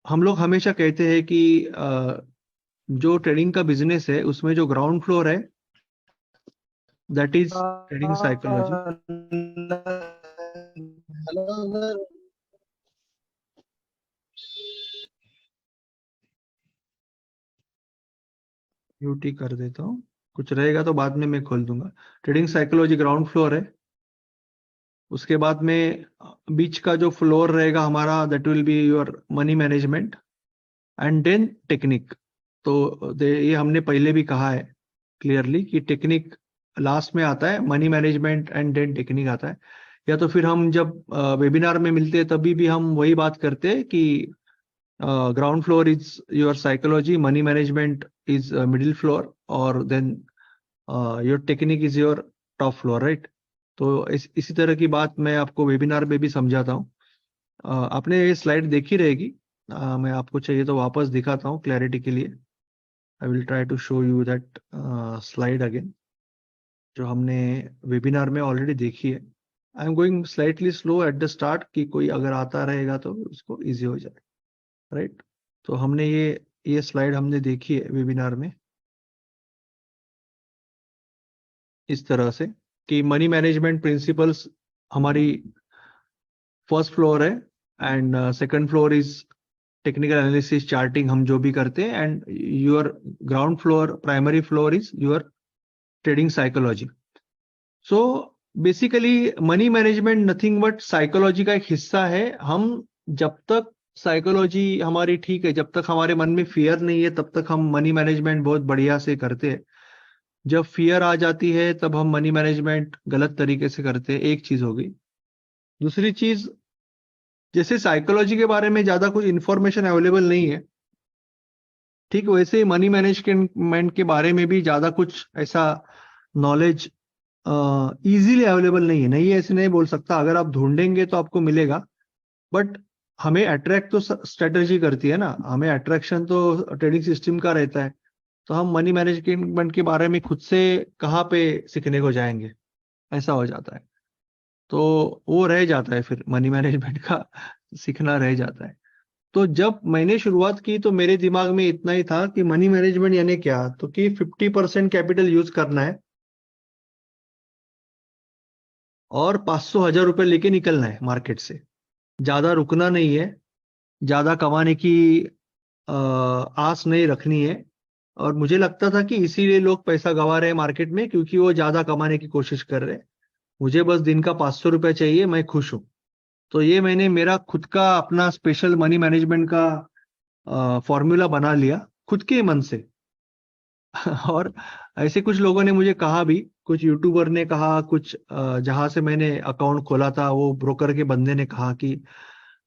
हम लोग हमेशा कहते हैं कि जो ट्रेडिंग का बिजनेस है उसमें जो ग्राउंड फ्लोर है that is trading psychology. Hello sir. UT कर देता हूँ, कुछ रहेगा तो बाद में मैं खोल दूंगा। ट्रेडिंग साइकोलॉजी ग्राउंड फ्लोर है। उसके बाद में बीच का जो फ्लोर रहेगा हमारा that will be your money management and then technique. तो ये हमने पहले भी कहा है क्लियरली कि टेक्निक लास्ट में आता है, money management and then technique आता है। या तो फिर हम जब वेबिनार में मिलते हैं तभी भी हम वही बात करते हैं कि ground floor is your psychology, money management is middle floor, और then your technique is your top floor, right. तो इसी तरह की बात मैं आपको वेबिनार में भी समझाता हूँ। आपने ये स्लाइड देखी रहेगी। मैं आपको चाहिए तो वापस दिखाता हूँ क्लैरिटी के लिए। I will try to show you that slide again, जो हमने वेबिनार में ऑलरेडी देखी है। I am going slightly slow at the start कि कोई अगर आता रहेगा तो उसको इजी हो जाए, राइट। तो हमने ये स्लाइड हमने देखी है वेबिनार में इस तरह से कि मनी मैनेजमेंट प्रिंसिपल्स हमारी फर्स्ट फ्लोर है, and second floor is technical analysis charting हम जो भी करते हैं, and your ground floor primary floor is your trading psychology. So basically money management nothing but psychology का एक हिस्सा है। हम जब तक साइकोलॉजी हमारी ठीक है, जब तक हमारे मन में फियर नहीं है तब तक हम मनी मैनेजमेंट बहुत बढ़िया से करते हैं। जब फियर आ जाती है तब हम मनी मैनेजमेंट गलत तरीके से करते हैं। एक चीज होगी। दूसरी चीज, जैसे साइकोलॉजी के बारे में ज्यादा कुछ इंफॉर्मेशन अवेलेबल नहीं है, ठीक वैसे ही मनी मैनेजमेंट के बारे में भी ज्यादा कुछ ऐसा नॉलेज इजीली अवेलेबल नहीं है। नहीं, ऐसे नहीं बोल सकता, अगर आप ढूंढेंगे तो आपको मिलेगा। बट हमें अट्रैक्ट तो स्ट्रेटेजी करती है ना, हमें अट्रैक्शन तो ट्रेडिंग सिस्टम का रहता है। तो हम मनी मैनेजमेंट के बारे में खुद से कहाँ पे सीखने को जाएंगे, ऐसा हो जाता है। तो वो रह जाता है, फिर मनी मैनेजमेंट का सीखना रह जाता है। तो जब मैंने शुरुआत की तो मेरे दिमाग में इतना ही था कि मनी मैनेजमेंट यानी क्या, तो कि 50% कैपिटल यूज करना है और 500,000 रुपए लेके निकलना है मार्केट से। ज्यादा रुकना नहीं है, ज्यादा कमाने की आस नहीं रखनी है। और मुझे लगता था कि इसीलिए लोग पैसा गंवा रहे हैं मार्केट में, क्योंकि वो ज्यादा कमाने की कोशिश कर रहे हैं। मुझे बस दिन का 500 रुपए चाहिए, मैं खुश हूं। तो ये मैंने मेरा खुद का अपना स्पेशल मनी मैनेजमेंट का फॉर्मूला बना लिया खुद के मन से। और ऐसे कुछ लोगों ने मुझे कहा भी, कुछ यूट्यूबर ने कहा, कुछ जहां से मैंने अकाउंट खोला था वो ब्रोकर के बंदे ने कहा कि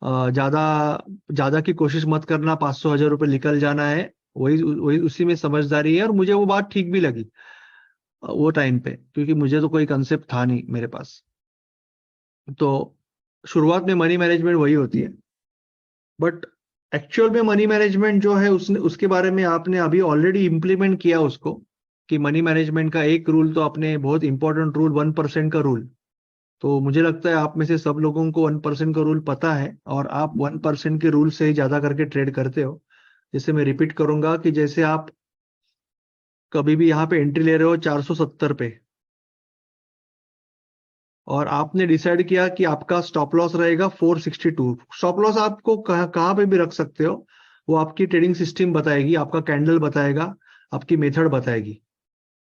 ज्यादा ज्यादा की कोशिश मत करना, 500,000 रुपये निकल जाना है, वही वही उसी में समझदारी है। और मुझे वो बात ठीक भी लगी वो टाइम पे, क्योंकि मुझे तो कोई कंसेप्ट था नहीं मेरे पास। तो शुरुआत में मनी मैनेजमेंट वही होती है। बट एक्चुअल में मनी मैनेजमेंट जो है उसने उसके बारे में आपने अभी ऑलरेडी इम्प्लीमेंट किया उसको, कि मनी मैनेजमेंट का एक रूल तो आपने, बहुत इंपॉर्टेंट रूल, 1% का रूल। तो मुझे लगता है आप में से सब लोगों को 1% का रूल पता है, और आप 1% के रूल से ही ज्यादा करके ट्रेड करते हो। जैसे मैं रिपीट करूंगा कि जैसे आप कभी भी यहाँ पे एंट्री ले रहे हो 470 पे, और आपने डिसाइड किया कि आपका स्टॉप लॉस रहेगा 462। स्टॉप लॉस आपको कहाँ पे भी रख सकते हो, वो आपकी ट्रेडिंग सिस्टम बताएगी, आपका कैंडल बताएगा, आपकी मेथड बताएगी।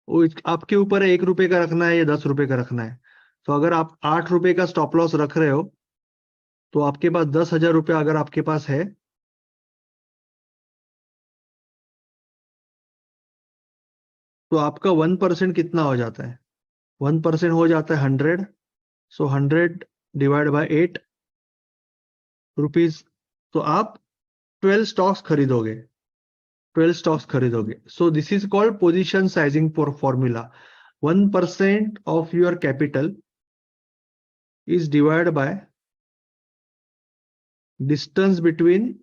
वो आपके ऊपर है 1 रुपए का रखना है या 10 रुपए का रखना है। तो अगर आप 8 रुपए का स्टॉप लॉस रख रहे हो तो आपके पास 10,000 रुपये अगर आपके पास है, तो आपका 1% कितना हो जाता है? 1% हो जाता है 100। So 100 divide by 8 rupees. तो आप 12 स्टॉक्स खरीदोगे, 12 स्टॉक्स खरीदोगे। So this is called position sizing formula. 1% of your capital is divide by distance between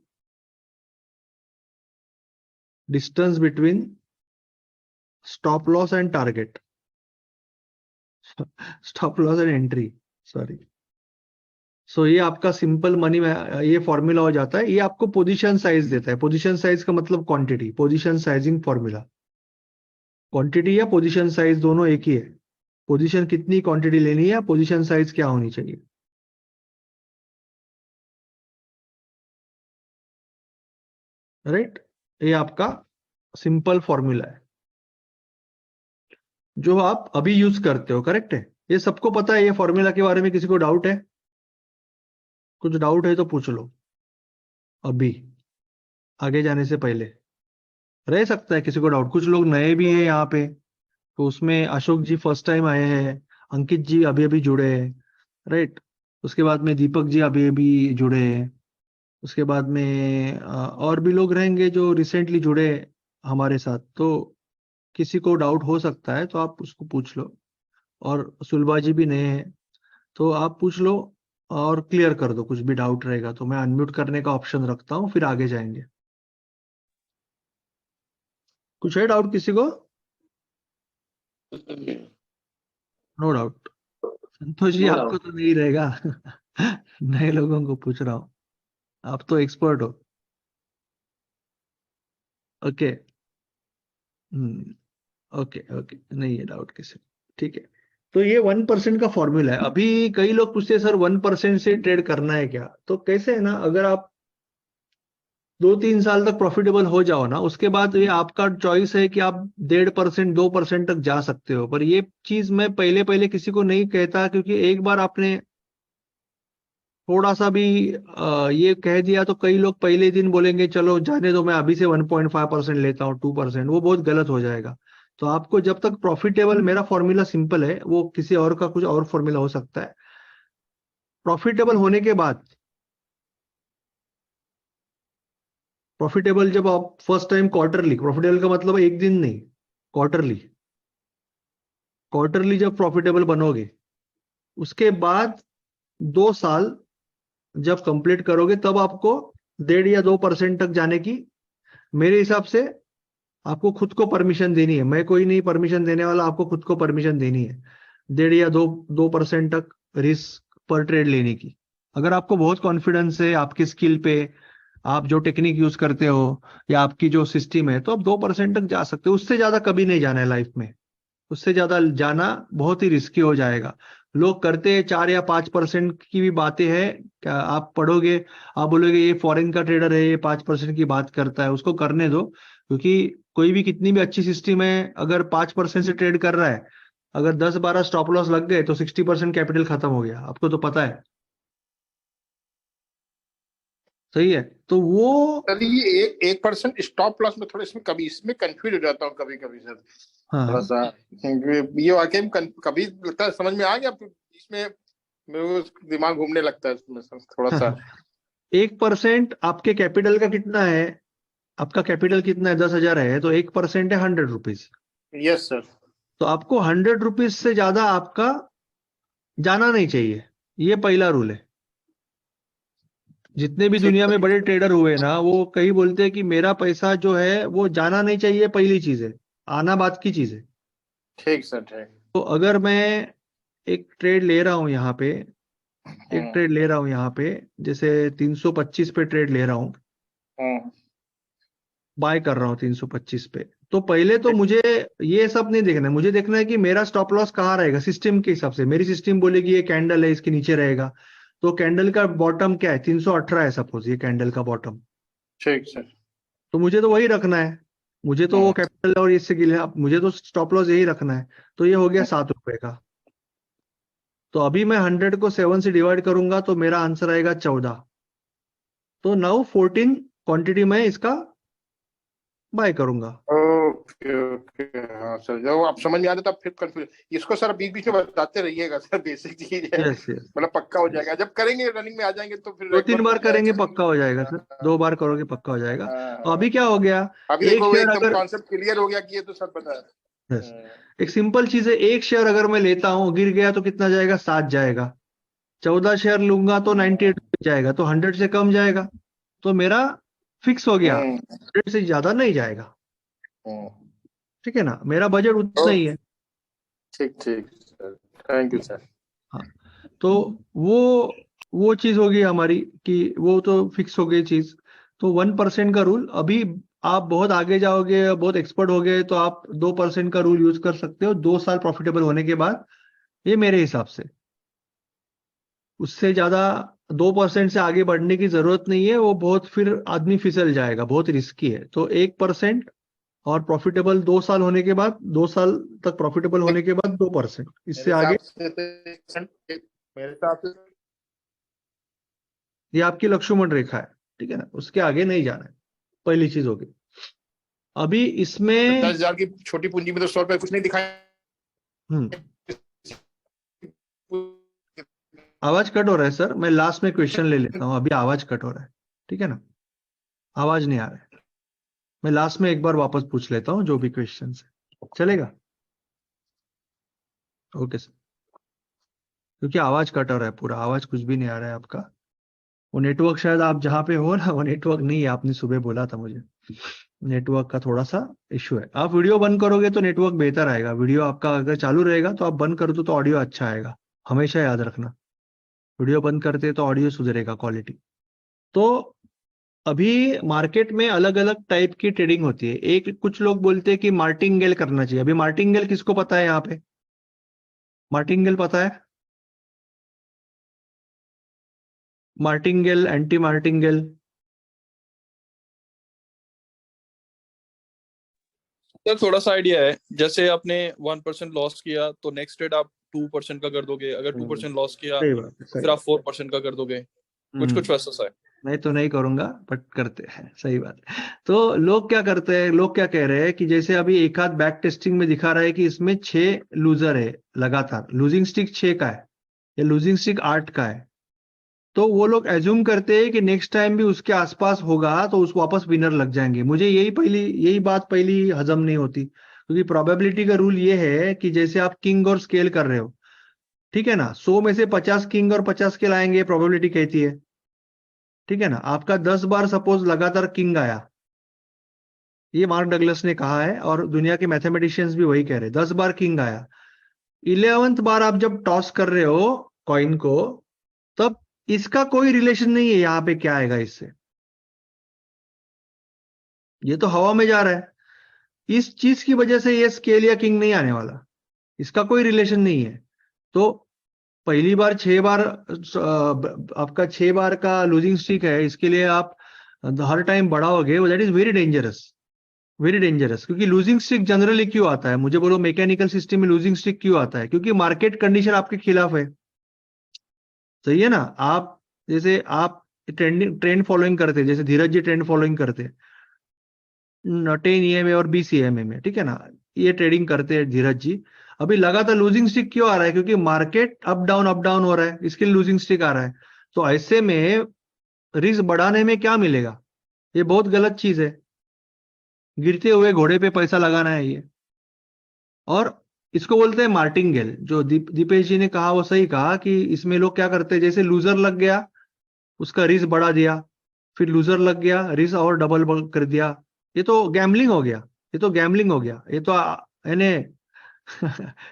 distance between stop loss and target, stop loss and entry, sorry. So ये आपका simple money में ये formula हो जाता है। ये आपको पोजीशन साइज देता है। पोजीशन साइज का मतलब quantity, position sizing formula. Quantity या पोजीशन साइज दोनों एक ही है। पोजीशन कितनी क्वांटिटी लेनी है, पोजीशन साइज क्या होनी चाहिए। राइट, ये आपका सिंपल फॉर्मूला है जो आप अभी यूज करते हो। करेक्ट है, ये सबको पता है ये फॉर्मूला के बारे में। किसी को डाउट है? कुछ डाउट है तो पूछ लो अभी, आगे जाने से पहले। रह सकता है किसी को डाउट, कुछ लोग नए भी हैं यहाँ पे, तो उसमें अशोक जी फर्स्ट टाइम आए हैं, अंकित जी अभी अभी जुड़े हैं। राइट, उसके बाद में दीपक जी अभी अभी जुड़े हैं। उसके बाद में और भी लोग रहेंगे जो रिसेंटली जुड़े हमारे साथ। तो किसी को डाउट हो सकता है तो आप उसको पूछ लो। और सुलभा जी भी नए हैं तो आप पूछ लो और क्लियर कर दो। कुछ भी डाउट रहेगा तो मैं अनम्यूट करने का ऑप्शन रखता हूँ, फिर आगे जाएंगे। कुछ है डाउट किसी को? No doubt. Santosh ji no आपको डाउट। तो नहीं रहेगा। नए लोगों को पूछ रहा हूँ, आप तो एक्सपर्ट हो। ओके। ओके ओके, नहीं है डाउट किसी को। ठीक है, तो ये 1% का फॉर्मूला है। अभी कई लोग पूछते हैं सर 1% से ट्रेड करना है क्या? तो कैसे है ना, अगर आप 2-3 साल तक प्रॉफिटेबल हो जाओ ना, उसके बाद ये आपका चॉइस है कि आप 1.5%, 2% तक जा सकते हो। पर ये चीज मैं पहले पहले किसी को नहीं कहता, क्योंकि एक बार आपने थोड़ा सा भी ये कह दिया तो कई लोग पहले दिन बोलेंगे चलो जाने दो, मैं अभी से 1.5% लेता हूँ, 2%। वो बहुत गलत हो जाएगा। तो आपको जब तक प्रॉफिटेबल, मेरा फॉर्मूला सिंपल है, वो किसी और का कुछ और फॉर्मूला हो सकता है। प्रॉफिटेबल होने के बाद, प्रॉफिटेबल जब आप फर्स्ट टाइम क्वार्टरली, प्रॉफिटेबल का मतलब एक दिन नहीं, क्वार्टरली, क्वार्टरली जब प्रॉफिटेबल बनोगे, उसके बाद 2 साल जब कंप्लीट करोगे, तब आपको 1.5 या 2% तक जाने की मेरे हिसाब से आपको खुद को परमिशन देनी है। मैं कोई नहीं परमिशन देने वाला, आपको खुद को परमिशन देनी है 1.5 या 2% तक रिस्क पर ट्रेड लेने की। अगर आपको बहुत कॉन्फिडेंस है आपकी स्किल पे, आप जो टेक्निक यूज करते हो या आपकी जो सिस्टम है, तो आप 2% तक जा सकते हो। उससे ज्यादा कभी नहीं जाना है लाइफ में। उससे ज्यादा जाना बहुत ही रिस्की हो जाएगा। लोग करते हैं 4 या 5% की भी बातें हैं। क्या आप पढ़ोगे, आप बोलोगे ये फॉरेन का ट्रेडर है, ये 5% की बात करता है, उसको करने दो। क्योंकि कोई भी कितनी भी अच्छी सिस्टम है, अगर 5% से ट्रेड कर रहा है, अगर 10-12 स्टॉप लॉस लग गए तो 60% कैपिटल खत्म हो गया, आपको तो पता है। सही है, तो वो चलिए, एक 1% स्टॉप लॉस में थोड़ा इसमें कभी इसमें कंफ्यूज हो जाता हूँ कभी कभी सर। थोड़ा हाँ, सा ये वाकई में कभी लगता है समझ में आ गया, फिर इसमें मेरे को दिमाग घूमने लगता है इसमें सर थोड़ा सा। 1% आपके कैपिटल का कितना है? आपका कैपिटल कितना है? 10,000 है, तो 1% है 100 रुपीज। Yes sir. तो आपको 100 रुपीज से ज्यादा आपका जाना नहीं चाहिए। ये पहला रूल है। जितने भी ठीक दुनिया में सर। बड़े ट्रेडर हुए ना, वो कई बोलते हैं कि मेरा पैसा जो है वो जाना नहीं चाहिए, पहली चीज है। आना बात की चीज है। ठीक सर। ठीक। तो अगर मैं एक ट्रेड ले रहा हूं यहाँ पे, एक हम्म। ट्रेड ले रहा हूं यहाँ पे, जैसे 325 पे ट्रेड ले रहा हूँ, हम्म। बाय कर रहा हूँ 325 पे, तो पहले तो मुझे ये सब नहीं देखना है। मुझे देखना है कि मेरा स्टॉप लॉस कहाँ रहेगा सिस्टम के हिसाब से। मेरी सिस्टम बोलेगी ये कैंडल है, इसके नीचे रहेगा। तो कैंडल का बॉटम क्या है? 318 है सपोज, ये कैंडल का बॉटम। ठीक सर। तो मुझे तो वही रखना है। मुझे तो वो हम्म। कैपिटल और इससे गिले, मुझे तो स्टॉप लॉस यही रखना है। तो ये हो गया 7 रुपए का। तो अभी मैं 100 को 7 से डिवाइड करूंगा तो मेरा आंसर आएगा 14। तो नाउ 14 क्वांटिटी में इसका बाय करूंगा। Okay okay. हाँ सर, जब आप समझ में आ जाता फिर कंफ्यूज इसको सर बीच बीच में बताते रहिएगा सर, बेसिक चीज है, यस यस, मतलब पक्का हो जाएगा जब करेंगे, रनिंग में आ जाएंगे तो फिर दो रेगुलर तीन हो बार करेंगे जाएगा। पक्का हो जाएगा सर, 2 बार करोगे पक्का हो जाएगा। तो अभी क्या हो गया, अभी एक देखो शेयर एकदम अगर, कॉन्सेप्ट क्लियर हो गया कि ये तो सर पता है। यस, एक सिंपल चीज है, एक शेयर अगर मैं लेता हूं, गिर गया तो कितना जाएगा? 7 जाएगा। 14 शेयर लूंगा तो 98 जाएगा, तो 100 से कम जाएगा। तो मेरा फिक्स हो गया, हम्म। 100 से ज्यादा नहीं जाएगा। हम्म। ठीक है ना, मेरा बजट उतना ही है। ठीक ठीक सर। Thank you sir. हाँ, तो वो वो चीज होगी हमारी कि वो तो फिक्स हो गई चीज। तो 1% का रूल, अभी आप बहुत आगे जाओगे, बहुत एक्सपर्ट हो गए तो आप 2% का रूल यूज कर सकते हो 2 साल प्रॉफिटेबल होने के बाद, ये मेरे हिसाब से। उससे ज्यादा 2% से आगे बढ़ने की जरूरत नहीं है, वो बहुत फिर आदमी फिसल जाएगा, बहुत रिस्की है। तो 1% और प्रॉफिटेबल 2 साल होने के बाद, 2 साल तक प्रॉफिटेबल होने के बाद 2%, इससे मेरे आगे हिसाब से तो 1% मेरे हिसाब से ये आपकी लक्ष्मण रेखा है, ठीक है ना, उसके आगे नहीं जाना है, पहली चीज होगी। अभी इसमें 10,000 की छोटी पूंजी में तो 100 रुपए कुछ नहीं दिखाई। हम्म आवाज कट हो रहा है सर, मैं लास्ट में क्वेश्चन ले लेता हूँ, अभी आवाज कट हो रहा है, ठीक है ना, आवाज नहीं आ रहा है। मैं लास्ट में एक बार वापस पूछ लेता हूँ जो भी क्वेश्चन है, चलेगा? Okay sir. क्योंकि आवाज कट हो रहा है पूरा, आवाज कुछ भी नहीं आ रहा है आपका। वो नेटवर्क शायद आप जहाँ पे हो ना, वो नेटवर्क नहीं है, आपने सुबह बोला था मुझे, नेटवर्क का थोड़ा सा इश्यू है। आप वीडियो बंद करोगे तो नेटवर्क बेहतर आएगा, वीडियो आपका अगर चालू रहेगा तो आप बंद कर दो तो ऑडियो अच्छा आएगा, हमेशा याद रखना। वीडियो बंद करते तो ऑडियो सुधरेगा, क्वालिटी। तो अभी मार्केट में अलग अलग टाइप की ट्रेडिंग होती है। एक, कुछ लोग बोलते हैं कि मार्टिंगेल करना चाहिए। अभी मार्टिंगेल किसको पता है यहाँ पे? मार्टिंगेल पता है? Martingale, anti martingale? सर थोड़ा सा आइडिया है, जैसे आपने 1% लॉस किया तो नेक्स्ट ट्रेड आप 2% का कर दोगे, अगर 2% लॉस किया सही बात है, फिर आप 4% का कर दोगे, कुछ कुछ वैसा सा है। मैं तो नहीं करूंगा, बट करते हैं, सही बात है। तो लोग क्या करते हैं, लोग क्या कह रहे हैं कि जैसे अभी एक आध बैक टेस्टिंग में दिखा रहा है कि इसमें 6 लूजर है लगातार, लूजिंग स्टिक 6 का है या लूजिंग स्टिक 8 का है। तो वो लोग एज्यूम करते हैं कि नेक्स्ट टाइम भी उसके आसपास होगा तो उस वापस विनर लग जाएंगे। मुझे यही बात पहली हजम नहीं होती, क्योंकि प्रोबेबिलिटी का रूल ये है कि जैसे आप किंग और स्केल कर रहे हो, ठीक है ना, 100 में से 50 किंग और 50 स्केल आएंगे, प्रोबेबिलिटी कहती है, ठीक है ना। आपका 10 बार सपोज लगातार किंग आया, ये मार्क डगलस ने कहा है और दुनिया के मैथमेटिशियंस भी वही कह रहे हैं, 10 बार किंग आया, 11th बार आप जब टॉस कर रहे हो कॉइन को, तब इसका कोई रिलेशन नहीं है यहाँ पे क्या आएगा इससे, ये तो हवा में जा रहा है। इस चीज की वजह से ये स्केल या किंग नहीं आने वाला, इसका कोई रिलेशन नहीं है। तो पहली बार 6 बार आपका 6 बार का लूजिंग स्ट्रीक है, इसके लिए आप हर टाइम बढ़ाओगे, that is very dangerous, very dangerous. क्योंकि लूजिंग स्ट्रीक जनरली क्यों आता है, मुझे बोलो मैकेनिकल सिस्टम में लूजिंग स्ट्रीक क्यों आता है? क्योंकि मार्केट कंडीशन आपके खिलाफ है, सही है ना। आप जैसे आप ट्रेंड फॉलोइंग करते हैं, जैसे धीरज जी ट्रेंड फॉलोइंग करते हैं 10 EMA और 20 EMA में, ठीक है ना, ये ट्रेडिंग करते हैं धीरज जी। अभी लगातार लूजिंग स्टिक क्यों आ रहा है? क्योंकि मार्केट अप डाउन हो रहा है, इसके लिए लूजिंग स्टिक आ रहा है। तो ऐसे में रिस्क बढ़ाने में क्या मिलेगा? ये बहुत गलत चीज है, गिरते हुए घोड़े पे पैसा लगाना है ये। और इसको बोलते हैं मार्टिंगेल। जो दीपेश जी ने कहा वो सही कहा कि इसमें लोग क्या करते हैं, जैसे लूजर लग गया उसका रिस्क बढ़ा दिया, फिर लूजर लग गया रिस्क और डबल कर दिया। ये तो गैम्बलिंग हो गया, ये तो गैम्बलिंग हो गया, ये तो यानी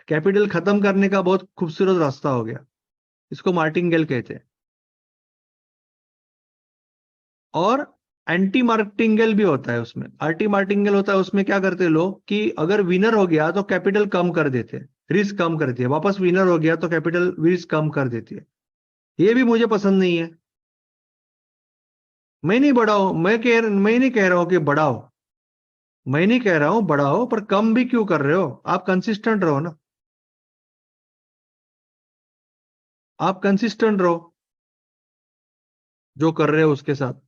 कैपिटल खत्म करने का बहुत खूबसूरत रास्ता हो गया, इसको मार्टिंगेल कहते हैं। और एंटी मार्टिंगेल भी होता है उसमें, आर्टी मार्टिंगेल होता है उसमें। क्या करते हैं लोग कि अगर विनर हो गया तो कैपिटल कम कर देते हैं, रिस्क कम करती है, वापस विनर हो गया तो कैपिटल रिस्क कम कर देती है। ये भी मुझे पसंद नहीं है। मैं नहीं कह रहा हूं कि बढ़ाओ, मैं नहीं कह रहा हूं बढ़ाओ, पर कम भी क्यों कर रहे हो? आप कंसिस्टेंट रहो ना, आप कंसिस्टेंट रहो जो कर रहे हो उसके साथ।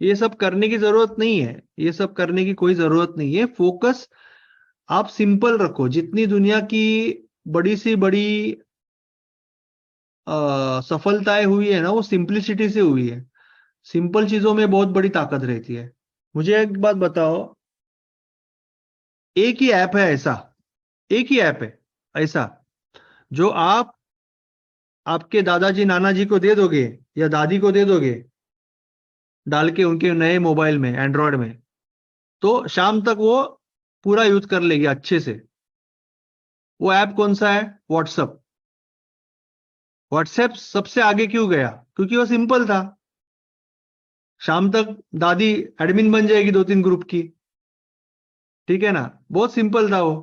ये सब करने की जरूरत नहीं है, ये सब करने की कोई जरूरत नहीं है। फोकस आप सिंपल रखो। जितनी दुनिया की बड़ी सी बड़ी सफलताएं हुई है ना, वो सिंपलिसिटी से हुई है। सिंपल चीजों में बहुत बड़ी ताकत रहती है। मुझे एक बात बताओ, एक ही ऐप है ऐसा, एक ही ऐप है ऐसा जो आप आपके दादाजी नाना जी को दे दोगे या दादी को दे दोगे डाल के उनके नए मोबाइल में, एंड्रॉयड में, तो शाम तक वो पूरा यूज कर लेगी अच्छे से। वो ऐप कौन सा है? व्हाट्सअप। व्हाट्सएप सबसे आगे क्यों गया? क्योंकि वो सिंपल था। शाम तक दादी एडमिन बन जाएगी 2-3 ग्रुप की, ठीक है ना, बहुत सिंपल था वो।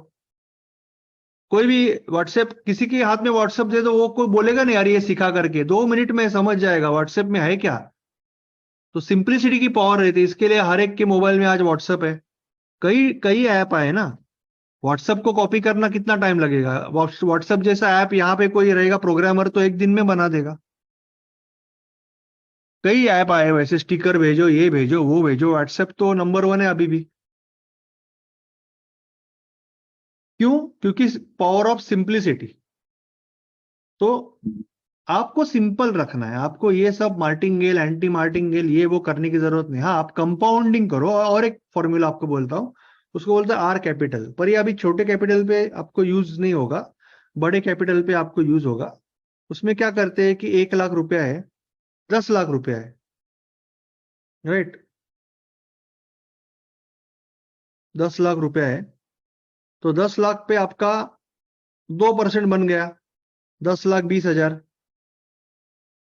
कोई भी व्हाट्सएप, किसी के हाथ में व्हाट्सएप दे दो, वो कोई बोलेगा नहीं यार ये सिखा करके, 2 मिनट में समझ जाएगा व्हाट्सएप में है क्या। तो सिंप्लिसिटी की पावर रहती है, इसके लिए हर एक के मोबाइल में आज व्हाट्सएप है। कई कई ऐप आए ना। व्हाट्सएप को कॉपी करना कितना टाइम लगेगा? व्हाट्सएप जैसा ऐप यहाँ पे कोई रहेगा प्रोग्रामर तो 1 दिन में बना देगा। कई ऐप आए वैसे, स्टिकर भेजो, ये भेजो, वो भेजो, व्हाट्सएप तो नंबर 1 है अभी भी। क्यों? क्योंकि पावर ऑफ सिंप्लिसिटी। तो आपको सिंपल रखना है, आपको ये सब मार्टिंगेल, एंटी मार्टिंगेल, ये वो करने की जरूरत नहीं। हाँ, आप कंपाउंडिंग करो। और एक फॉर्मूला आपको बोलता हूं, उसको बोलते हैं आर कैपिटल। पर ये अभी छोटे कैपिटल पे आपको यूज नहीं होगा, बड़े कैपिटल पे आपको यूज होगा। उसमें क्या करते हैं कि 1 लाख रुपया है, 10 लाख रुपया है, राइट? 10 लाख रुपया है, तो 10 लाख पे आपका 2% बन गया, 10,20,000।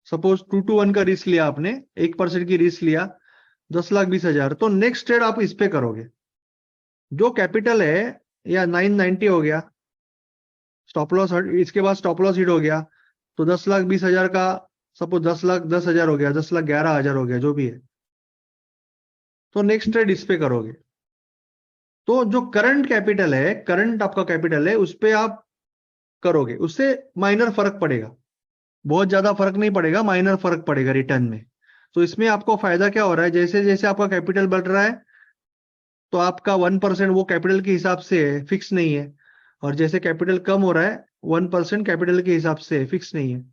सपोज 2-1 का रिस्क लिया आपने, 1% की रिस्क लिया, 10,20,000। तो नेक्स्ट ट्रेड आप इस पे करोगे, जो कैपिटल है, या 990 हो गया स्टॉप लॉस, इसके बाद स्टॉप लॉस हिट हो गया, तो 10,20,000 का सपोज 10,10,000 हो गया, 10,11,000 हो गया, जो भी है, तो नेक्स्ट ट्रेड इस पे करोगे। तो जो करंट कैपिटल है, करंट आपका कैपिटल है, उस पे आप करोगे, उससे माइनर फर्क पड़ेगा, बहुत ज्यादा फर्क नहीं पड़ेगा, माइनर फर्क पड़ेगा रिटर्न में। तो इसमें आपको फायदा क्या हो रहा है? जैसे जैसे आपका कैपिटल बढ़ रहा है, तो आपका 1% वो कैपिटल के हिसाब से फिक्स नहीं है, और जैसे कैपिटल कम हो रहा है, 1% कैपिटल के हिसाब से फिक्स नहीं है।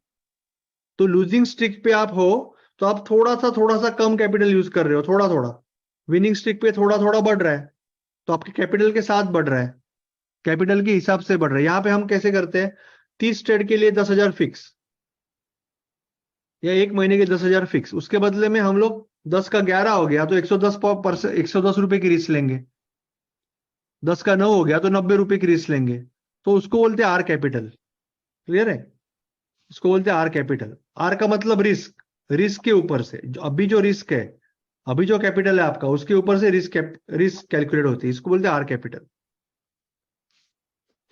तो लूजिंग स्ट्रिक पे आप हो, तो आप थोड़ा सा कम कैपिटल यूज कर रहे हो, थोड़ा थोड़ा। विनिंग स्ट्रिक पे थोड़ा थोड़ा बढ़ रहा है, तो आपके कैपिटल के साथ बढ़ रहा है, कैपिटल के हिसाब से बढ़ रहा है। यहाँ पे हम कैसे करते हैं? 30 ट्रेड के लिए 10,000 फिक्स, या 1 महीने के 10,000 फिक्स, उसके बदले में हम लोग 10 का 11 हो गया तो 110 रुपए की रिस्क लेंगे, 10 का 9 हो गया तो 90 रुपए की रिस्क लेंगे। तो उसको बोलते हैं आर कैपिटल। क्लियर है? उसको बोलते हैं आर कैपिटल। आर का मतलब रिस्क, रिस्क के ऊपर से अभी जो रिस्क है, अभी जो कैपिटल है आपका, उसके ऊपर से रिस्क कैलकुलेट होती है, इसको बोलते हैं आर कैपिटल।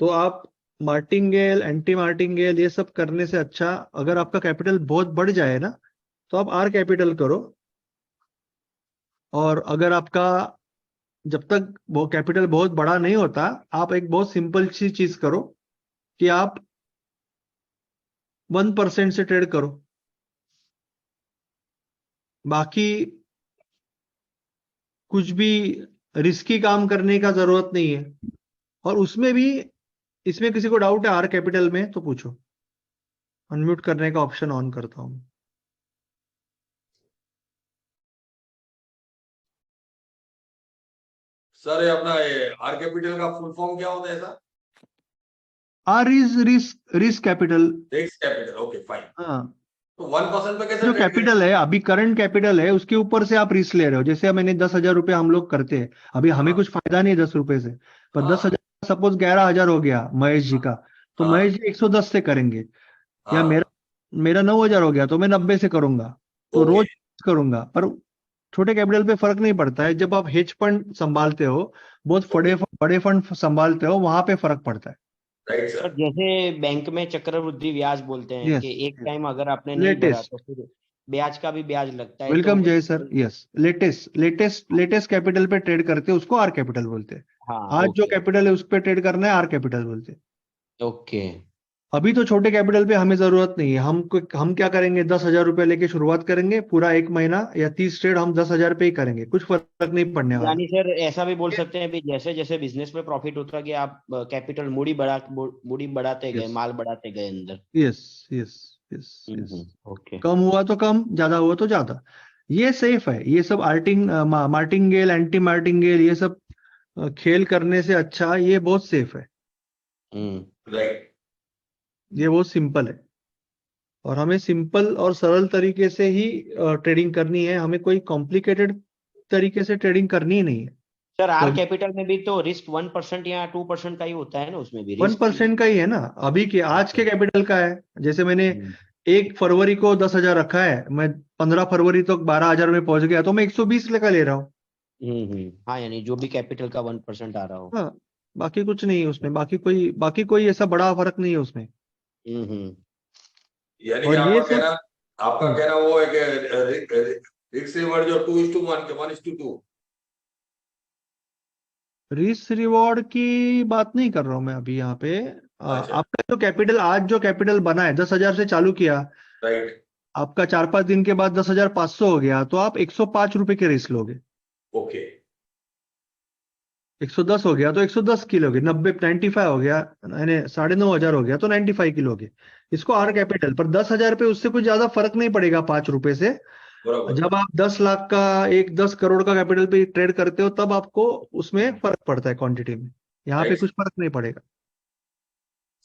तो आप मार्टिंगेल, एंटी मार्टिंगेल, ये सब करने से अच्छा, अगर आपका कैपिटल बहुत बढ़ जाए ना, तो आप आर कैपिटल करो। और अगर आपका, जब तक वो कैपिटल बहुत बड़ा नहीं होता, आप एक बहुत सिंपल सी चीज करो कि आप 1% से ट्रेड करो, बाकी कुछ भी रिस्की काम करने का जरूरत नहीं है। और उसमें भी, इसमें किसी को डाउट है आर कैपिटल में तो पूछो। अनम्यूट करने का ऑप्शन ऑन करता हूं। सर ये अपना आर कैपिटल का फुल फॉर्म क्या होता है sir? R is risk capital. Risk capital, okay fine. हाँ, तो 1% पे कैसे जो trade कैपिटल है अभी, करंट कैपिटल है, उसके ऊपर से आप रिस्क ले रहे हो। जैसे मैंने 10,000 रुपये हम लोग करते हैं, अभी हमें हाँ। कुछ फायदा नहीं है 10 रुपए से, पर हाँ। 10,000 सपोज 11,000 हो गया महेश जी का, तो हाँ। महेश जी 110 से करेंगे, या हाँ, मेरा 9,000 हो गया तो मैं 90 से करूंगा, तो ओके रोज करूंगा। पर छोटे कैपिटल पे फर्क नहीं पड़ता है। जब आप हेज फंड संभालते हो, बहुत बड़े फंड संभालते हो, वहां पे फर्क पड़ता है। Right sir sir. जैसे बैंक में चक्रवृद्धि ब्याज बोलते हैं यस, कि एक टाइम अगर आपने नहीं भरा लेटेस्ट। तो फिर ब्याज का भी ब्याज लगता है। वेलकम तो जय सर। यस, लेटेस्ट कैपिटल पे ट्रेड करते हैं, उसको आर कैपिटल बोलते हैं। हाँ, आज जो ओके कैपिटल है उस पे ट्रेड करना है, आर कैपिटल बोलते हैं। ओके अभी तो छोटे कैपिटल पे हमें जरूरत नहीं है। हम क्या करेंगे, 10,000 रुपए लेके शुरुआत करेंगे, पूरा 1 महीना या 30 ट्रेड हम 10,000 पे ही करेंगे, कुछ फर्क नहीं पड़ने वाला। यानी सर ऐसा भी बोल सकते हैं भी जैसे जैसे बिजनेस में प्रॉफिट होता गया आप कैपिटल मूडी बढ़ाते गए, यस माल बढ़ाते गए अंदर। Yes yes yes yes. Okay कम हुआ तो कम, ज्यादा हुआ तो ज्यादा। ये सेफ है। ये सब मार्टिंगेल, एंटी मार्टिंगेल, ये सब खेल करने से अच्छा ये बहुत सेफ है, राइट। ये बहुत सिंपल है। और हमें सिंपल और सरल तरीके से ही ट्रेडिंग करनी है, हमें कोई कॉम्प्लिकेटेड तरीके से ट्रेडिंग करनी ही नहीं है। सर आर तो कैपिटल में भी तो रिस्क 1% या 2% का ही होता है ना, उसमें भी रिस्क 1% का ही है ना, अभी के आज के कैपिटल का है। जैसे मैंने 1 फरवरी को 10,000 रखा है, मैं 15 फरवरी तक 12,000 में पहुंच गया तो मैं 120 का ले रहा हूँ। हाँ, यानी जो भी कैपिटल का 1% आ रहा हो। हाँ, बाकी कुछ नहीं है उसमें, बाकी कोई ऐसा बड़ा फर्क नहीं है उसमें। यानी कि और ये सब आपका कहना वो है कि रिस्क रिवॉर्ड जो 2:1 के 1:2। रिस्क रिवॉर्ड की बात नहीं कर रहा हूं मैं अभी यहाँ पे। अच्छा। आपका जो कैपिटल बना है 10,000 से चालू किया, राइट। आपका 4-5 दिन के बाद 10,500 हो गया, तो आप 105 रुपए के रिस्क लोगे। ओके। 110 हो गया तो 110 की लोगे, 95 हो गया, यानी 9,500 हो गया तो 95 की लोगे। इसको आर कैपिटल पर 10,000 पे उससे कुछ ज्यादा फर्क नहीं पड़ेगा 5 रुपए से। बराबर। जब आप 10 लाख का 10 करोड़ का कैपिटल पे ट्रेड करते हो तब आपको उसमें फर्क पड़ता है क्वांटिटी में। यहाँ पे राइट। कुछ फर्क नहीं पड़ेगा,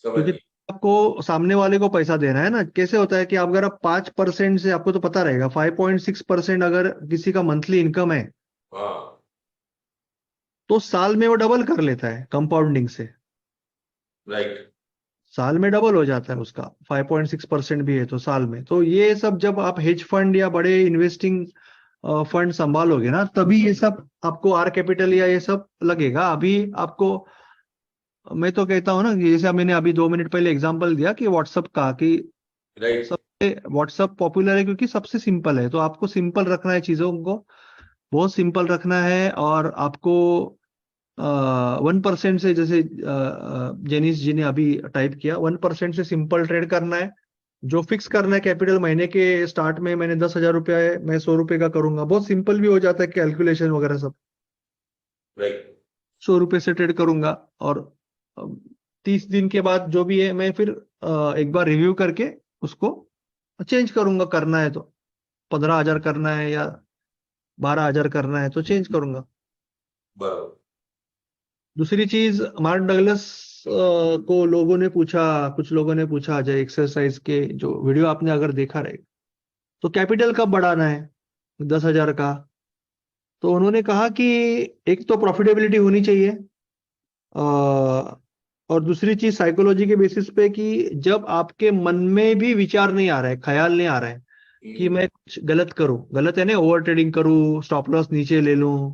समझ क्योंकि गए। आपको सामने वाले को पैसा देना है ना। कैसे होता है कि आप अगर आप 5% से, आपको तो पता रहेगा 5.6% अगर किसी का मंथली इनकम है हाँ। तो साल में वो डबल कर लेता है कंपाउंडिंग से। राइट। साल में डबल हो जाता है उसका, 5.6% भी है तो साल में। तो ये सब जब आप हेज फंड या बड़े इन्वेस्टिंग फंड संभालोगे ना, तभी ये सब आपको आर कैपिटल या ये सब लगेगा। अभी आपको मैं तो कहता हूँ ना कि जैसे मैंने अभी 2 मिनट पहले एग्जांपल दिया कि व्हाट्सअप का, कि राइट। सबसे व्हाट्सअप पॉपुलर है क्योंकि सबसे सिंपल है। तो आपको सिंपल रखना है, चीजों को बहुत सिंपल रखना है। और आपको 1% से, जैसे जेनिस जी ने अभी टाइप किया, 1% से सिंपल ट्रेड करना है। जो फिक्स करना है कैपिटल, महीने के स्टार्ट में मैंने 10,000 रुपया है, मैं 100 रुपए का करूंगा। बहुत सिंपल भी हो जाता है कैलकुलेशन वगैरह सब। राइट। 100 रुपए से ट्रेड करूंगा और 30 दिन के बाद जो भी है मैं फिर एक बार रिव्यू करके उसको चेंज करूंगा। करना है तो 15,000 करना है या 12,000 करना है तो चेंज करूंगा। बराबर। दूसरी चीज, मार्क डगलस को लोगों ने पूछा, कुछ लोगों ने पूछा अजय, एक्सरसाइज के जो वीडियो आपने अगर देखा रहे, तो कैपिटल कब बढ़ाना है 10,000 का। तो उन्होंने कहा कि एक तो प्रॉफिटेबिलिटी होनी चाहिए, और दूसरी चीज साइकोलॉजी के बेसिस पे कि जब आपके मन में भी विचार नहीं आ रहा है, ख्याल नहीं आ रहा है कि मैं कुछ गलत करूं, गलत है ना, ओवर ट्रेडिंग करूं, स्टॉप लॉस नीचे ले लूं,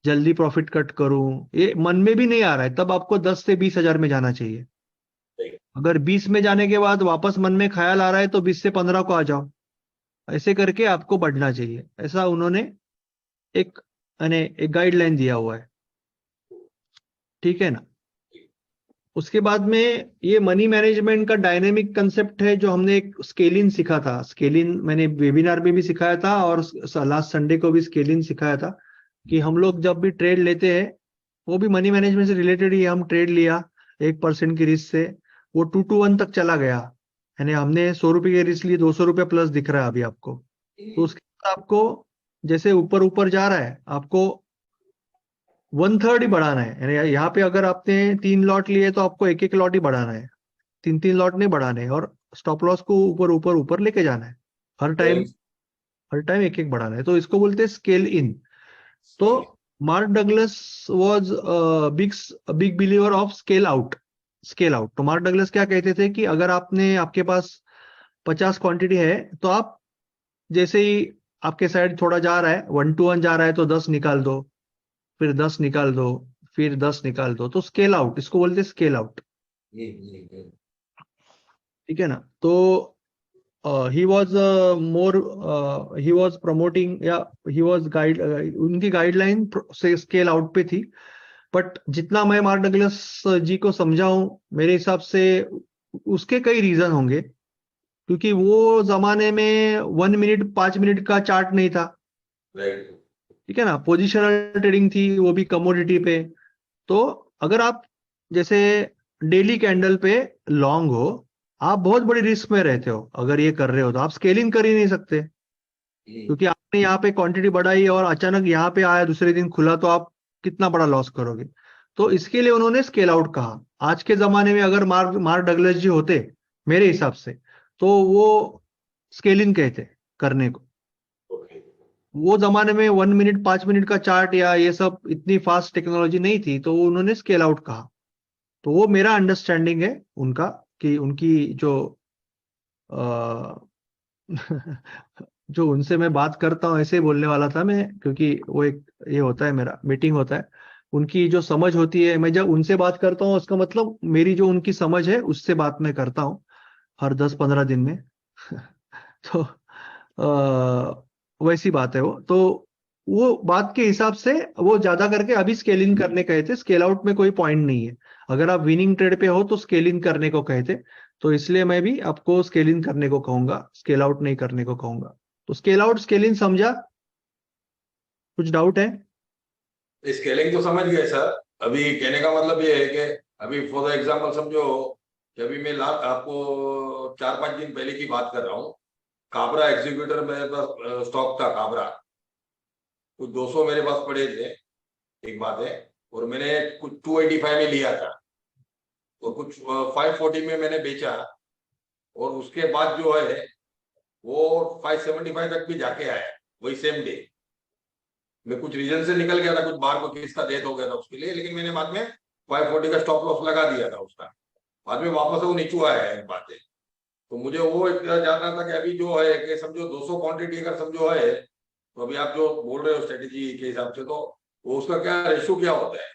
जल्दी प्रॉफिट कट करूं, ये मन में भी नहीं आ रहा है, तब आपको 10 से 20,000 में जाना चाहिए। अगर 20 में जाने के बाद वापस मन में ख्याल आ रहा है तो 20 से 15 को आ जाओ। ऐसे करके आपको बढ़ना चाहिए, ऐसा उन्होंने एक एक गाइडलाइन दिया हुआ है। ठीक है ना। उसके बाद में ये मनी मैनेजमेंट का डायनेमिक कंसेप्ट है, जो हमने एक स्केलिन सीखा था। स्केलिन मैंने वेबिनार में भी सिखाया था और लास्ट संडे को भी स्केलिन सिखाया था, कि हम लोग जब भी ट्रेड लेते हैं वो भी मनी मैनेजमेंट से रिलेटेड ही। हम ट्रेड लिया 1% की रिस्क से, वो 2 to 1 तक चला गया, यानी हमने 100 रुपए की रिस्क ली, 200 रुपया प्लस दिख रहा है अभी आपको। तो उसके बाद आपको जैसे ऊपर ऊपर जा रहा है, आपको 1/3 ही बढ़ाना है। यानी यहाँ पे अगर आपने 3 लॉट लिए तो आपको 1-1 लॉट ही बढ़ाना है, 3-3 लॉट नहीं बढ़ाने। और स्टॉप लॉस को ऊपर ऊपर ऊपर लेके जाना है, हर टाइम 1-1 बढ़ाना है। तो इसको बोलते हैं स्केल इन। तो mark Douglas was big believer of scale out. Scale out, तो मार्क डगलस क्या कहते थे कि अगर आपके पास 50 क्वांटिटी है, तो आप जैसे ही आपके साइड थोड़ा जा रहा है, 1-1 जा रहा है, तो 10 निकाल दो, फिर 10 निकाल दो, फिर 10 निकाल दो। तो स्केल आउट, इसको बोलते हैं स्केल आउट। ठीक है ना। तो he was more he was promoting, या he was guide उनकी गाइडलाइन से स्केल आउट पे थी। बट जितना मैं मार्क डगलस जी को समझा हूं, मेरे हिसाब से उसके कई रीजन होंगे, क्योंकि वो जमाने में 1 मिनट 5 मिनट का चार्ट नहीं था। ठीक है ना। पोजिशनल ट्रेडिंग थी, वो भी कमोडिटी पे। तो अगर आप जैसे डेली कैंडल पे लॉन्ग हो, आप बहुत बड़ी रिस्क में रहते हो। अगर ये कर रहे हो तो आप स्केलिंग कर ही नहीं सकते, क्योंकि आपने यहाँ पे क्वांटिटी बढ़ाई और अचानक यहाँ पे आया, दूसरे दिन खुला, तो आप कितना बड़ा लॉस करोगे। तो इसके लिए उन्होंने स्केल आउट कहा। आज के जमाने में अगर मार्क डगलस जी होते मेरे हिसाब से, तो वो स्केलिंग कहते करने को। वो जमाने में 1 मिनट 5 मिनट का चार्ट या ये सब इतनी फास्ट टेक्नोलॉजी नहीं थी, तो उन्होंने स्केल आउट कहा। तो वो मेरा अंडरस्टैंडिंग है उनका, कि उनकी जो जो उनसे मैं बात करता हूँ ऐसे ही बोलने वाला था मैं, क्योंकि वो एक ये होता है मेरा मीटिंग होता है, उनकी जो समझ होती है, मैं जब उनसे बात करता हूँ उसका मतलब मेरी जो उनकी समझ है उससे बात मैं करता हूँ हर 10-15 दिन में। तो वैसी बात है वो। तो वो बात के हिसाब से वो ज्यादा करके अभी स्केलिंग करने कहे थे, स्केल आउट में कोई पॉइंट नहीं है। अगर आप विनिंग ट्रेड पे हो तो स्केलिंग करने को कहे थे, तो इसलिए मैं भी आपको स्केलिंग करने को कहूंगा, स्केल आउट नहीं करने को कहूंगा। तो स्केल आउट स्केलिंग समझा? कुछ डाउट है? स्केलिंग तो समझ गए सर। अभी कहने का मतलब ये है कि अभी फॉर एग्जांपल समझो कि अभी मैं आपको 4-5 दिन पहले की बात कर रहा हूँ। काबरा एग्जीक्यूटर मेरे पास स्टॉक था, काबरा कुछ 200 मेरे पास पड़े थे, एक बात है। और मैंने कुछ 285 में लिया था और कुछ 540 में मैंने बेचा, और उसके बाद जो है वो 575 तक भी जाके आया वही सेम डे। मैं कुछ रीजन से निकल गया था, कुछ बाहर को केस का डेथ हो गया था उसके लिए, लेकिन मैंने बाद में 540 का स्टॉप लॉस लगा दिया था उसका। बाद में वापस वो नीचे आया है, एक बात है। तो मुझे वो जानना था कि अभी जो है कि समझो 200 क्वांटिटी अगर समझो है, तो अभी आप जो बोल रहे हो स्ट्रेटेजी के हिसाब से, तो वो उसका क्या रेशियो क्या होता है?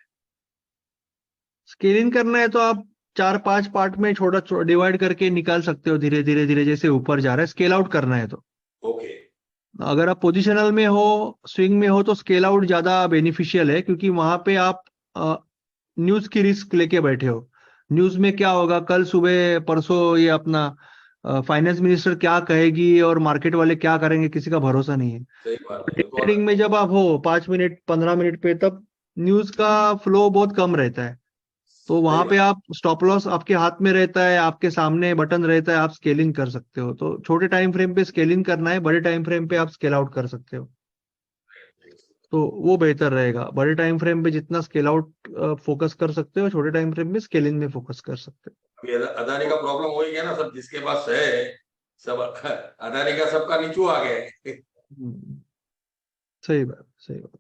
स्केलिंग करना है तो आप 4-5 पार्ट में छोटा डिवाइड करके निकाल सकते हो, धीरे धीरे धीरे जैसे ऊपर जा रहा है। स्केल आउट करना है तो ओके। अगर आप पोजिशनल में हो, स्विंग में हो, तो स्केल आउट ज्यादा बेनिफिशियल है, क्योंकि वहां पे आप न्यूज की रिस्क लेके बैठे हो। न्यूज में क्या होगा, कल सुबह परसों ये अपना फाइनेंस मिनिस्टर क्या कहेगी और मार्केट वाले क्या करेंगे, किसी का भरोसा नहीं है। सही बात है। तो ट्रेडिंग में जब आप हो 5 मिनट 15 मिनट पे, तब न्यूज का फ्लो बहुत कम रहता है। तो सही वहां पे बात। आप स्टॉप लॉस आपके हाथ में रहता है, आपके सामने बटन रहता है, आप स्केलिंग कर सकते हो। तो छोटे टाइम फ्रेम पे स्केलिंग करना है, बड़े टाइम फ्रेम पे आप स्केल आउट कर सकते हो, तो वो बेहतर रहेगा। बड़े टाइम फ्रेम पे जितना स्केल आउट फोकस कर सकते हो, छोटे टाइम फ्रेम में स्केलिंग में फोकस कर सकते हो। अभी अदानी का प्रॉब्लम हो ही गया ना, सब जिसके पास है सब अदानी का सबका नीचू आ गया है। हम्म, सही बात, सही बात।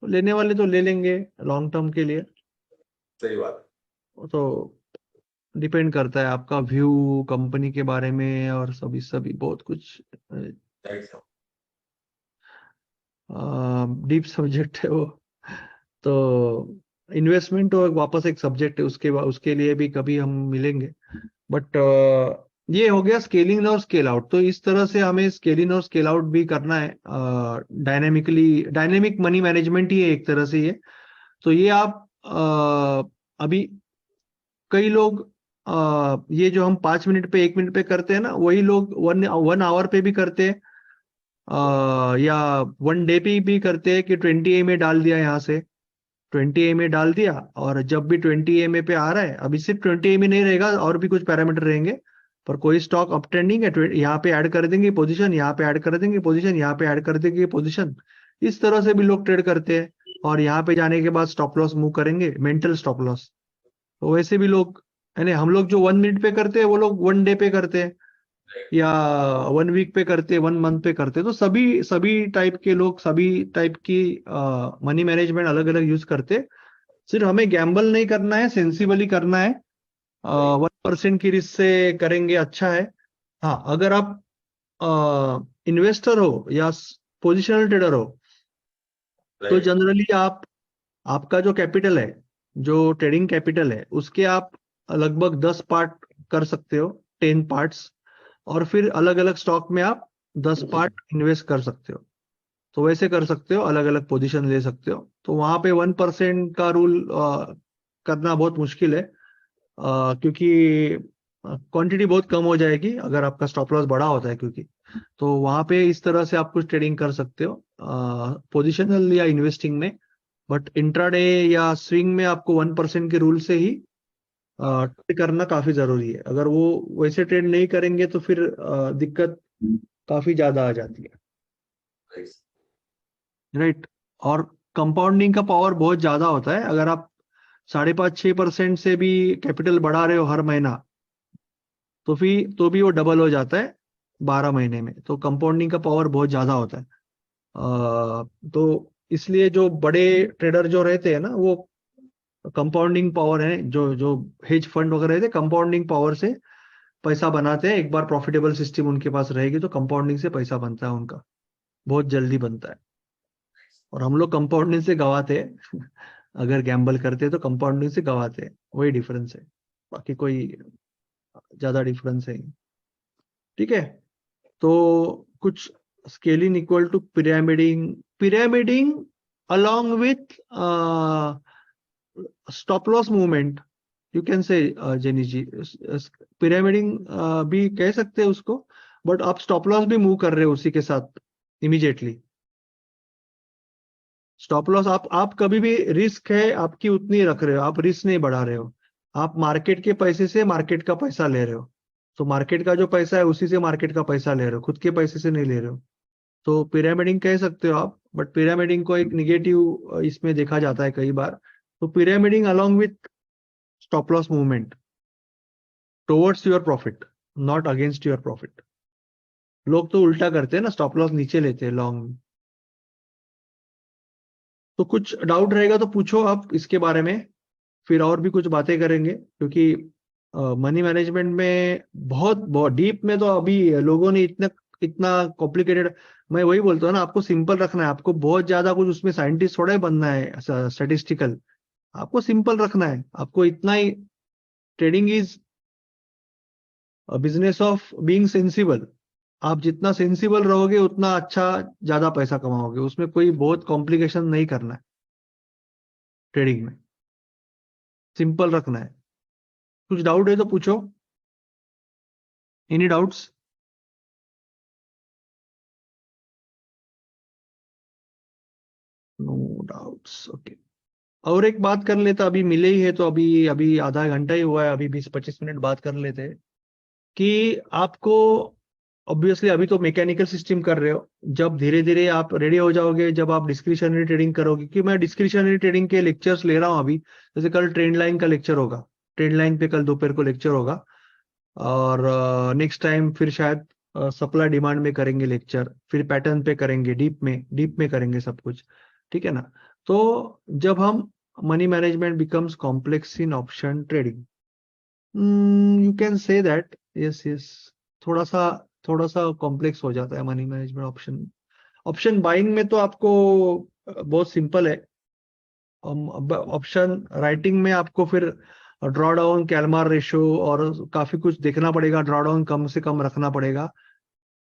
तो लेने वाले तो ले लेंगे लॉन्ग टर्म के लिए, सही बात। वो तो डिपेंड करता है आपका व्यू कंपनी के बारे में और सभी सभी बहुत कुछ। थैंक्स। डीप सब्जेक्ट है वो। तो इन्वेस्टमेंट तो वापस एक सब्जेक्ट है, उसके लिए भी कभी हम मिलेंगे। बट ये हो गया स्केलिंग और स्केल आउट। तो इस तरह से हमें स्केलिंग और स्केल आउट भी करना है। डायनेमिक मनी मैनेजमेंट ही है एक तरह से ये। तो ये आप अभी कई लोग ये जो हम 5 मिनट पे 1 मिनट पे करते हैं ना, वही लोग 1 आवर पे भी करते हैं, या 1 डे पे भी करते हैं कि 20 AMA डाल दिया यहाँ से, 20 AMA डाल दिया, और जब भी 20 AMA पे आ रहा है, अभी सिर्फ 20 AMA नहीं रहेगा, और भी कुछ पैरामीटर रहेंगे, पर कोई स्टॉक अप ट्रेंडिंग है, यहाँ पे ऐड कर देंगे पोजीशन, यहाँ पे ऐड कर देंगे पोजीशन, यहाँ पे ऐड कर देंगे पोजीशन। इस तरह से भी लोग ट्रेड करते हैं, और यहाँ पे जाने के बाद स्टॉप लॉस मूव करेंगे, मेंटल स्टॉप लॉस। तो वैसे भी लोग, यानी हम लोग जो 1 मिनट पे करते हैं, वो लोग 1 डे पे करते हैं, या 1 वीक पे करते हैं, 1 मंथ पे करते हैं। तो सभी सभी टाइप के लोग सभी टाइप की मनी मैनेजमेंट अलग अलग यूज करते हैं। सिर्फ हमें गैम्बल नहीं करना है, सेंसिबली करना है। 1% की रिस्क से करेंगे अच्छा है। हाँ, अगर आप इन्वेस्टर हो या पोजिशनल ट्रेडर हो, तो राइट। जनरली आपका जो कैपिटल है, जो ट्रेडिंग कैपिटल है, उसके आप लगभग 10 पार्ट कर सकते हो, 10 पार्ट्स, और फिर अलग अलग स्टॉक में आप 10 पार्ट इन्वेस्ट कर सकते हो। तो वैसे कर सकते हो, अलग अलग पोजीशन ले सकते हो। तो वहां पे 1% का रूल करना बहुत मुश्किल है, क्योंकि क्वांटिटी बहुत कम हो जाएगी अगर आपका स्टॉप लॉस बड़ा होता है, क्योंकि तो वहां पे इस तरह से आप कुछ ट्रेडिंग कर सकते हो पोजिशनल या इन्वेस्टिंग में। बट इंट्राडे या स्विंग में आपको 1% के रूल से ही ट्रेड करना काफी जरूरी है। अगर वो वैसे ट्रेड नहीं करेंगे तो फिर दिक्कत काफी ज्यादा आ जाती है, राइट। और कंपाउंडिंग का पावर बहुत ज्यादा होता है। अगर आप 5.5-6% से भी कैपिटल बढ़ा रहे हो हर महीना, तो भी वो डबल हो जाता है 12 महीने में। तो कंपाउंडिंग का पावर बहुत ज्यादा होता है। तो इसलिए जो बड़े ट्रेडर जो रहते हैं ना, वो कंपाउंडिंग पावर है, जो जो हेज फंड वगैरह रहते, कंपाउंडिंग पावर से पैसा बनाते हैं, एक बार प्रॉफिटेबल सिस्टम उनके पास रहेगी तो कंपाउंडिंग से पैसा बनता है उनका, बहुत जल्दी बनता है। और हम लोग कंपाउंडिंग से गवाते हैं अगर गैम्बल करते हैं तो कंपाउंडिंग से गवाते हैं, वही डिफरेंस है, बाकी कोई ज्यादा डिफरेंस है नहीं। ठीक है, तो कुछ scaling equal to pyramiding along with stop loss movement, you can say Jenny ji, pyramiding भी कह सकते हैं उसको, बट आप स्टॉप लॉस भी मूव कर रहे हो उसी के साथ इमीडिएटली। स्टॉप लॉस आप कभी भी रिस्क है आपकी उतनी रख रहे हो, आप रिस्क नहीं बढ़ा रहे हो, आप मार्केट के पैसे से मार्केट का पैसा ले रहे हो, तो मार्केट का जो पैसा है उसी से मार्केट का पैसा ले रहे हो, खुद के पैसे से नहीं ले रहे हो, तो पिरामिडिंग कह सकते हो आप, बट पिरामिडिंग को एक निगेटिव इसमें देखा जाता है कई बार। तो pyramiding along with stop loss movement towards your profit, not against your profit. लोग तो उल्टा करते हैं ना, स्टॉप लॉस नीचे लेते हैं लॉन्ग में। तो कुछ डाउट रहेगा तो पूछो आप इसके बारे में, फिर और भी कुछ बातें करेंगे, क्योंकि मनी मैनेजमेंट में बहुत डीप में तो अभी लोगों ने इतना कॉम्प्लिकेटेड, मैं वही बोलता हूँ ना, आपको सिंपल रखना है, आपको बहुत ज्यादा कुछ उसमें साइंटिस्ट थोड़ा ही बनना है स्टैटिस्टिकल, आपको सिंपल रखना है, आपको इतना ही, trading is business of being sensible, आप जितना सेंसिबल रहोगे उतना अच्छा ज्यादा पैसा कमाओगे, उसमें कोई बहुत कॉम्प्लिकेशन नहीं करना है, ट्रेडिंग में सिंपल रखना है। कुछ डाउट है तो पूछो, any doubts? No doubts, okay. और एक बात कर लेता, अभी मिले ही है तो अभी अभी आधा घंटा ही हुआ है, अभी 20-25 मिनट बात कर लेते हैं कि आपको ऑब्वियसली अभी तो मैकेनिकल सिस्टम कर रहे हो, जब धीरे धीरे आप रेडी हो जाओगे, जब आप डिस्क्रिशनरी ट्रेडिंग करोगे, कि मैं डिस्क्रिशनरी ट्रेडिंग के लेक्चर्स ले रहा हूँ अभी, जैसे कल ट्रेंड लाइन का लेक्चर होगा, ट्रेंड लाइन पे कल दोपहर को लेक्चर होगा, और नेक्स्ट टाइम फिर शायद सप्लाई डिमांड में करेंगे लेक्चर, फिर पैटर्न पे करेंगे, डीप में करेंगे सब कुछ, ठीक है ना। तो जब हम money management becomes complex in option trading, you can say that yes, थोड़ा सा कॉम्प्लेक्स हो जाता है मनी मैनेजमेंट ऑप्शन बाइंग में तो आपको बहुत सिंपल है, ऑप्शन राइटिंग में आपको फिर ड्रॉ डाउन, कैलमार रेशो और काफी कुछ देखना पड़ेगा, ड्रॉ डाउन कम से कम रखना पड़ेगा,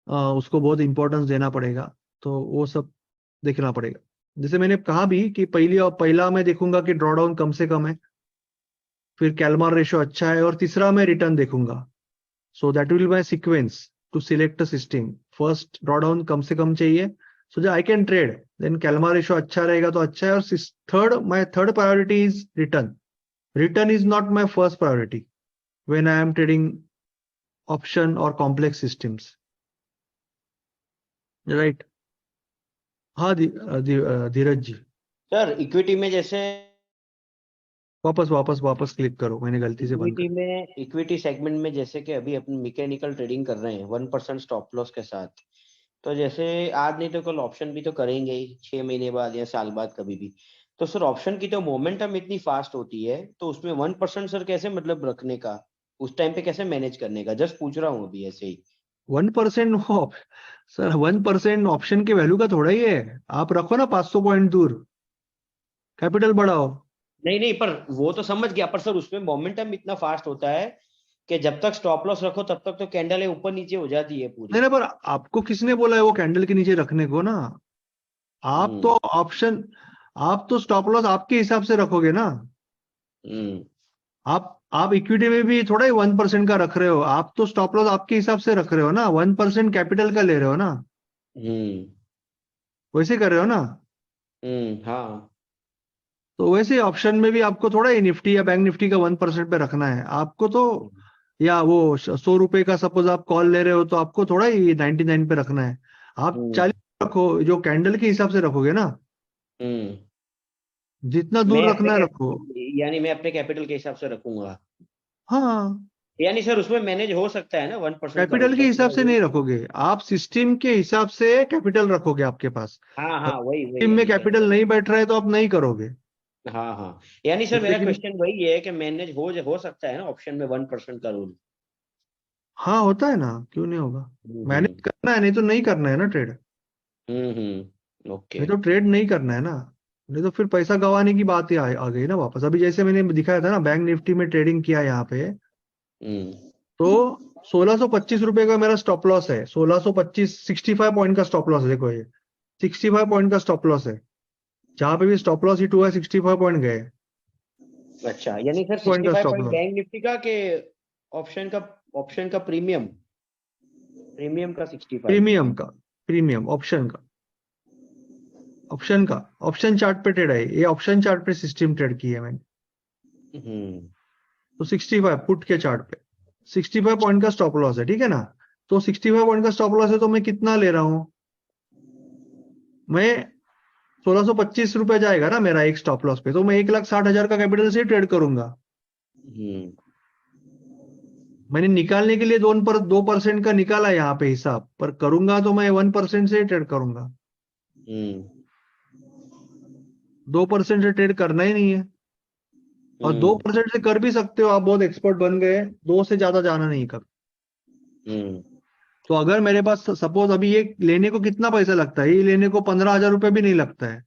उसको बहुत इंपॉर्टेंस देना पड़ेगा, तो वो सब देखना पड़ेगा। जैसे मैंने कहा भी कि पहला मैं देखूंगा कि ड्रॉ डाउन कम से कम है, फिर कैलमार रेशो अच्छा है, और तीसरा मैं रिटर्न देखूंगा। So that will my sequence to select a system. First drawdown कम से कम चाहिए so that I can trade, then Calmar ratio अच्छा रहेगा तो अच्छा है, और my third priority is return. Return is not my first priority when I am trading option or complex systems, right? हाँ धीरज जी, सर इक्विटी में जैसे वापस क्लिक करो, मैंने गलती से बंद कर। इक्विटी सेगमेंट में जैसे कि अभी अपन मैकेनिकल ट्रेडिंग कर रहे हैं 1% स्टॉप लॉस के साथ, तो जैसे आज नहीं तो कल ऑप्शन भी तो करेंगे ही 6 महीने बाद या साल बाद कभी भी, तो सर ऑप्शन की तो मोमेंटम इतनी फास्ट होती है, तो उसमें 1% सर कैसे मतलब रखने का, उस टाइम पे कैसे मैनेज करने का, जस्ट पूछ रहा हूँ अभी ऐसे ही। 1% सर 1% ऑप्शन के वैल्यू का थोड़ा ही है, आप रखो ना 500 पॉइंट दूर, कैपिटल बढ़ाओ। नहीं पर वो तो समझ गया, पर सर उसमें मोमेंटम इतना फास्ट होता है कि जब तक स्टॉप लॉस रखो तब तक तो कैंडल ऊपर नीचे हो जाती है पूरी। नहीं, पर आपको किसने बोला है वो कैंडल के नीचे रखने को ना, आप तो ऑप्शन, आप तो स्टॉप लॉस आपके हिसाब से रखोगे ना, आप इक्विटी में भी थोड़ा ही 1% का रख रहे हो, आप तो स्टॉप लॉस आपके हिसाब से रख रहे हो ना, 1% कैपिटल का ले रहे हो ना, वैसे कर रहे हो ना। हाँ, तो वैसे ऑप्शन में भी आपको थोड़ा ही निफ्टी या बैंक निफ्टी का 1% पे रखना है आपको, तो या वो 100 रुपए का सपोज आप कॉल ले रहे हो तो आपको थोड़ा ही 99 पे रखना है, आप 40 रखो, जो कैंडल के हिसाब से रखोगे ना, जितना दूर रखना है रखो। यानी मैं अपने कैपिटल के हिसाब से रखूंगा। हाँ, यानी सर उसमें मैनेज हो सकता है ना 1% कैपिटल के हिसाब से नहीं रखोगे आप, सिस्टम के हिसाब से कैपिटल रखोगे आपके पास। हाँ वही सिस्टम में कैपिटल नहीं बैठ रहा है तो आप नहीं करोगे। हाँ, यानी सर मेरा क्वेश्चन वही है कि मैनेज हो सकता है ना ऑप्शन में 1% का रूल। हाँ होता है ना, क्यों नहीं होगा। मैनेज करना है, नहीं तो नहीं करना है ना ट्रेड। ओके। नहीं तो ट्रेड नहीं करना है ना, नहीं तो फिर पैसा गंवाने की बात ही आ गई ना वापस। अभी जैसे मैंने दिखाया था ना, बैंक निफ्टी में ट्रेडिंग किया यहाँ पे, तो 1625 रुपए का मेरा स्टॉप लॉस है। 1625, 65 पॉइंट का स्टॉप लॉस है। देखो ये 65 पॉइंट का स्टॉप लॉस है। जहां पे भी स्टॉप लॉस हिट हुआ है 65 पॉइंट गए, अच्छा, यानी सर पॉइंट का 65 stop point loss. Bank Nifty का के ऑप्शन का प्रीमियम का 65। प्रीमियम ऑप्शन का ऑप्शन चार्ट पे ट्रेड है ये। ऑप्शन चार्ट पे सिस्टम ट्रेड की है मैंने। तो 65 पुट के चार्ट पे 65 पॉइंट का स्टॉप लॉस है, ठीक है ना। तो 65 पॉइंट का स्टॉप लॉस है, तो मैं कितना ले रहा हूं, मैं 1625 रुपए जाएगा ना मेरा एक स्टॉप लॉस पे, तो मैं 1,60,000 का कैपिटल से ट्रेड करूंगा। मैंने निकालने के लिए 2% का निकाला यहाँ पे हिसाब, पर करूंगा तो मैं 1% से ट्रेड करूंगा। 2% से ट्रेड करना ही नहीं है। और 2% से कर भी सकते हो, आप बहुत एक्सपर्ट बन गए, 2 से ज्यादा जाना नहीं कर। तो अगर मेरे पास सपोज अभी ये लेने को कितना पैसा लगता है, ये लेने को 15,000 रुपए भी नहीं लगता है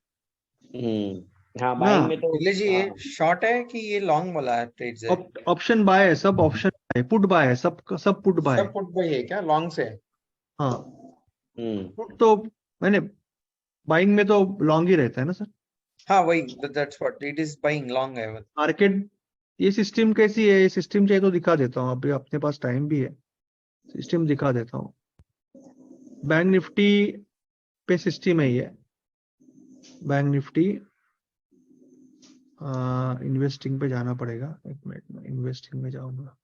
हाँ, ना। बाइंग में तो निखिल जी ये शॉर्ट है कि ये लॉन्ग वाला है ट्रेड है? ऑप्शन बाय है, सब ऑप्शन है, पुट बाय है, सब पुट बाय है। सब पुट बाय है क्या लॉन्ग से? हाँ, पुट तो मैंने बाइंग में तो लॉन्ग ही रहता है ना सर। हाँ वही, that's what it is, buying long है। मार्केट ये सिस्टम कैसी है, ये सिस्टम चाहिए तो दिखा देता हूँ, अभी अपने पास टाइम भी है, सिस्टम दिखा देता हूँ। बैंक निफ्टी पे सिस्टम है ये। बैंक निफ्टी इन्वेस्टिंग पे जाना पड़ेगा, एक मिनट में इन्वेस्टिंग में जाऊंगा।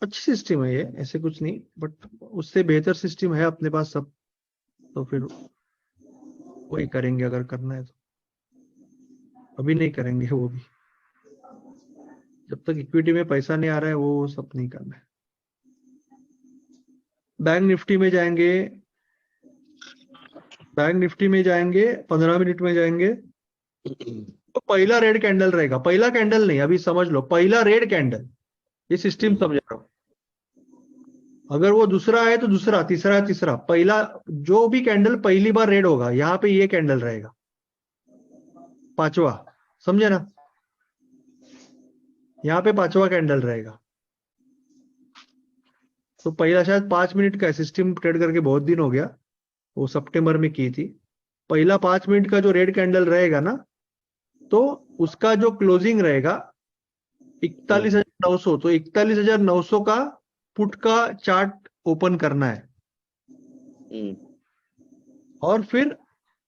अच्छी सिस्टम है ये, ऐसे कुछ नहीं, बट उससे बेहतर सिस्टम है अपने पास सब, तो फिर वही करेंगे अगर करना है तो। अभी नहीं करेंगे वो भी, जब तक इक्विटी में पैसा नहीं आ रहा है वो सब नहीं करना है। बैंक निफ्टी में जाएंगे, बैंक निफ्टी में जाएंगे, 15 मिनट में जाएंगे, तो पहला रेड कैंडल रहेगा। पहला कैंडल नहीं, अभी समझ लो, पहला रेड कैंडल, ये सिस्टम समझ रहा हूं। अगर वो दूसरा है तो दूसरा, तीसरा है तीसरा, पहला जो भी कैंडल पहली बार रेड होगा, यहाँ पे ये कैंडल रहेगा पांचवा, समझे ना। यहाँ पे पांचवा कैंडल रहेगा। तो पहला शायद 5 मिनट का सिस्टम ट्रेड करके बहुत दिन हो गया, वो सितंबर में की थी। पहला 5 मिनट का जो रेड कैंडल रहेगा ना, तो उसका जो क्लोजिंग रहेगा 41,900, तो 41,900 का पुट का चार्ट ओपन करना है। और फिर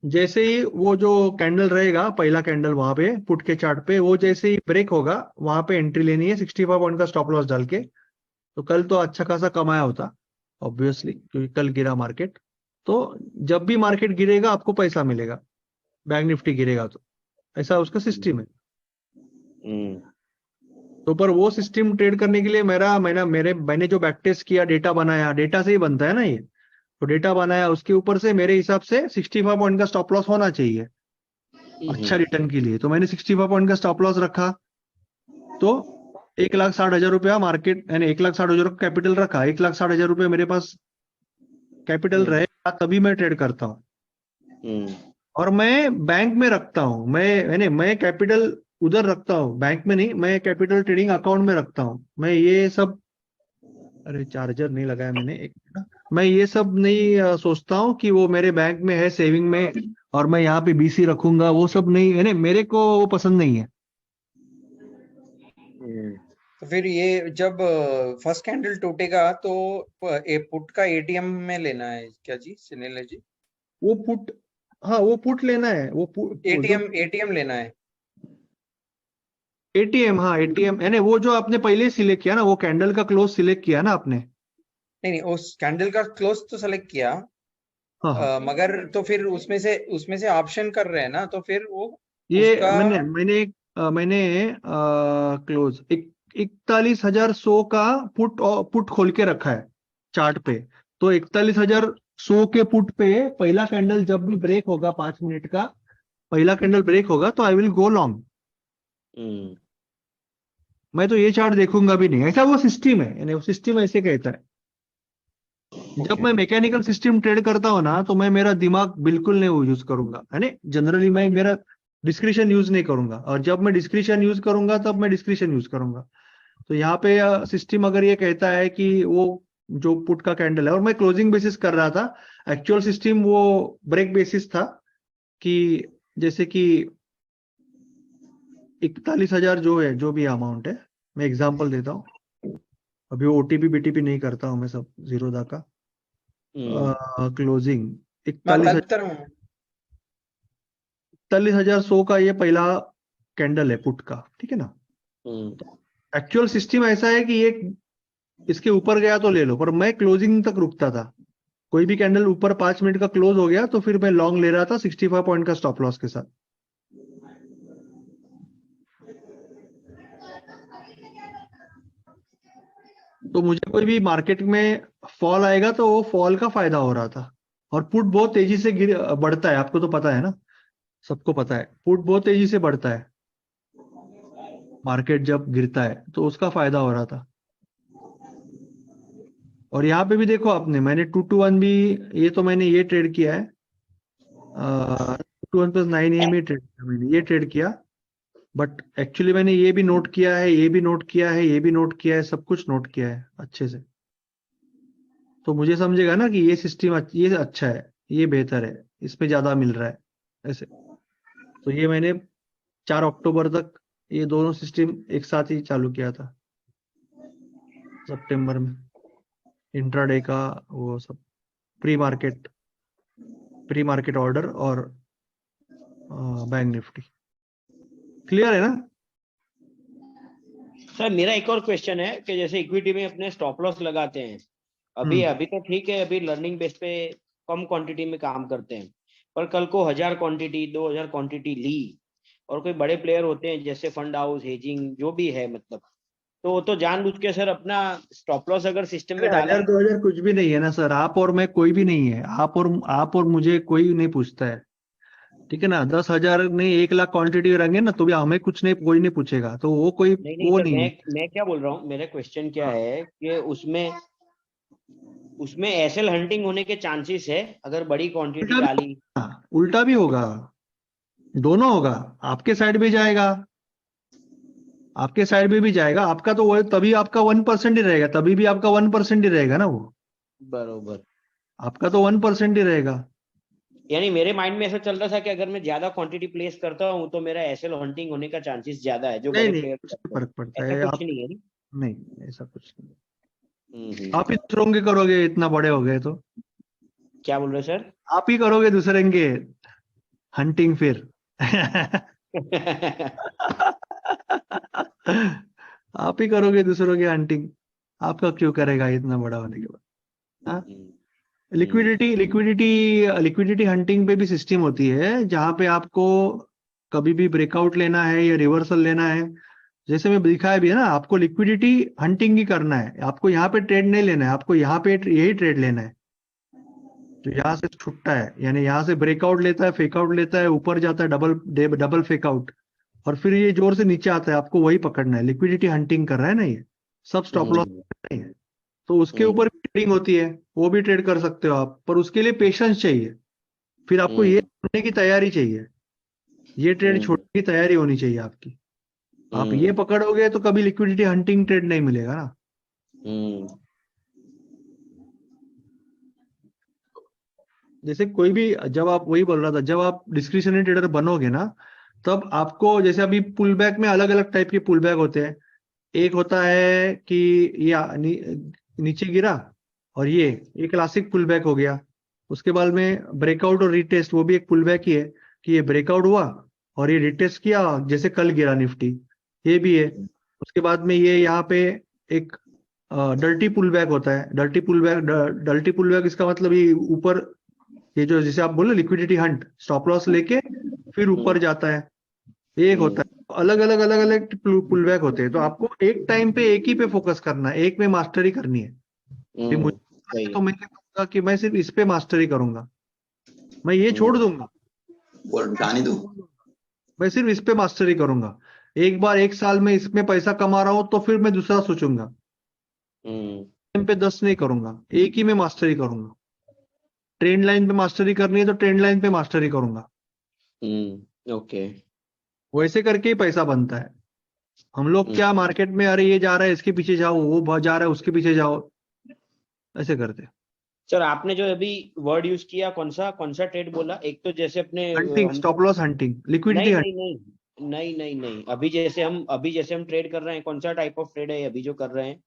जैसे ही वो जो कैंडल रहेगा, पहला कैंडल वहां पे पुट के चार्ट पे, वो जैसे ही ब्रेक होगा, वहां पे एंट्री लेनी है 65 पॉइंट का स्टॉप लॉस डाल के। तो कल तो अच्छा खासा कमाया होता ऑब्वियसली, क्योंकि कल गिरा मार्केट। तो जब भी मार्केट गिरेगा आपको पैसा मिलेगा, बैंक निफ्टी गिरेगा तो, ऐसा उसका सिस्टम है। तो पर वो सिस्टम ट्रेड करने के लिए मैंने जो बैक टेस्ट किया, डेटा बनाया, डेटा से ही बनता है ना ये, तो डेटा बनाया, उसके ऊपर से मेरे हिसाब से 65 पॉइंट का स्टॉप लॉस होना चाहिए अच्छा रिटर्न के लिए। तो मैंने 65 पॉइंट का स्टॉप लॉस रखा, तो 1,60,000 रुपया मार्केट, यानी 1,60,000 का कैपिटल रखा। 1,60,000 रुपये मेरे पास कैपिटल रहेगा तभी मैं ट्रेड करता हूँ। और मैं बैंक में रखता हूँ, मैं कैपिटल उधर रखता हूँ, बैंक में नहीं, मैं कैपिटल ट्रेडिंग अकाउंट में रखता हूँ। मैं ये सब, अरे चार्जर नहीं लगाया मैंने, एक मिनट, मैं ये सब नहीं सोचता हूँ कि वो मेरे बैंक में है सेविंग में, और मैं यहाँ पे बीसी रखूंगा, वो सब नहीं है, मेरे को वो पसंद नहीं है। तो फिर ये जब फर्स्ट कैंडल टूटेगा तो पुट का एटीएम में लेना है क्या जी सुनील जी? वो पुट, हाँ वो पुट लेना है, वो एटीएम लेना है। एटीएम, हाँ एटीएम, यानी वो जो आपने पहले सिलेक्ट किया ना, वो कैंडल का क्लोज सिलेक्ट किया ना आपने। नहीं, उस कैंडल का क्लोज तो सेलेक्ट किया, हाँ मगर तो फिर उसमें से ऑप्शन कर रहे हैं ना, तो फिर वो ये उसका मैंने क्लोज 41,100 का पुट खोल के रखा है चार्ट पे। तो 41,100 के पुट पे पहला कैंडल जब भी ब्रेक होगा, 5 मिनट का पहला कैंडल ब्रेक होगा, तो आई विल गो लॉन्ग। मैं तो ये चार्ट देखूंगा भी नहीं, ऐसा वो सिस्टम है, यानी वो सिस्टम ऐसे कहता है। जब मैं मैकेनिकल सिस्टम ट्रेड करता हूँ ना, तो मैं मेरा दिमाग बिल्कुल नहीं यूज करूंगा, है ना। जनरली मैं मेरा डिस्क्रिप्शन यूज नहीं करूंगा, और जब मैं डिस्क्रिप्शन यूज करूंगा तब मैं डिस्क्रिप्शन यूज करूंगा। तो यहाँ पे सिस्टम अगर ये कहता है कि वो जो पुट का कैंडल है, और मैं क्लोजिंग बेसिस कर रहा था, एक्चुअल सिस्टम वो ब्रेक बेसिस था, कि जैसे कि 41,000 जो है, जो भी अमाउंट है, मैं एग्जांपल देता हूँ, अभी ओटीपी बीटीपी नहीं करता हूँ मैं, सब जीरोधा का क्लोजिंग 41,100 का ये पहला कैंडल है पुट का, ठीक है ना। एक्चुअल सिस्टम ऐसा है कि ये इसके ऊपर गया तो ले लो, पर मैं क्लोजिंग तक रुकता था। कोई भी कैंडल ऊपर 5 मिनट का क्लोज हो गया तो फिर मैं लॉन्ग ले रहा था 65 पॉइंट का स्टॉप लॉस के साथ। तो मुझे कोई भी मार्केट में फॉल आएगा तो वो फॉल का फायदा हो रहा था। और पुट बहुत तेजी से बढ़ता है, आपको तो पता है ना, सबको पता है, पुट बहुत तेजी से बढ़ता है मार्केट जब गिरता है, तो उसका फायदा हो रहा था। और यहाँ पे भी देखो आपने, मैंने 2 to 1 भी, ये तो मैंने ये ट्रेड किया है, 2 to 1 + 9 AM ये ट्रेड किया, मैंने ये ट्रेड किया। बट एक्चुअली मैंने ये भी नोट किया है, ये भी नोट किया है, ये भी नोट किया है, सब कुछ नोट किया है अच्छे से। तो मुझे समझेगा ना कि ये सिस्टम ये अच्छा है, ये बेहतर है, इसमें ज्यादा मिल रहा है ऐसे। तो ये मैंने 4 अक्टूबर तक ये दोनों सिस्टम एक साथ ही चालू किया था, सितंबर में, इंट्राडे का वो सब, प्री मार्केट ऑर्डर और बैंक निफ्टी। क्लियर है ना सर? मेरा एक और क्वेश्चन है कि जैसे इक्विटी में अपने स्टॉप लॉस लगाते हैं, अभी तो ठीक है, अभी लर्निंग बेस पे कम क्वांटिटी में काम करते हैं, पर कल को 1000 क्वांटिटी 2000 क्वांटिटी ली, और कोई बड़े प्लेयर होते हैं जैसे फंड हाउस, हेजिंग जो भी है, मतलब तो वो तो जानबूझ के सर अपना स्टॉप लॉस अगर सिस्टम में डाला 1000-2000 कुछ भी नहीं है ना सर। आप और मैं कोई भी नहीं है, आप और मुझे कोई नहीं पूछता है, ठीक है ना। 10,000 नहीं 1,00,000 क्वांटिटी रहेंगे ना, तो भी हमें कुछ नहीं, कोई नहीं पूछेगा, तो वो कोई नहीं वो सर, नहीं है। मैं क्या बोल रहा हूँ, मेरा क्वेश्चन क्या है कि उसमें एसएल हंटिंग होने के चांसेस है अगर बड़ी क्वांटिटी डाली? उल्टा भी होगा, दोनों होगा, आपके साइड भी जाएगा, आपके साइड में भी जाएगा। आपका तो वो तभी आपका 1% ही रहेगा, तभी भी आपका 1% ही रहेगा ना वो, बरोबर। आपका तो 1% ही रहेगा। यानी मेरे माइंड में ऐसा चल रहा था कि अगर मैं ज्यादा क्वांटिटी प्लेस करता हूँ तो मेरा एसएल हंटिंग होने का चांसेस ज्यादा है, जो नहीं बड़े नहीं, प्लेयर कुछ करते हैं। फर्क पड़ता ऐसा है कुछ आप, नहीं है नहीं? नहीं ऐसा कुछ नहीं। हम्म। आप ही दूसरों के करोगे, इतना बड़े हो गए तो क्या बोल रहे सर? आप ही करोगे दूसरे के हंटिंग फिर। आप ही करोगे दूसरों की हंटिंग, आपका क्यों करेगा इतना बड़ा होने के बाद। लिक्विडिटी हंटिंग पे भी सिस्टम होती है, जहां पे आपको कभी भी ब्रेकआउट लेना है या रिवर्सल लेना है, जैसे मैं दिखाया भी है ना, आपको लिक्विडिटी हंटिंग ही करना है, आपको यहाँ पे ट्रेड नहीं लेना है, आपको यहाँ पे यही ट्रेड लेना है। तो यहाँ से छुट्टा है, यानी यहाँ से ब्रेकआउट लेता है, फेकआउट लेता है, ऊपर जाता है, डबल फेकआउट, और फिर ये जोर से नीचे आता है, आपको वही पकड़ना है। लिक्विडिटी हंटिंग कर रहा है ना ये, सब स्टॉप लॉस नहीं है। तो उसके ऊपर भी ट्रेडिंग होती है, वो भी ट्रेड कर सकते हो आप, पर उसके लिए पेशेंस चाहिए, फिर आपको ये छोड़ने की तैयारी चाहिए, ये ट्रेड छोड़ने की तैयारी होनी चाहिए आपकी। आप ये पकड़ोगे तो कभी लिक्विडिटी हंटिंग ट्रेड नहीं मिलेगा ना। जैसे कोई भी, जब आप, वही बोल रहा था, जब आप डिस्क्रिशनरी ट्रेडर बनोगे ना, तब आपको, जैसे अभी पुल बैक में अलग अलग टाइप के पुल बैक होते हैं। एक होता है कि ये नीचे गिरा, और ये क्लासिक पुल बैक हो गया। उसके बाद में ब्रेकआउट और रिटेस्ट, वो भी एक पुल बैक ही है, कि ये ब्रेकआउट हुआ और ये रिटेस्ट किया, जैसे कल गिरा निफ्टी, ये भी है। उसके बाद में ये यहाँ पे एक डर्टी पुल बैक होता है। डर्टी पुल बैक इसका मतलब ये ऊपर, ये जो जैसे आप बोले लिक्विडिटी हंट, स्टॉप लॉस लेके फिर ऊपर जाता है, ये एक होता है। अलग अलग पुल बैक होते हैं, तो आपको एक टाइम पे एक ही पे फोकस करना है, एक में मास्टरी करनी है। फिर मुझे तो मैं कहूंगा कि मैं सिर्फ इस पे मास्टरी करूंगा, मैं ये छोड़ दूंगा, मैं सिर्फ इस पे मास्टरी करूंगा। एक बार 1 साल में इसमें पैसा कमा रहा हूं तो फिर मैं दूसरा सोचूंगा, टाइम पे 10 नहीं करूंगा, एक ही में मास्टरी करूंगा। ट्रेंड लाइन पे मास्टरी करनी है तो ट्रेंड लाइन पे मास्टरी करूंगा। ओके। वैसे करके ही पैसा बनता है। हम लोग क्या मार्केट में, अरे ये जा रहा है इसके पीछे जाओ, वो जा रहा है उसके पीछे जाओ, ऐसे करते। सर आपने जो अभी वर्ड यूज किया, कौन सा ट्रेड बोला? एक तो जैसे अपने hunting, stop loss hunting, liquidity नहीं नहीं नहीं नहीं नहीं, अभी जैसे हम ट्रेड कर रहे हैं, कौन सा टाइप ऑफ ट्रेड है अभी जो कर रहे हैं?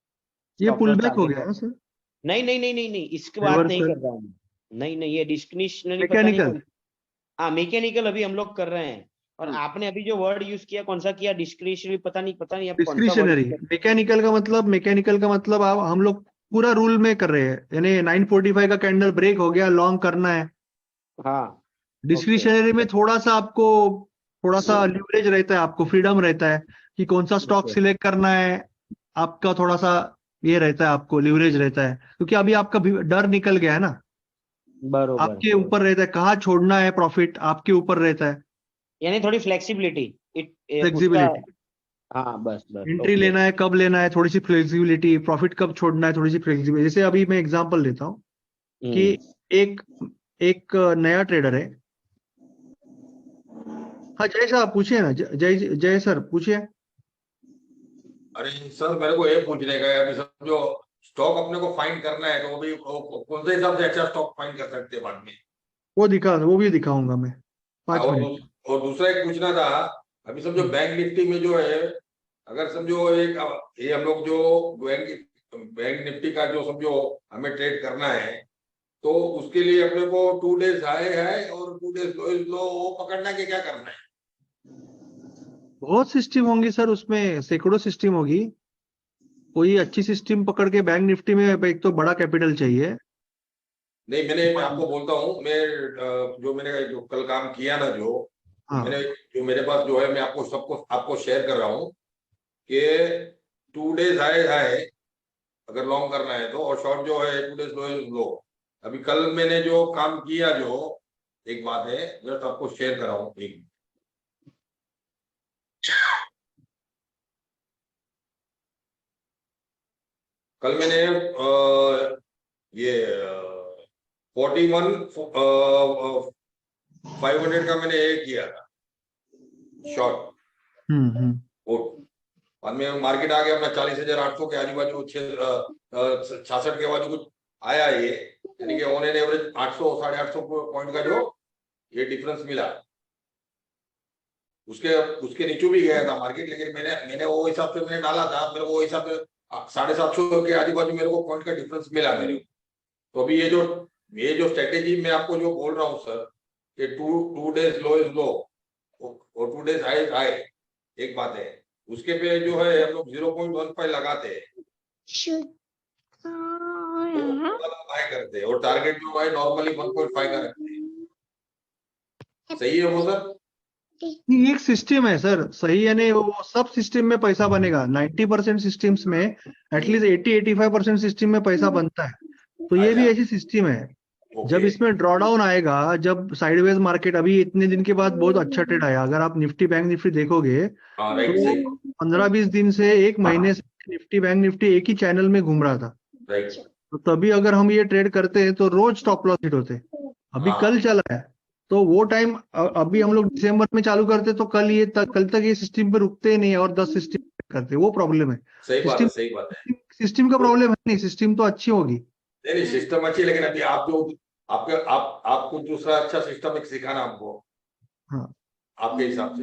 ये Stop पुल loss बैक हो target गया ना सर? नहीं नहीं नहीं नहीं नहीं, इसकी बात नहीं Reversal. कर रहा हूँ मैं। नहीं नहीं, ये डिस्क्रिशनरी पता नहीं मैकेनिकल, कौन। हाँ मैकेनिकल अभी हम लोग कर रहे हैं। और आपने अभी जो वर्ड यूज किया, कौन सा किया? डिस्क्रिशनरी, पता नहीं आप कौन सा वर्ड डिस्क्रिशनरी। मैकेनिकल का मतलब आप, हम लोग पूरा रूल में कर रहे हैं, यानी 945 का कैंडल ब्रेक हो गया, लॉन्ग करना है। हाँ डिस्क्रिशनरी में थोड़ा सा ल्यूवरेज रहता है, आपको फ्रीडम रहता है कि कौन सा स्टॉक Okay. सिलेक्ट करना है। आपका थोड़ा सा ये रहता है, आपको ल्यूवरेज रहता है, क्योंकि अभी आपका डर निकल गया है ना। बरोबर। आपके ऊपर रहता है कहाँ छोड़ना है प्रॉफिट, आपके ऊपर रहता है। यानी थोड़ी फ्लेक्सिबिलिटी उसका। फ्लेक्सिबिलिटी, हाँ बस एंट्री okay. लेना है कब लेना है, थोड़ी सी फ्लेक्सिबिलिटी, प्रॉफिट कब छोड़ना है, थोड़ी सी फ्लेक्सिबिलिटी। जैसे अभी मैं एग्जांपल लेता हूँ कि एक एक नया ट्रेडर है। हाँ जय साहब पूछिए ना, जय जय सर पूछिए। अरे सर मेरे को ये पूछने का है, अभी समझो स्टॉक अपने को फाइंड करना है तो अभी कौन से हिसाब से अच्छा स्टॉक फाइंड कर सकते हैं बाद में? वो भी दिखाऊंगा मैं 5 मिनट। और दूसरा एक पूछना था, अभी समझो बैंक निफ्टी में जो है, अगर समझो ये हम लोग जो बैंक निफ्टी का जो समझो हमें ट्रेड करना है, तो उसके लिए अपने को 2 डेज हाई है और 2 डेज लो वो पकड़ना है कि क्या करना है? बहुत सिस्टम होंगी सर, उसमें सैकड़ों सिस्टम होगी। कोई अच्छी सिस्टम पकड़ के, बैंक निफ्टी में एक तो बड़ा कैपिटल चाहिए। नहीं मैं आपको बोलता हूँ, मैं जो कल काम किया ना, हाँ, जो मेरे पास जो है, मैं आपको शेयर कर रहा हूँ कि 2 डेज हाई है अगर लॉन्ग करना है तो, और शॉर्ट जो है 2 डेज लो। अभी कल मैंने जो काम किया, जो एक बात है जस्ट आपको शेयर कर रहा हूँ। कल मैंने ये 41,500 का मैंने ये किया था शॉर्ट। बाद में मार्केट आ गया अपना 40,800 के आजू बाजू, 66 के बाजू कुछ आया ये, यानी कि ऑन एन एवरेज 800 850 पॉइंट का जो ये डिफरेंस मिला। उसके नीचे भी गया था मार्केट, लेकिन मैंने वो हिसाब से मैंने डाला था, मेरे को वो हिसाब से 750 के आजू बाजू मेरे को पॉइंट का डिफरेंस मिला मेरे को। तो अभी ये जो स्ट्रेटेजी मैं आपको जो बोल रहा हूँ सर, कि 2 डेज लो इज लो और 2 डेज हाई हाई, एक बात है उसके पे जो है हम लोग 0.15 लगाते हैं, बाय करते हैं, और टारगेट जो है नॉर्मली 1.5 का रखते हैं। सही है वो सर? नहीं, एक सिस्टम है सर, सही है नहीं, वो सब सिस्टम में पैसा बनेगा। 90% सिस्टम्स में, एटलीस्ट 80-85% सिस्टम में पैसा बनता है। तो ये भी ऐसी सिस्टम है। जब इसमें ड्रॉडाउन आएगा, जब साइडवेज मार्केट, अभी इतने दिन के बाद बहुत अच्छा ट्रेड आया, अगर आप निफ्टी बैंक निफ्टी देखोगे तो 15-20 दिन से, एक महीने से निफ्टी बैंक निफ्टी एक ही चैनल में घूम रहा था। तो तभी अगर हम ये ट्रेड करते हैं तो रोज स्टॉप लॉस हिट होते। अभी कल चला है तो वो टाइम, अभी हम लोग दिसंबर में चालू करते तो कल तक ये सिस्टम पे रुकते ही नहीं और 10 सिस्टम करते, वो प्रॉब्लम है। सही बात है। सिस्टम का प्रॉब्लम है नहीं, सिस्टम तो अच्छी होगी। नहीं सिस्टम अच्छी, लेकिन अभी आप जो आपको दूसरा अच्छा सिस्टम एक सिखाना हमको। हाँ, आपके हिसाब से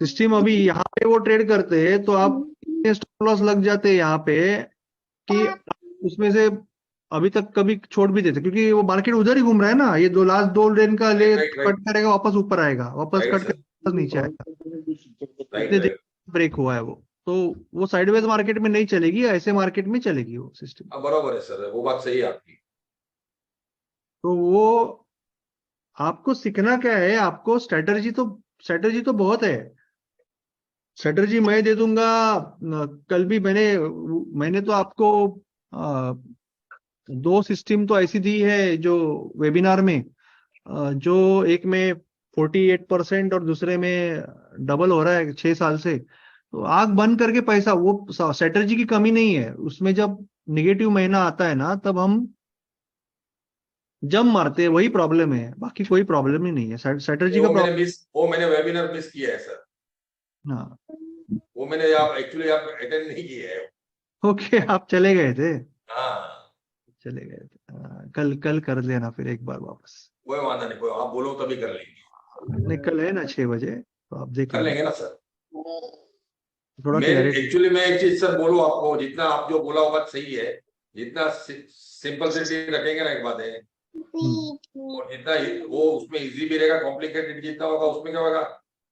सिस्टम अभी यहाँ पे वो ट्रेड करते हैं तो आप इतने स्टॉप लॉस लग जाते हैं यहाँ पे कि उसमें से अभी तक कभी छोड़ भी देते, क्योंकि वो मार्केट उधर ही घूम रहा है ना। ये लास्ट 2 दिन का ले कट करेगा, वापस ऊपर आएगा, वापस कट कर वापस नीचे आएगा। इतने दिन ब्रेक हुआ है वो, तो वो साइडवेज मार्केट में नहीं चलेगी, ऐसे मार्केट में चलेगी वो सिस्टम। बराबर है सर, वो बात सही है आपकी। तो वो आपको सीखना क्या है, आपको स्ट्रेटजी तो बहुत है। स्ट्रेटजी मैं दे दूंगा। कल भी मैंने तो आपको 2 सिस्टम तो ऐसी दी है जो वेबिनार में, जो एक में 48% और दूसरे में डबल हो रहा है 6 साल से, तो आंख बंद करके पैसा, वो स्ट्रेटजी की कमी नहीं है उसमें। जब निगेटिव महीना आता है ना, तब हम जम मारते हैं, वही प्रॉब्लम है, बाकी कोई प्रॉब्लम ही नहीं है, स्ट्रेटजी का प्रॉब्लम। वो मैंने वेबिनार मिस किया है सर, हाँ, वो मैंने आप एक्चुअली आप अटेंड नहीं किया है। ओके, आप चले गए थे, हाँ, चले गए थे। कल कल कर लेना फिर एक बार वापस। कोई वादा नहीं, कोई आप बोलो तभी कर लेंगे, नहीं, कल है ना 6 बजे, तो आप देख कर लेना, लेंगे ना सर। थोड़ा मैं क्लैरिटी। एक्चुअली मैं एक चीज सर बोलूं आपको, जितना आप जो बोला होगा सही है, जितना सिंपलिसिटी रखेंगे ना, एक बात है, और जितना वो उसमें इजी भी रहेगा, कॉम्प्लिकेटेड जितना होगा उसमें क्या होगा।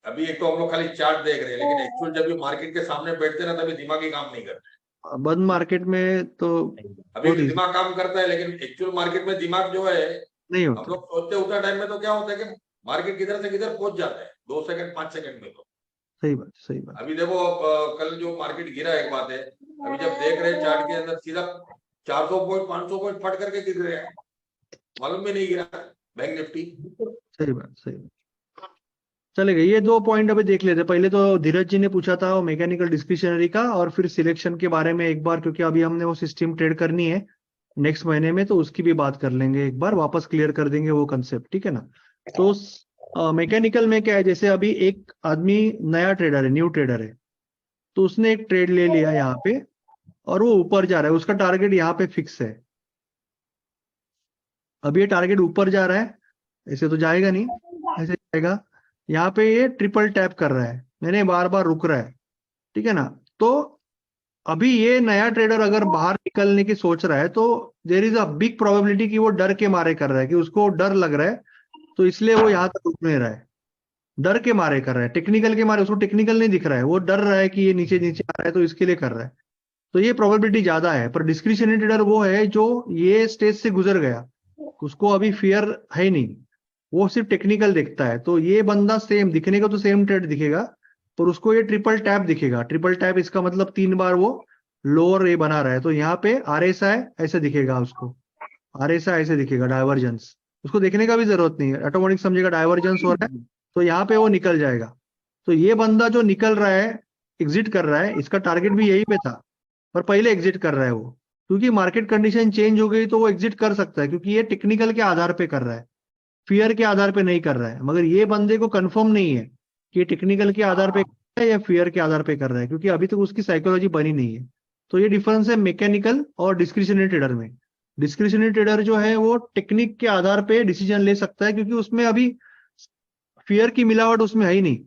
अभी एक तो हम लोग खाली चार्ट देख रहे हैं, लेकिन एक्चुअल जब भी मार्केट के सामने बैठते हैं ना, तभी दिमाग ही काम नहीं करता। बंद मार्केट में तो अभी बहुत easy दिमाग काम करता है, लेकिन एक्चुअल मार्केट में दिमाग जो है, नहीं हम होता। लोग सोचते उतना टाइम में तो क्या होता है कि मार्केट किधर से किधर पहुंच जाता है 2 सेकंड 5 सेकंड में। तो सही बात, सही बात। अभी देखो कल जो मार्केट गिरा, एक बात है, अभी जब देख रहे हैं चार्ट के अंदर सीधा 400 पॉइंट 500 पॉइंट फट करके गिर रहे हैं, मालूम भी नहीं गिरा बैंक निफ्टी। सही बात, सही बात। चलेगा, ये 2 पॉइंट अभी देख लेते। पहले तो धीरज जी ने पूछा था वो मैकेनिकल डिस्क्रिशनरी का, और फिर सिलेक्शन के बारे में एक बार, क्योंकि अभी हमने वो सिस्टम ट्रेड करनी है नेक्स्ट महीने में, तो उसकी भी बात कर लेंगे एक बार, वापस क्लियर कर देंगे वो कंसेप्ट, ठीक है ना। तो मैकेनिकल में क्या है, जैसे अभी एक आदमी नया ट्रेडर है, न्यू ट्रेडर है, तो उसने एक ट्रेड ले लिया यहाँ पे, और वो ऊपर जा रहा है, उसका टारगेट यहाँ पे फिक्स है। अब ये टारगेट ऊपर जा रहा है, ऐसे तो जाएगा नहीं, ऐसे जाएगा। यहाँ पे ये ट्रिपल टैप कर रहा है, मैंने बार बार रुक रहा है, ठीक है ना। तो अभी ये नया ट्रेडर अगर बाहर निकलने की सोच रहा है, तो there is a big probability कि वो डर के मारे कर रहा है, कि उसको डर लग रहा है, तो इसलिए वो यहाँ तक रुक नहीं रहा है। डर के मारे कर रहा है, टेक्निकल के मारे, उसको टेक्निकल नहीं दिख रहा है, वो डर रहा है कि ये नीचे नीचे आ रहा है, तो इसके लिए कर रहा है। तो ये प्रोबेबिलिटी ज्यादा है। पर डिस्क्रिशनरी ट्रेडर वो है जो ये स्टेज से गुजर गया, उसको अभी फियर है नहीं, वो सिर्फ टेक्निकल देखता है। तो ये बंदा सेम दिखने का तो सेम ट्रेड दिखेगा, पर उसको ये ट्रिपल टैप दिखेगा। ट्रिपल टैप इसका मतलब 3 बार वो लोअर ये बना रहा है, तो यहाँ पे आरएसआई ऐसे दिखेगा, उसको आरएसआई ऐसे दिखेगा, डाइवर्जेंस। उसको देखने का भी जरूरत नहीं है, ऑटोमेटिक समझेगा डाइवर्जेंस हो रहा है, तो यहाँ पे वो निकल जाएगा। तो ये बंदा जो निकल रहा है, एग्जिट कर रहा है, इसका टारगेट भी यही पे था, पर पहले एग्जिट कर रहा है वो, क्योंकि मार्केट कंडीशन चेंज हो गई, तो वो एग्जिट कर सकता है, क्योंकि ये टेक्निकल के आधार पे कर रहा है, फियर के आधार पे नहीं कर रहा है। मगर ये बंदे को कंफर्म नहीं है कि टेक्निकल के आधार पे कर रहा है या फियर के आधार पे कर रहा है, क्योंकि अभी तक उसकी साइकोलॉजी बनी नहीं है। तो ये डिफरेंस है मैकेनिकल और डिस्क्रिशनरी ट्रेडर में। डिस्क्रिशनरी ट्रेडर जो है वो टेक्निक के आधार पे डिसीजन ले सकता है, क्योंकि उसमें अभी फियर की मिलावट उसमें है ही नहीं,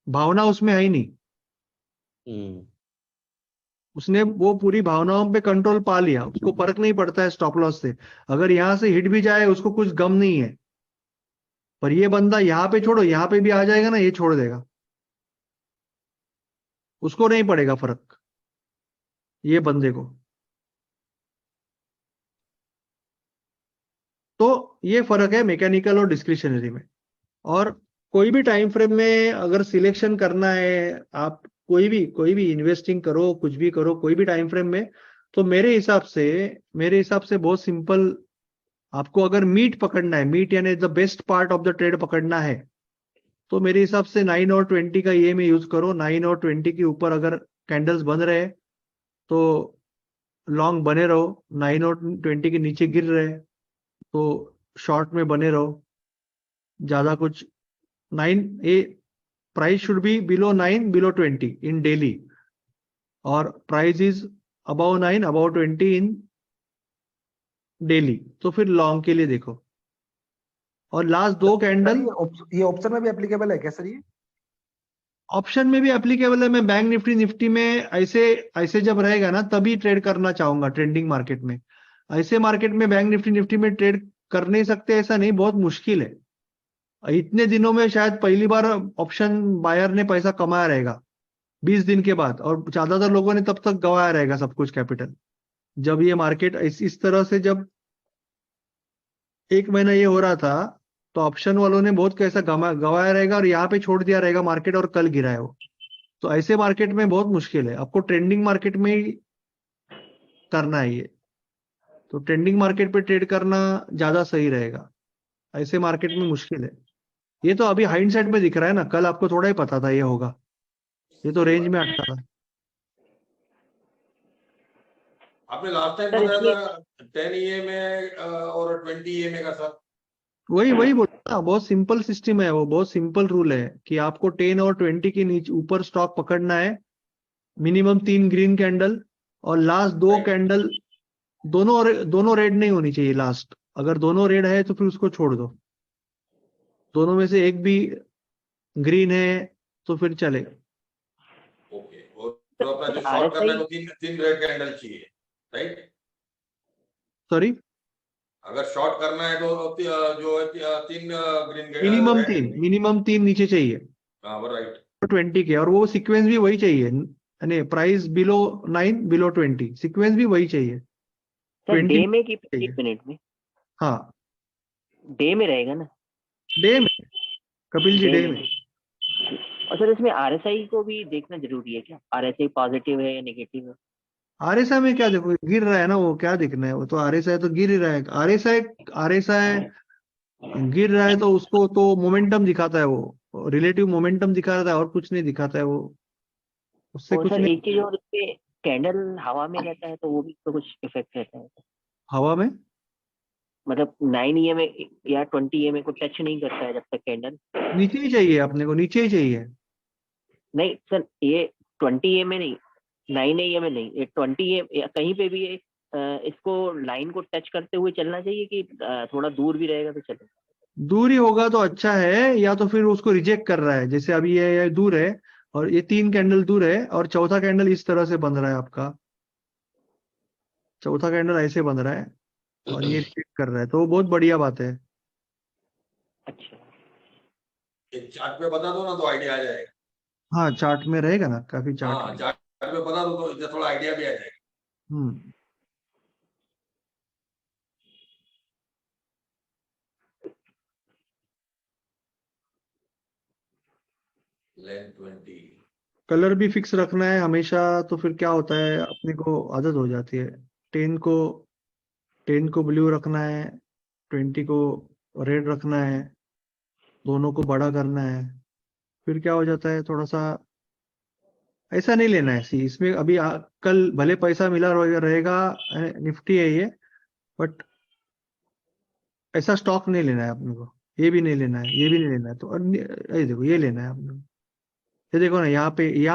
भावना उसमें है ही नहीं। उसने वो पूरी भावनाओं पे कंट्रोल पा लिया, उसको फर्क नहीं पड़ता है स्टॉप लॉस से, अगर यहां से हिट भी जाए उसको कुछ गम नहीं है। पर ये बंदा यहाँ पे छोड़ो, यहाँ पे भी आ जाएगा ना, ये छोड़ देगा, उसको नहीं पड़ेगा फर्क, ये बंदे को। तो ये फर्क है मैकेनिकल और डिस्क्रिशनरी में। और कोई भी टाइम फ्रेम में अगर सिलेक्शन करना है, आप कोई भी इन्वेस्टिंग करो, कुछ भी करो कोई भी टाइम फ्रेम में, तो मेरे हिसाब से बहुत सिंपल। आपको अगर मीट पकड़ना है, मीट यानी the best part of the trade पकड़ना है, तो मेरे हिसाब से 9 और 20 का ये में यूज करो। 9 और 20 के ऊपर अगर कैंडल्स बन रहे तो लॉन्ग बने रहो, 9 और 20 के नीचे गिर रहे तो शॉर्ट में बने रहो। ज्यादा कुछ 9 a price should be below 9 below 20 in daily, और price is above 9 above 20 in daily, तो फिर लॉन्ग के लिए देखो। और लास्ट 2 कैंडल ये ऑप्शन में भी एप्लीकेबल है क्या सर? ये ऑप्शन में भी एप्लीकेबल है। मैं बैंक निफ्टी में ऐसे जब रहेगा ना, तभी ट्रेड करना चाहूंगा ट्रेंडिंग मार्केट में। ऐसे मार्केट में बैंक निफ्टी में ट्रेड कर नहीं सकते, ऐसा नहीं, बहुत मुश्किल है। इतने दिनों में शायद पहली बार ऑप्शन बायर ने पैसा कमाया रहेगा 20 दिन के बाद, और ज्यादातर लोगों ने तब तक गवाया रहेगा सब कुछ कैपिटल। जब ये मार्केट इस तरह से, जब 1 महीना ये हो रहा था, तो ऑप्शन वालों ने बहुत कैसा गवाया रहेगा, और यहाँ पे छोड़ दिया रहेगा मार्केट, और कल गिरा है वो। तो ऐसे मार्केट में बहुत मुश्किल है, आपको ट्रेंडिंग मार्केट में ही करना है ये। तो ट्रेंडिंग मार्केट पे ट्रेड करना ज्यादा सही रहेगा, ऐसे मार्केट में मुश्किल है। ये तो अभी हाइंडसाइट में दिख रहा है ना, कल आपको थोड़ा ही पता था ये होगा, ये तो रेंज में अटका था। आपने लास्ट टाइम सर बताया इसमें था 10 EMA और 20 EMA का सर। वही वही बोला, बहुत सिंपल सिस्टम है वो, बहुत सिंपल रूल है कि आपको 10 और 20 के नीचे ऊपर स्टॉक पकड़ना है, मिनिमम 3 ग्रीन कैंडल, और लास्ट 2 Right. कैंडल दोनों रेड नहीं होनी चाहिए लास्ट। अगर दोनों रेड है तो फिर उसको छोड़ दो, दोनों में से एक भी ग्रीन है तो फिर चलेगा। ओके, और तो अपना जो शॉर्ट करना है तो तीन रेड कैंडल चाहिए, राइट? सॉरी, अगर शॉर्ट करना है तो जो है 3 ग्रीन मिनिमम तीन नीचे चाहिए हाँ वो राइट। 20 के, और वो सीक्वेंस भी वही चाहिए, यानी प्राइस बिलो 9 बिलो 20, सीक्वेंस भी वही चाहिए। सर 20 डे में कि चाहिए। 1 मिनट में? हाँ, डे में रहेगा ना? डे में, कपिल जी, डे में। और सर इसमें आरएसआई को भी देखना जरूरी है क्या? आरएसआई पॉजिटिव है या नेगेटिव है? आरएसआई में क्या देखो, गिर रहा है ना वो, क्या दिखना है, वो तो आरएसआई तो गिर ही रहा है। आरएसआई गिर रहा है तो उसको तो मोमेंटम दिखाता है, वो रिलेटिव मोमेंटम दिखाता है, और कुछ नहीं दिखाता है वो, उससे और कुछ सर नहीं। एक चीज और, इसपे कैंडल हवा में रहता है तो वो भी तो कुछ इफेक्ट रहता है? हवा में मतलब 9 EMA या 20 EMA को टच नहीं करता है जब तक कैंडल। नीचे ही चाहिए अपने को, नीचे ही चाहिए। नहीं सर, ये 20 EMA नहीं, 9 EMA नहीं, ये 20 EMA कहीं पे भी ये इसको लाइन को टच करते हुए चलना चाहिए कि थोड़ा दूर भी रहेगा तो चलेगा? दूर ही होगा तो अच्छा है, या तो फिर उसको रिजेक्ट कर रहा है, जैसे अभी ये दूर है और ये 3 कैंडल दूर है, और चौथा कैंडल इस तरह से बन रहा है आपका, चौथा कैंडल ऐसे बन रहा है और ये रिजेक्ट कर रहा है, तो वो बहुत बढ़िया बात है। अच्छा। एक चार्ट पे बता दो ना तो आइडिया आ जाएगा। हाँ, चार्ट में रहेगा ना, काफी चार्ट हाँ में। चार्ट पे बता दो तो इससे थोड़ा आइडिया भी आ जाएगा। हम्म लेंथ 20 कलर भी फिक्स रखना है हमेशा, तो फिर क्या होता है, अपने को आदत हो जाती है। 10 को 10 को ब्लू रखना है, 20 को रेड रखना है, दोनों को बड़ा करना है, फिर क्या हो जाता है, थोड़ा सा ऐसा नहीं लेना है। सी इसमें अभी कल भले पैसा मिला रहेगा, निफ्टी है ये, बट ऐसा स्टॉक नहीं लेना है अपने को, ये भी नहीं लेना है, ये भी नहीं लेना है, तो ये देखो ये लेना है अपने को। ये देखो ना, यहाँ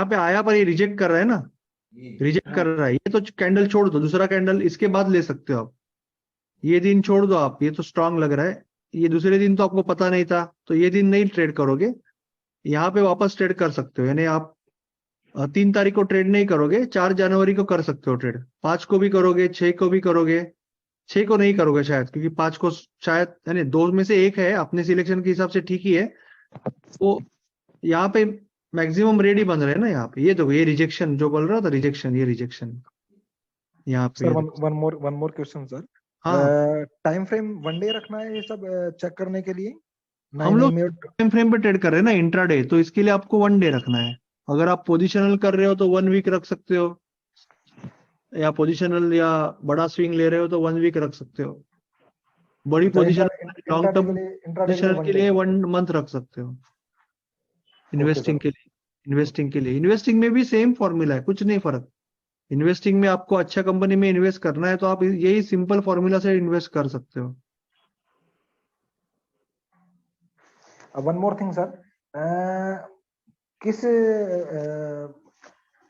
पे आया पर ये रिजेक्ट कर रहा है ना, रिजेक्ट कर रहा है, ये तो कैंडल छोड़ दो, दूसरा कैंडल इसके बाद ले सकते हो आप, ये दिन छोड़ दो आप, ये तो स्ट्रांग लग रहा है। ये दूसरे दिन तो आपको पता नहीं था, तो ये दिन नहीं ट्रेड करोगे, यहाँ पे वापस ट्रेड कर सकते हो, यानी आप 3 तारीख को ट्रेड नहीं करोगे, 4 जनवरी को कर सकते हो ट्रेड, 5 को भी करोगे, 6 को भी करोगे, 6 को नहीं करोगे शायद, क्योंकि 5 को शायद, यानी 2 में से एक है, अपने सिलेक्शन के हिसाब से ठीक ही है। तो यहाँ पे मैक्सिमम रेड ही बन रहे हैं ना, यहाँ पे ये देखो, ये रिजेक्शन जो बोल रहा था, रिजेक्शन, ये रिजेक्शन यहाँ पे। Sir one more question sir. हाँ, टाइम फ्रेम 1 डे रखना है ये सब चेक करने के लिए? हम लोग टाइम फ्रेम पे ट्रेड कर रहे हैं ना, इंट्राडे, तो इसके लिए आपको 1 डे रखना है। अगर आप पोजिशनल कर रहे हो तो 1 वीक रख सकते हो, या पोजिशनल या बड़ा स्विंग ले रहे हो तो 1 वीक रख सकते हो। बड़ी पोजीशन लॉन्ग टर्म पोजीशन के लिए 1 मंथ रख सकते हो। इन्वेस्टिंग के लिए इन्वेस्टिंग में भी सेम फॉर्मूला है, कुछ नहीं फर्क। इन्वेस्टिंग में आपको अच्छा कंपनी में इन्वेस्ट करना है तो आप यही सिंपल फॉर्मूला से इन्वेस्ट कर सकते हो। वन मोर थिंग सर, किस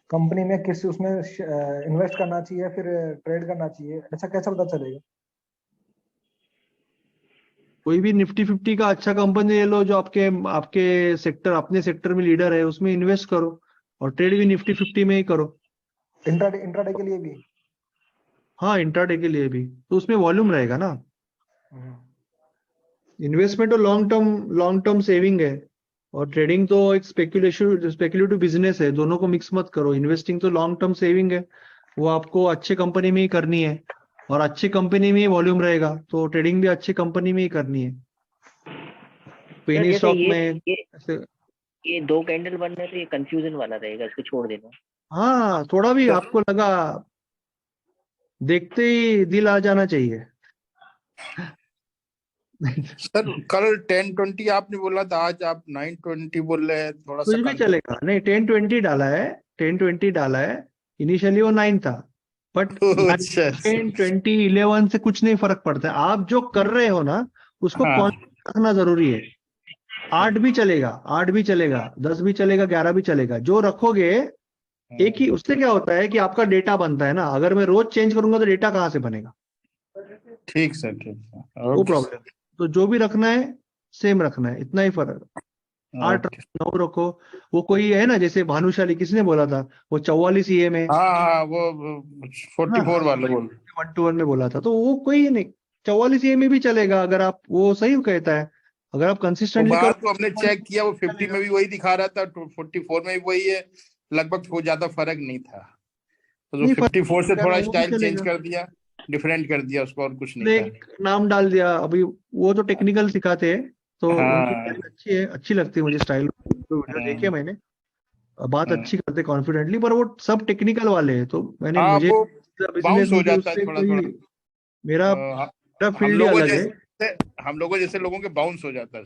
कंपनी में किस उसमें इन्वेस्ट करना चाहिए फिर ट्रेड करना चाहिए, ऐसा कैसे पता चलेगा? कोई भी निफ्टी 50 का अच्छा कंपनी ले लो, जो आपके सेक्टर, अपने सेक्टर में लीडर है, उसमें इन्वेस्ट करो, और ट्रेड भी निफ्टी 50 में ही करो। इंट्राडे के लिए भी? हाँ, इंट्राडे के लिए भी, तो उसमें वॉल्यूम रहेगा ना। इन्वेस्टमेंट तो लॉन्ग टर्म सेविंग है, और ट्रेडिंग तो एक स्पेक्युलेटिव बिजनेस है, दोनों को मिक्स मत करो। इन्वेस्टिंग तो लॉन्ग टर्म सेविंग है, वो आपको अच्छे कंपनी में ही करनी है, और अच्छी कंपनी में ही वॉल्यूम रहेगा, तो ट्रेडिंग भी अच्छी कंपनी में ही करनी है। पेनी जैसे स्टॉक में ये 2 कैंडल बन रहे तो ये कंफ्यूजन वाला रहेगा, इसको छोड़ देना। हाँ, थोड़ा भी आपको लगा, देखते ही दिल आ जाना चाहिए। सर कल 10-20 आपने बोला था, आज आप 9-20 बोल रहे हैं, थोड़ा कुछ सा भी चलेगा, नहीं 10-20 डाला है, 10-20 डाला है। इनिशियली वो 9 था, बट अच्छा 10-20-11 से कुछ नहीं फर्क पड़ता है। आप जो कर रहे हो ना उसको हाँ। कॉन्स्टेंट रखना जरूरी है। 8 भी चलेगा, 8 भी चलेगा, 10 भी चलेगा, 11 भी चलेगा, जो रखोगे एक ही। उससे क्या होता है कि आपका डेटा बनता है ना, अगर मैं रोज चेंज करूंगा तो डेटा कहाँ से बनेगा, ठीक सर, ठीक है, वो ओके प्रॉब्लम। तो जो भी रखना है सेम रखना है, इतना ही फर्क। Sir, 8 okay. 9 रखो। वो कोई है ना, जैसे भानुशाली किसने बोला था, वो 44 EM है हाँ हाँ, वो ना, 44 वाले बोल। 1-1 में बोला था, तो वो कोई नहीं, 44 EM में भी चलेगा अगर आप, वो सही कहता है, अगर आप वो कंसिस्टेंटली बाहर करो तो हमने चेक किया, वो 50 में भी वही दिखा रहा था, 44 में भी वही है, लगभग वो ज्यादा फर्क नहीं था। तो जो नहीं, 54 से थोड़ा वो भी स्टाइल चेंज चलेगा। कर दिया, डिफरेंट कर दिया उसको, और कुछ नहीं ने था। एक नाम डाल दिया अभी, वो तो टेक्निकल सिखाते हैं, तो उनकी हाँ स्टाइल अच्छी है, अच्छी लगती है मुझे स्टाइल। वीडियो देखे मैंने, बात हाँ। अच्छी करते कॉन्फिडेंटली, पर वो सब टेक्निकल वाले हैं, तो मैंने, हाँ, मुझे वो बिजनेस, बाउंस हो मुझे जाता है उससे थोड़ा कोई, थोड़ा। मेरा मेरा हम फील्ड ही लोगों अलग है। जैसे हम लोगों जैसे लोगों के बाउंस हो जाता है,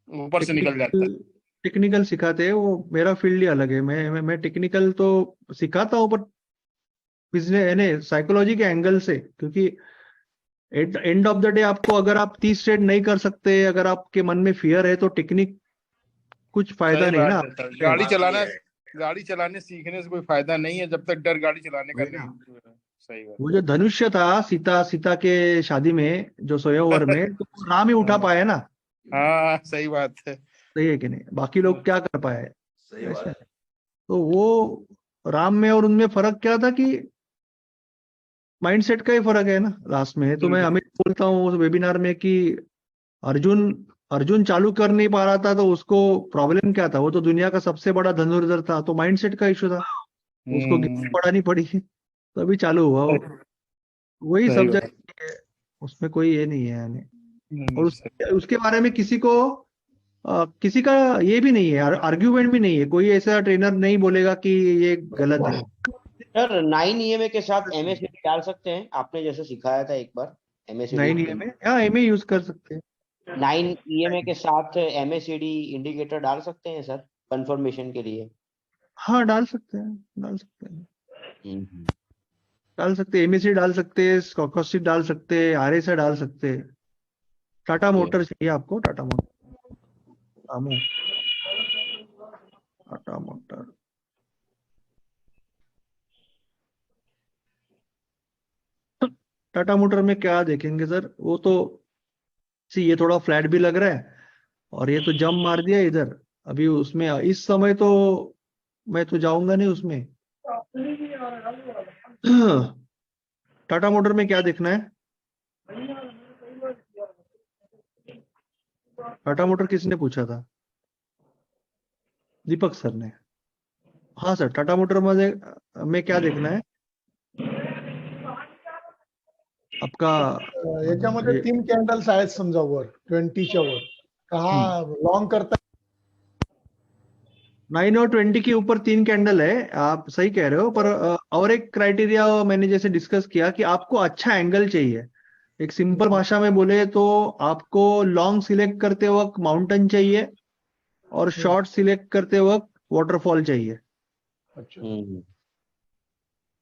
ऊपर से निकल जाता टेक्निकल टेक्निकल सिखाते हैं, वो मेरा फील्ड ही अलग है। मैं टेक्निकल तो सिखाता हूँ, पर बिजनेस यानी साइकोलॉजी के एंगल से, क्योंकि at end of the day आपको, अगर आप 30 ट्रेड नहीं कर सकते, अगर आपके मन में फियर है, तो टेक्निक कुछ है। फायदा सही नहीं बात ना। है सर, गाड़ी चलाने सीखने से कोई फायदा नहीं है जब तक डर गाड़ी चलाने का वही ना। नहीं। सही बात। वो जो धनुष्य था सीता सीता के शादी में, जो स्वयंवर में, तो वो राम ही उठा पाया ना। हाँ, सही बात है। सही है कि नहीं, बाकी लोग क्या कर पाए सही ऐसे। बात है। तो वो राम में और उनमें फर्क क्या था कि माइंडसेट का ही फर्क है ना लास्ट में। तो मैं हमें बोलता हूँ उस वेबिनार में कि अर्जुन अर्जुन चालू कर नहीं पा रहा था, तो उसको प्रॉब्लम क्या था, वो तो दुनिया का सबसे बड़ा धनुर्धर था, तो माइंडसेट का इशू था, उसको गीता पढ़ानी पड़ी, तभी चालू हुआ वो। वही सही सब बात। जगह है, उसमें कोई ये नहीं है यानी। और सही। उसके बारे में किसी का ये भी नहीं है, आर्ग्यूमेंट भी नहीं है, कोई ऐसा ट्रेनर नहीं बोलेगा कि ये गलत है। सर 9 EMA के साथ MACD डाल सकते हैं, आपने जैसे सिखाया था एक बार MACD 9 EMA, हाँ MA यूज कर सकते हैं। 9 EMA के साथ MACD इंडिकेटर डाल सकते हैं सर, कंफर्मेशन के लिए। हाँ डाल सकते हैं, डाल सकते हैं, डाल सकते हैं, एमएससी डाल सकते हैं, स्टोकेस्टिक डाल सकते हैं, RSI डाल सकते हैं। टाटा मोटर चाहिए आपको, टाटा मोटर। टाटा मोटर में क्या देखेंगे सर, वो तो ये थोड़ा फ्लैट भी लग रहा है, और ये तो जंप मार दिया इधर। अभी उसमें इस समय तो मैं तो जाऊंगा नहीं उसमें। टाटा मोटर में क्या देखना है, टाटा मोटर किसने पूछा था, दीपक सर ने। हाँ सर, टाटा मोटर में क्या देखना है आपका, याच्यामध्ये ये 3 कॅन्डल्स आहेत समजा वर 20च्या वर, हा लॉंग करता 9 और 20 के ऊपर 3 कैंडल है, आप सही कह रहे हो, पर और एक क्राइटेरिया मैंने जैसे डिस्कस किया कि आपको अच्छा एंगल चाहिए। एक सिंपल भाषा में बोले तो आपको लॉन्ग सिलेक्ट करते वक्त माउंटेन चाहिए, और शॉर्ट सिलेक्ट करते वक्त वाटरफॉल चाहिए। अच्छा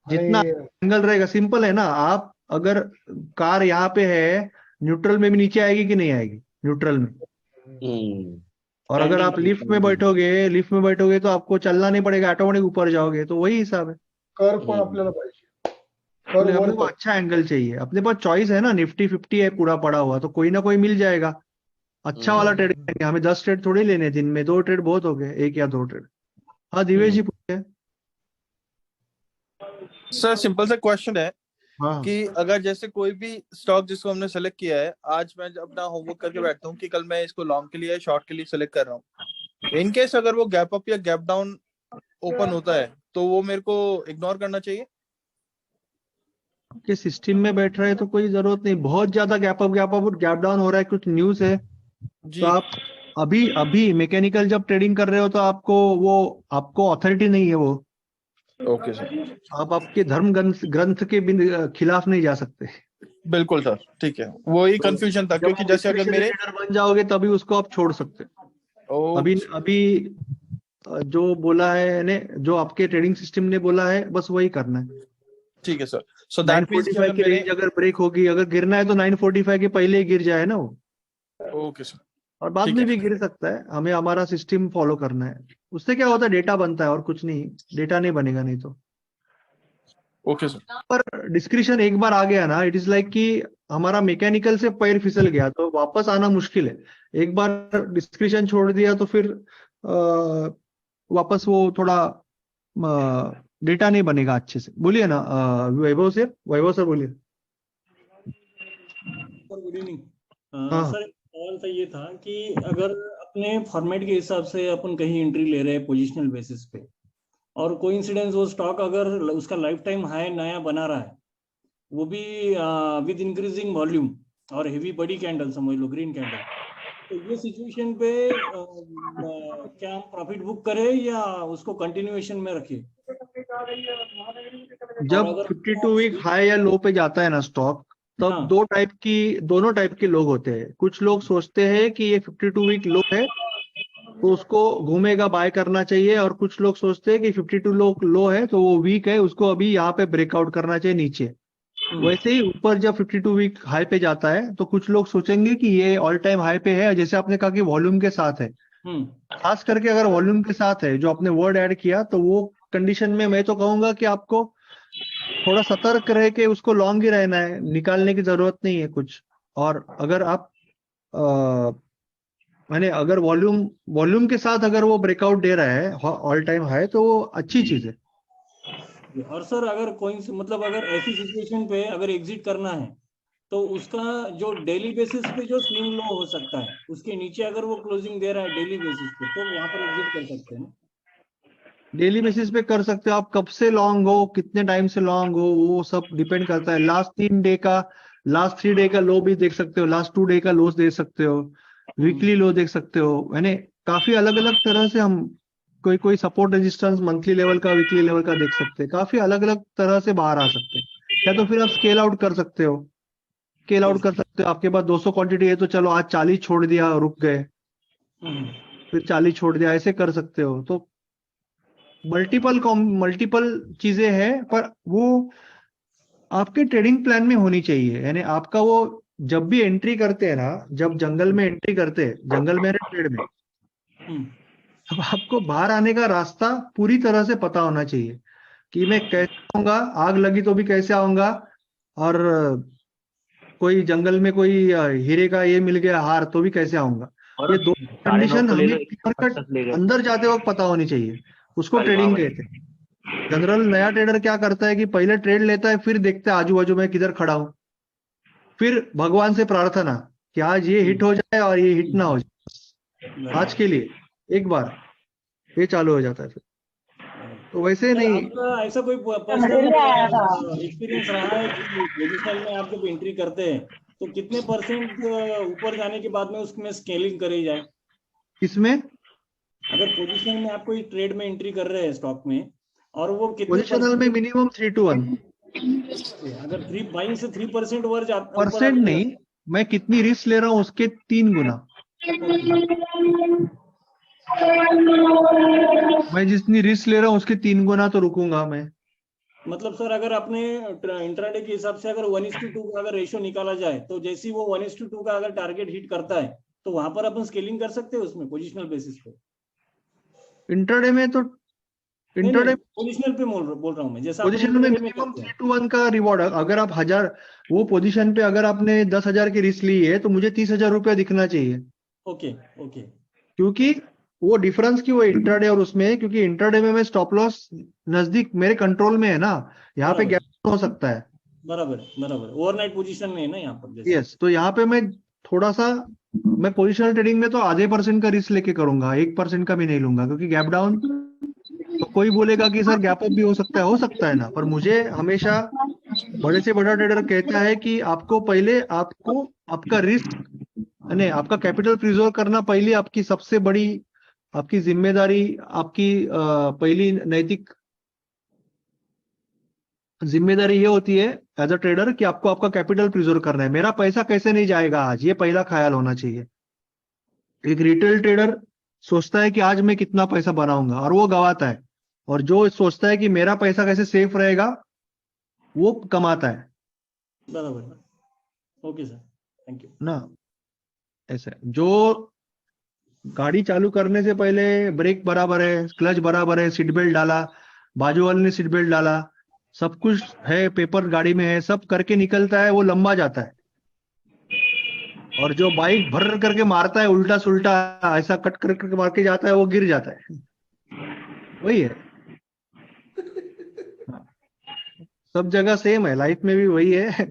जितना एंगल रहेगा, सिंपल है ना। आप अगर कार यहाँ पे है, न्यूट्रल में भी नीचे आएगी कि नहीं आएगी, न्यूट्रल में। और अगर आप लिफ्ट में बैठोगे तो आपको चलना नहीं पड़ेगा, ऑटोमेटिक ऊपर जाओगे, तो वही हिसाब है। कर पण आपल्याला पाहिजे, कर अपने वर को अच्छा एंगल चाहिए, अपने पास चॉइस है ना, निफ्टी 50 है पूरा पड़ा हुआ, तो कोई ना कोई मिल जाएगा। अच्छा वाला ट्रेड करेंगे, हमें 10 ट्रेड थोड़ी लेने दिन में, 2 ट्रेड बहुत हो गए, 1 या 2 ट्रेड। हाँ दिवेश जी पूछे। सर सिंपल सा क्वेश्चन है हाँ कि अगर जैसे कोई भी स्टॉक जिसको हमने सेलेक्ट किया है, आज मैं अपना होमवर्क करके बैठता हूँ कि कल मैं इसको लॉन्ग के लिए शॉर्ट के लिए सेलेक्ट कर रहा हूँ, इन केस अगर वो गैप अप या गैप डाउन ओपन होता है तो वो मेरे को इग्नोर करना चाहिए। आपके सिस्टम में बैठ रहे हैं तो कोई जरूरत नहीं, बहुत ज्यादा गैप डाउन हो रहा है, कुछ न्यूज है, जी तो आप अभी मैकेनिकल जब ट्रेडिंग कर रहे हो तो आपको अथॉरिटी नहीं है वो। Okay sir. आप आपके धर्म ग्रंथ के खिलाफ नहीं जा सकते। बिल्कुल सर, ठीक है, वही कंफ्यूजन था, जब क्योंकि आप जैसे अगर discretionary मेरे trader बन जाओगे तभी उसको आप छोड़ सकते हो। अभी अभी जो बोला है ने, जो आपके ट्रेडिंग सिस्टम ने बोला है बस वही करना है। ठीक है सर, सो दैट मींस कि 945 अगर की मेरे रेंज अगर ब्रेक होगी, अगर गिरना है तो 945 के पहले ही गिर जाए ना वो, ओके सर, और बाद ठीक में है भी गिर सकता है। हमें हमारा सिस्टम फॉलो करना है, उससे क्या होता है डेटा बनता है और कुछ नहीं, डेटा नहीं बनेगा नहीं तो। ओके सर, पर डिस्क्रिशन एक बार आ गया ना, इट इज लाइक कि हमारा मैकेनिकल से पैर फिसल गया तो वापस आना मुश्किल है। एक बार डिस्क्रिशन छोड़ दिया तो फिर वापस वो थोड़ा डेटा नहीं बनेगा अच्छे से। बोलिए ना वैभव सर बोलिए। Sir good evening. हाँ सर सवाल तो ये था कि अगर अपने फॉर्मेट के हिसाब से अपन कहीं एंट्री ले रहे हैं पोजिशनल बेसिस पे, और कोइंसिडेंस वो स्टॉक अगर उसका लाइफ टाइम हाई नया बना रहा है, वो भी विद इंक्रीजिंग वॉल्यूम और हेवी बड़ी कैंडल, समझ लो ग्रीन कैंडल, तो ये सिचुएशन पे क्या हम प्रॉफिट बुक करें या उसको कंटिन्यूएशन में रखें? जब अगर 52 वीक हाई या लो पे जाता है ना स्टॉक, तब हाँ। दोनों टाइप के लोग होते हैं। कुछ लोग सोचते हैं कि ये 52 वीक लो है तो उसको घूमेगा, बाय करना चाहिए, और कुछ लोग सोचते हैं कि 52 लो है तो वो वीक है, उसको अभी यहाँ पे ब्रेकआउट करना चाहिए नीचे। वैसे ही ऊपर जब 52 वीक हाई पे जाता है तो कुछ लोग सोचेंगे कि ये ऑल टाइम हाई पे है, जैसे आपने कहा कि वॉल्यूम के साथ है। खास करके अगर वॉल्यूम के साथ है, जो आपने वर्ड ऐड किया, तो वो कंडीशन में मैं तो कहूंगा कि आपको थोड़ा सतर्क रह के उसको लॉन्ग ही रहना है, निकालने की जरूरत नहीं है कुछ। और अगर आप माने अगर वॉल्यूम के साथ अगर वो ब्रेकआउट दे रहा है ऑल टाइम हाई, तो वो अच्छी चीज है। और सर अगर कोई मतलब अगर ऐसी सिचुएशन पे अगर एग्जिट करना है तो उसका जो डेली बेसिस पे जो स्विंग लो हो सकता है, उसके नीचे अगर वो क्लोजिंग दे रहा है डेली बेसिस पे, तो वहां पर एग्जिट कर सकते हैं ना? डेली बेसिस पे कर सकते हो आप, कब से लॉन्ग हो, कितने टाइम से लॉन्ग हो, वो सब डिपेंड करता है। लास्ट 3 डे का लो भी देख सकते हो, लास्ट 2 डे का लो देख सकते हो, वीकली लो देख सकते हो। यानी काफी अलग अलग तरह से हम कोई सपोर्ट रेजिस्टेंस मंथली लेवल का, वीकली लेवल का देख सकते हैं। काफी अलग अलग तरह से बाहर आ सकते हैं। या तो फिर आप स्केल आउट कर सकते हो, आपके पास 200 क्वांटिटी है तो चलो आज 40 छोड़ दिया, रुक गए, फिर 40 छोड़ दिया, ऐसे कर सकते हो। तो मल्टीपल चीजें हैं, पर वो आपके ट्रेडिंग प्लान में होनी चाहिए। यानी आपका वो जब भी एंट्री करते हैं ना, जब जंगल में एंट्री करते हैं, जंगल में ट्रेड में, अब आपको बाहर आने का रास्ता पूरी तरह से पता होना चाहिए कि मैं कैसे आऊंगा, आग लगी तो भी कैसे आऊंगा, और कोई जंगल में कोई हीरे का ये मिल गया हार तो भी कैसे आऊंगा। ये दो कंडीशन हमें क्लियर कट अंदर जाते वक्त पता होनी चाहिए, उसको ट्रेडिंग कहते हैं। जनरल नया ट्रेडर क्या करता है कि पहले ट्रेड लेता है, फिर देखता है आजू बाजू में किधर खड़ा हूं, फिर भगवान से प्रार्थना कि आज ये हिट हो जाए और ये हिट ना हो जाए, आज के लिए एक बार ये चालू हो जाता है फिर। तो वैसे नहीं, आपका ऐसा कोई पर्सनल एक्सपीरियंस रहा है कि पोजीशनल में आप जब एंट्री करते हैं तो कितने परसेंट ऊपर जाने के बाद में उसमें स्केलिंग करी जाए? इसमें अगर पोजीशनल में आप कोई ट्रेड में एंट्री कर रहे हैं स्टॉक में, और वो कितने पोजिशनल में मिनिमम 3 to 1, अगर 3 बाइंग से 3% ऊपर जाता परसेंट नहीं, मैं कितनी रिस्क ले रहा हूँ उसके 3 गुना। मैं जितनी रिस्क ले रहा हूँ उसके 3 गुना तो रुकूंगा मैं। मतलब सर अगर आपने इंट्राडे के हिसाब से अगर 1:2 का अगर रेशियो निकाला जाए, तो जैसे ही वो 1:2 का अगर टारगेट हिट करता है तो वहां पर अपन स्केलिंग कर सकते हैं उसमें पोजिशनल बेसिस पे। इंट्राडे में तो पोजिशनल पे बोल रहा हूँ मैं, जैसा पोजिशनल में मिनिमम 3 to 1 का रिवॉर्ड। अगर आप 1000 वो पोजीशन पे अगर आपने 10,000 की रिस्क ली है तो मुझे 30,000 रुपया दिखना चाहिए। ओके क्योंकि वो डिफरेंस की वो इंट्राडे और उसमें है, क्योंकि इंट्राडे में मैं स्टॉप लॉस नजदीक मेरे कंट्रोल में है ना, यहाँ पे गैप हो सकता है। बराबर ओवरनाइट पोजीशन में है ना यहाँ पर। यस, तो यहाँ पे मैं थोड़ा सा, मैं पोजिशनल ट्रेडिंग में तो आधे % का रिस्क लेके करूंगा, 1% का भी नहीं लूंगा, क्योंकि गैप डाउन तो कोई बोलेगा कि सर गैप अप भी हो सकता है ना, पर मुझे हमेशा बड़े से बड़ा ट्रेडर कहता है कि आपको पहले आपका रिस्क यानी आपका कैपिटल प्रिजर्व करना पहले आपकी सबसे बड़ी आपकी जिम्मेदारी, आपकी पहली नैतिक जिम्मेदारी ये होती है एज अ ट्रेडर कि आपको आपका कैपिटल प्रिजर्व करना है। मेरा पैसा कैसे नहीं जाएगा आज, ये पहला ख्याल होना चाहिए। एक रिटेल ट्रेडर सोचता है कि आज मैं कितना पैसा बनाऊंगा और वो गवाता है, और जो सोचता है कि मेरा पैसा कैसे सेफ रहेगा वो कमाता है बराबर। ओके सर, थैंक यू ना। ऐसे जो गाड़ी चालू करने से पहले ब्रेक बराबर है, क्लच बराबर है, सीट बेल्ट डाला, बाजू वाले ने सीट बेल्ट डाला, सब कुछ है, पेपर गाड़ी में है, सब करके निकलता है, वो लंबा जाता है। और जो बाइक भर करके मारता है उल्टा सुल्टा, ऐसा कट करके मार के जाता है, वो गिर जाता है। वही है, सब जगह सेम है, लाइफ में भी वही है,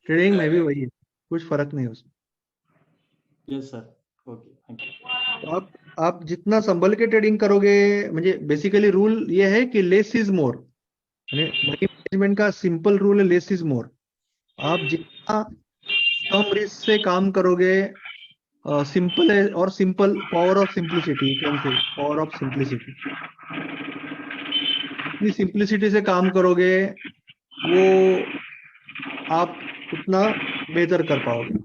ट्रेडिंग में भी वही है, कुछ फर्क नहीं है उसमें। Yes sir, okay, thank you. आप जितना संभल के ट्रेडिंग करोगे, म्हणजे बेसिकली रूल ये है कि less is more, money management का सिंपल रूल है, लेस इज मोर। आप जितना कम रिस्क से काम करोगे, सिंपल है, और simple power of simplicity, can say power of simplicity, इतनी सिंप्लिसिटी से काम करोगे वो आप उतना बेहतर कर पाओगे।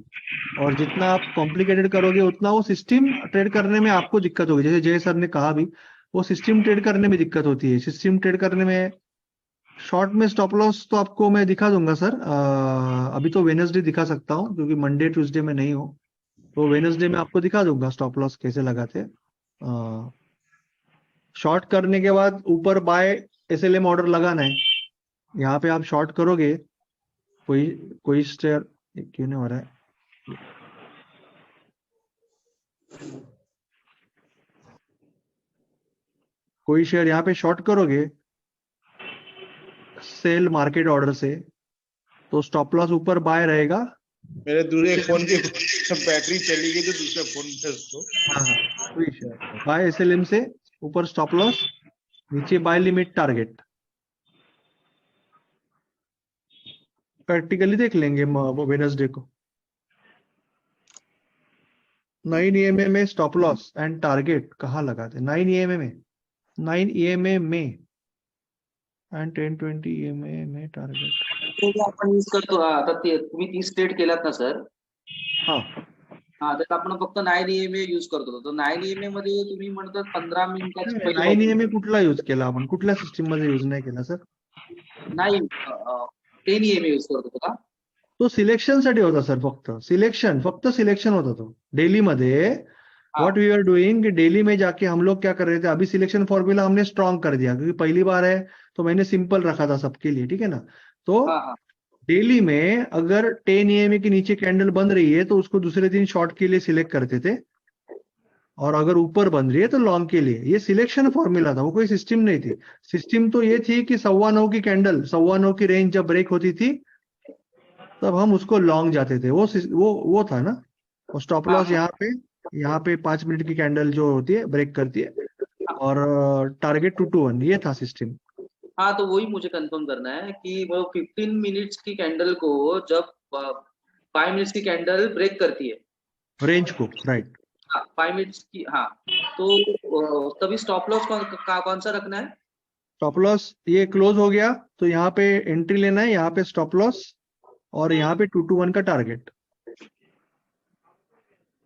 और जितना आप कॉम्प्लिकेटेड करोगे उतना वो सिस्टम ट्रेड करने में आपको दिक्कत होगी। जैसे जय सर ने कहा भी, वो सिस्टम ट्रेड करने में दिक्कत होती है। सिस्टम ट्रेड करने में शॉर्ट में स्टॉप लॉस तो आपको मैं दिखा दूंगा सर, अभी तो वेडनेसडे दिखा सकता हूँ क्योंकि मंडे ट्यूसडे में नहीं हो, तो वेडनेसडे में आपको दिखा दूंगा स्टॉप लॉस कैसे लगाते हैं। शॉर्ट करने के बाद ऊपर बाय एसएलएम ऑर्डर लगाना है। यहाँ पे आप शॉर्ट करोगे, कोई स्टेयर क्यों नहीं हो रहा है, कोई शेयर यहाँ पे शॉर्ट करोगे सेल मार्केट ऑर्डर से, तो स्टॉप लॉस ऊपर बाय रहेगा। मेरे दूसरे फोन की बैटरी चली गई तो दूसरे फोन पे उसको, हाँ, कोई शेयर बाय एसएलएम से ऊपर स्टॉप लॉस, नीचे बाय लिमिट टारगेट। प्रैक्टिकली देख लेंगे वेडनेसडे को। 9 EMA में स्टॉप लॉस एंड टारगेट कहाँ लगाते? 9 EMA में, 9 EMA में एंड 10-20 EMA में टारगेट। तो आपण यूज करतो आता ते तुम्ही 30 ट्रेड केलात ना सर? हाँ हा, तर आपण फक्त 9 EMA यूज करतो. तर 9 EMA मध्ये तुम्ही म्हणतात 15 मिनिटाची 9 EMA कुठला यूज केला आपण? कुठल्या सिस्टीम मध्ये यूज नाही केला सर? नाही 10 EMA यूज करतो का? तो सिलेक्शन साठी होता सर, फक्त सिलेक्शन होता तो डेली मध्ये। व्हाट वी आर डूइंग कि डेली में जाके हम लोग क्या कर रहे थे, अभी सिलेक्शन फॉर्मूला हमने स्ट्रॉन्ग कर दिया क्योंकि पहली बार है तो मैंने सिंपल रखा था सबके लिए, ठीक है ना। तो डेली में अगर 10 EMA के नीचे कैंडल बन रही है तो उसको दूसरे दिन शॉर्ट के लिए सिलेक्ट करते थे, और अगर ऊपर बन रही है तो लॉन्ग के लिए। ये सिलेक्शन फॉर्मूला था, वो कोई सिस्टम नहीं थी। सिस्टम तो ये थी कि 9:15 की कैंडल, 9:15 की रेंज जब ब्रेक होती थी तब हम उसको लॉन्ग जाते थे। वो था ना। और स्टॉप लॉस यहाँ पे 5 मिनट की कैंडल जो होती है ब्रेक करती है, और टारगेट 2 to 1, ये था सिस्टम। हाँ, तो वही मुझे कंफर्म करना है कि वो 15 मिनट्स की कैंडल को जब 5 मिनट्स की कैंडल ब्रेक करती है रेंज को, राइट। 5 मिनट्स की, हाँ, तो तभी स्टॉप लॉस कौन सा रखना है? स्टॉप लॉस ये क्लोज हो गया तो यहाँ पे एंट्री लेना है, यहाँ पे स्टॉप लॉस, और यहाँ पे 2 to 1 का टारगेट।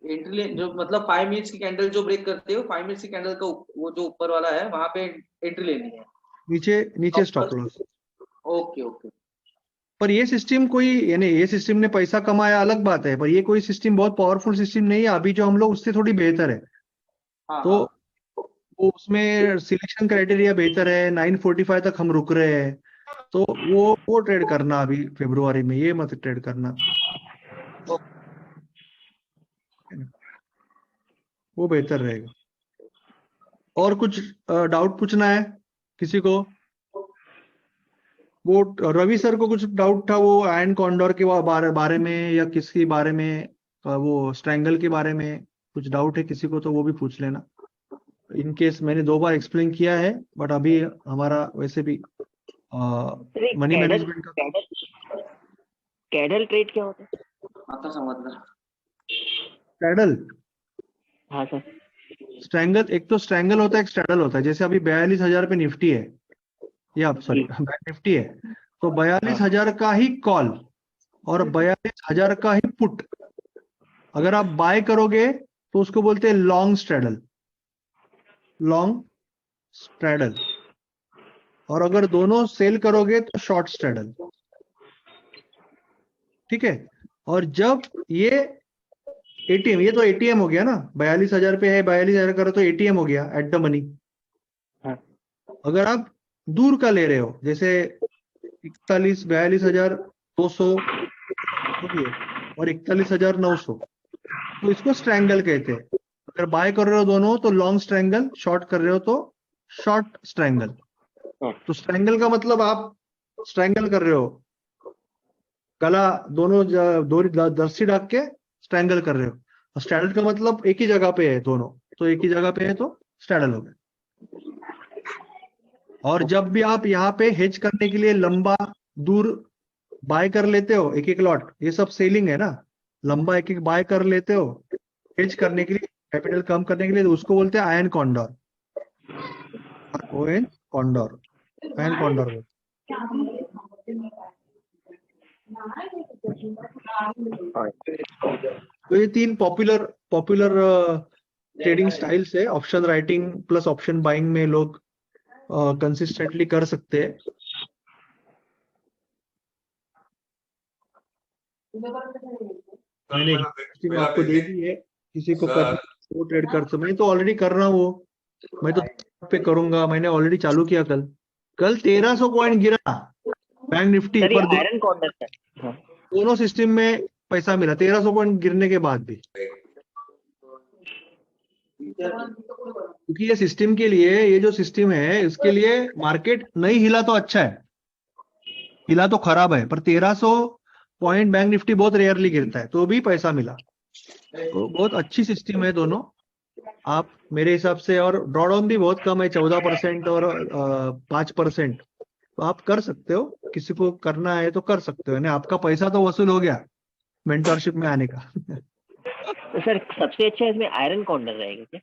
एंट्री जो मतलब 5 मिनट्स की कैंडल जो ब्रेक करते हो, 5 मिनट्स की कैंडल का वो जो ऊपर वाला है वहां पे एंट्री लेनी है, नीचे स्टॉप लॉस। Okay okay. पर ये सिस्टम कोई, यानी ये सिस्टम ने पैसा कमाया अलग बात है, पर ये कोई सिस्टम बहुत पावरफुल सिस्टम नहीं है। अभी जो हम लोग उससे थोड़ी बेहतर है। तो वो उसमें सिलेक्शन क्राइटेरिया बेहतर है, 9:45 तक हम रुक रहे हैं, तो वो ट्रेड करना अभी फरवरी में, ये मत ट्रेड करना, वो बेहतर रहेगा। और कुछ डाउट पूछना है किसी को? वो रवि सर को कुछ डाउट था वो आयन कॉन्डोर के बारे में, या किसी बारे में, वो स्ट्रैंगल के बारे में कुछ डाउट है किसी को तो वो भी पूछ लेना। इन केस मैंने 2 बार एक्सप्लेन किया है, बट अभी हमारा वैसे भी मनी मैनेजमेंट का कैडल ट्रेड क्या होता है? आता समझना। स्ट्रैडल, हाँ सर। स्ट्रैंगल, एक तो स्ट्रैंगल होता है, एक स्ट्रैडल होता है। जैसे अभी 42,000 पे निफ्टी है, या सॉरी बैंक निफ्टी है, तो 42,000 का ही कॉल और 42,000 का ही पुट अगर आप बाय करोगे तो उसको बोलते हैं लॉन्ग स्ट्रैडल, लॉन्ग स्ट्रैडल। और अगर दोनों सेल करोगे तो शॉर्ट स्ट्रैडल। ठीक है। और जब ये एटीएम, ये तो एटीएम हो गया ना, 42,000 पे है, 42,000 करो तो एटीएम हो गया एट द मनी। अगर आप दूर का ले रहे हो जैसे 42,200 और 41,900 तो इसको स्ट्रैंगल कहते हैं। अगर बाय कर रहे हो दोनों तो लॉन्ग स्ट्रैंगल, शॉर्ट कर रहे हो तो शॉर्ट स्ट्रैंगल। तो स्ट्रैंगल का मतलब आप स्ट्रैंगल कर रहे हो, गला दोनों दर्शी ढक के स्ट्रैंगल कर रहे हो। और स्ट्रैडल का मतलब एक ही जगह पे है दोनों, तो एक ही जगह पे है तो स्ट्रैडल हो गया। और जब भी आप यहाँ पे हेज करने के लिए लंबा दूर बाय कर लेते हो एक एक लॉट, ये सब सेलिंग है ना, लंबा एक एक बाय कर लेते हो हेज करने के लिए, कैपिटल कम करने के लिए, तो उसको बोलते हैं ion condor. Ion condor, ion condor. तो ये 3 पॉपुलर ट्रेडिंग स्टाइल्स है। Option writing plus option buying में लोग कंसिस्टेंटली कर सकते हैं। मैंने आपको दे दी है, किसी को करना वो ट्रेड कर सकते। मैं तो ऑलरेडी कर रहा हूँ, मैं तो पे करूंगा, मैंने ऑलरेडी चालू किया। कल 1300 पॉइंट गिरा बैंक निफ्टी पर, आयरन कॉर्नर है। दोनों सिस्टम में पैसा मिला 1300 पॉइंट गिरने के बाद भी, क्योंकि ये सिस्टम के लिए, ये जो सिस्टम है इसके लिए मार्केट नहीं हिला तो अच्छा है, हिला तो खराब है। पर 1300 पॉइंट बैंक निफ्टी बहुत रेयरली गिरता है तो भी पैसा मिला। तो बहुत अच्छी सिस्टम है दोनों आप मेरे हिसाब से। और ड्रॉडाउन भी बहुत कम है, 14% और 5%। तो आप कर सकते हो, किसी को करना है तो कर सकते हो, यानी आपका पैसा तो वसूल हो गया मेंटरशिप में आने का। तो सर सबसे अच्छा इसमें आयरन कॉर्नर रहेगा क्या?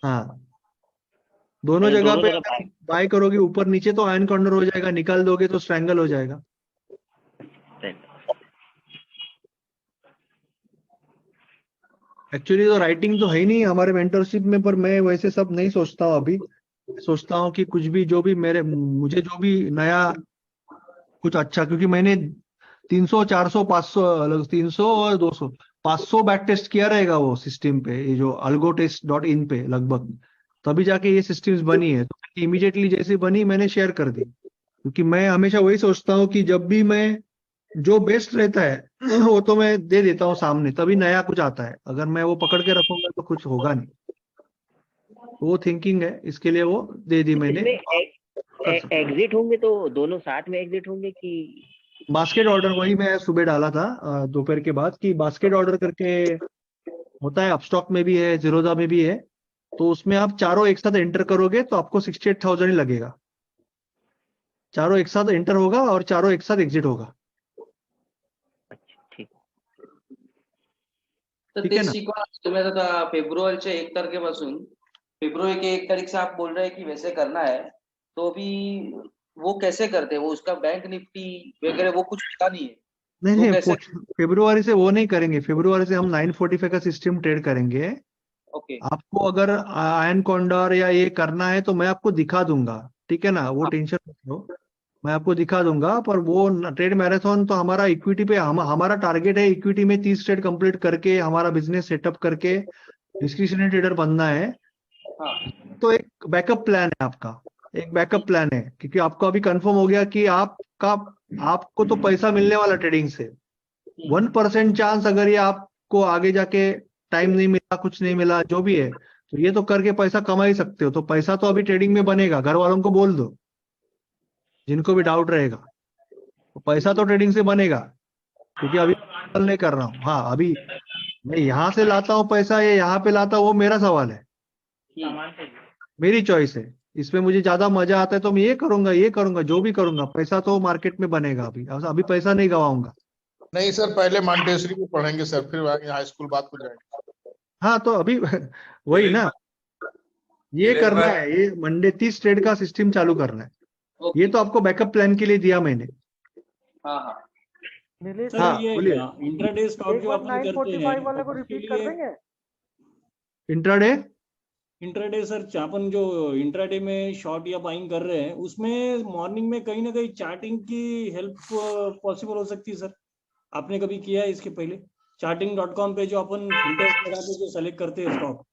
हाँ, दोनों जगह पे बाय करोगे ऊपर नीचे तो आयन कॉर्नर हो जाएगा, निकाल दोगे तो स्ट्रैंगल हो जाएगा। एक्चुअली तो राइटिंग तो है ही नहीं हमारे मेंटरशिप में, पर मैं वैसे सब नहीं सोचता हूँ अभी। सोचता हूँ कि कुछ भी जो भी मुझे जो भी नया कुछ अच्छा, क्योंकि मैंने 300, 400, 500, 300 और 200, 500 बैक टेस्ट किया रहेगा वो सिस्टम पे, ये जो algotest.in पे लगभग, तभी जाके ये सिस्टम्स बनी है। तो इमीडिएटली जैसे बनी मैंने शेयर कर दी, क्योंकि मैं हमेशा वही सोचता हूँ कि जब भी मैं जो बेस्ट रहता है वो तो मैं दे देता हूँ सामने, तभी नया कुछ आता है। अगर मैं वो पकड़ के रखूंगा तो कुछ होगा नहीं। वो थिंकिंग है, इसके लिए वो दे दी मैंने। एग्जिट होंगे तो दोनों साथ में एग्जिट होंगे कि बास्केट ऑर्डर? वही मैं सुबह डाला था दोपहर के बाद कि बास्केट ऑर्डर करके होता है, अपस्टॉक में भी है, जीरोधा में भी है। तो उसमें आप चारों एक साथ एंटर करोगे तो आपको 68,000 ही लगेगा। चारों एक साथ एंटर होगा और चारों एक साथ एग्जिट होगा। तर ते शिकवा तुम्ही आता फेब्रुवारीच्या 1 तारखेपासून, फेब्रुवरी के 1 तारीख से आप बोल रहे हैं कि वैसे करना है, तो अभी वो कैसे करते हैं? वो उसका बैंक निफ्टी वगैरह वो कुछ पता नहीं है। नहीं, फेब्रुवरी से वो नहीं करेंगे। फेब्रुवरी से हम 945 का सिस्टम ट्रेड करेंगे। ओके। आपको अगर आयन कॉन्डोर या ये करना है तो मैं आपको दिखा दूंगा, ठीक है ना, वो टेंशन मत लो, मैं आपको दिखा दूंगा। पर वो ट्रेड मैराथन तो हमारा इक्विटी पे, हमारा टारगेट है इक्विटी में 30 ट्रेड कंप्लीट करके हमारा बिजनेस सेटअप करके डिस्क्रिशनरी ट्रेडर बनना है। तो एक बैकअप प्लान है आपका, एक बैकअप प्लान है, क्योंकि आपको अभी कंफर्म हो गया कि आपको तो पैसा मिलने वाला ट्रेडिंग से। 1% चांस अगर ये आपको आगे जाके टाइम नहीं मिला, कुछ नहीं मिला, जो भी है, तो ये तो करके पैसा कमा ही सकते हो। तो पैसा तो अभी ट्रेडिंग में बनेगा। घर वालों को बोल दो, जिनको भी डाउट रहेगा, तो पैसा तो ट्रेडिंग से बनेगा, क्योंकि अभी नहीं कर रहा हूँ। हाँ, अभी मैं यहाँ से लाता हूँ पैसा या यहाँ पे लाता हूँ, वो मेरा सवाल है, मेरी चॉइस है। इसमें मुझे ज्यादा मजा आता है तो मैं ये करूंगा, जो भी करूंगा, पैसा तो मार्केट में बनेगा। अभी पैसा नहीं गवाऊंगा। नहीं सर, पहले मॉन्टेसरी को पढ़ेंगे सर, फिर आगे हाई स्कूल बात को जाएंगे। हाँ, तो अभी वही ना, ये करना है, ये मंडे 30 ट्रेड का सिस्टम चालू करना है। ये तो आपको बैकअप प्लान के लिए दिया मैंने। हाँ नीलेश सर हाँ ये बोलिए। इंट्राडे स्टॉक एक जो बार अपन करते 945 हैं वाले को अपन के रिपीट कर लिए देंगे। इंट्राडे इंट्राडे सर अपन जो इंट्राडे में शॉर्ट या बाइंग कर रहे हैं उसमें मॉर्निंग में कहीं ना कहीं चार्टिंग की हेल्प पॉसिबल हो सकती है सर। आपने कभी किया है इसके पहले? charting.com पे जो अपन फिल्टर्स लगा के जो सेलेक्ट करते हैं स्टॉक।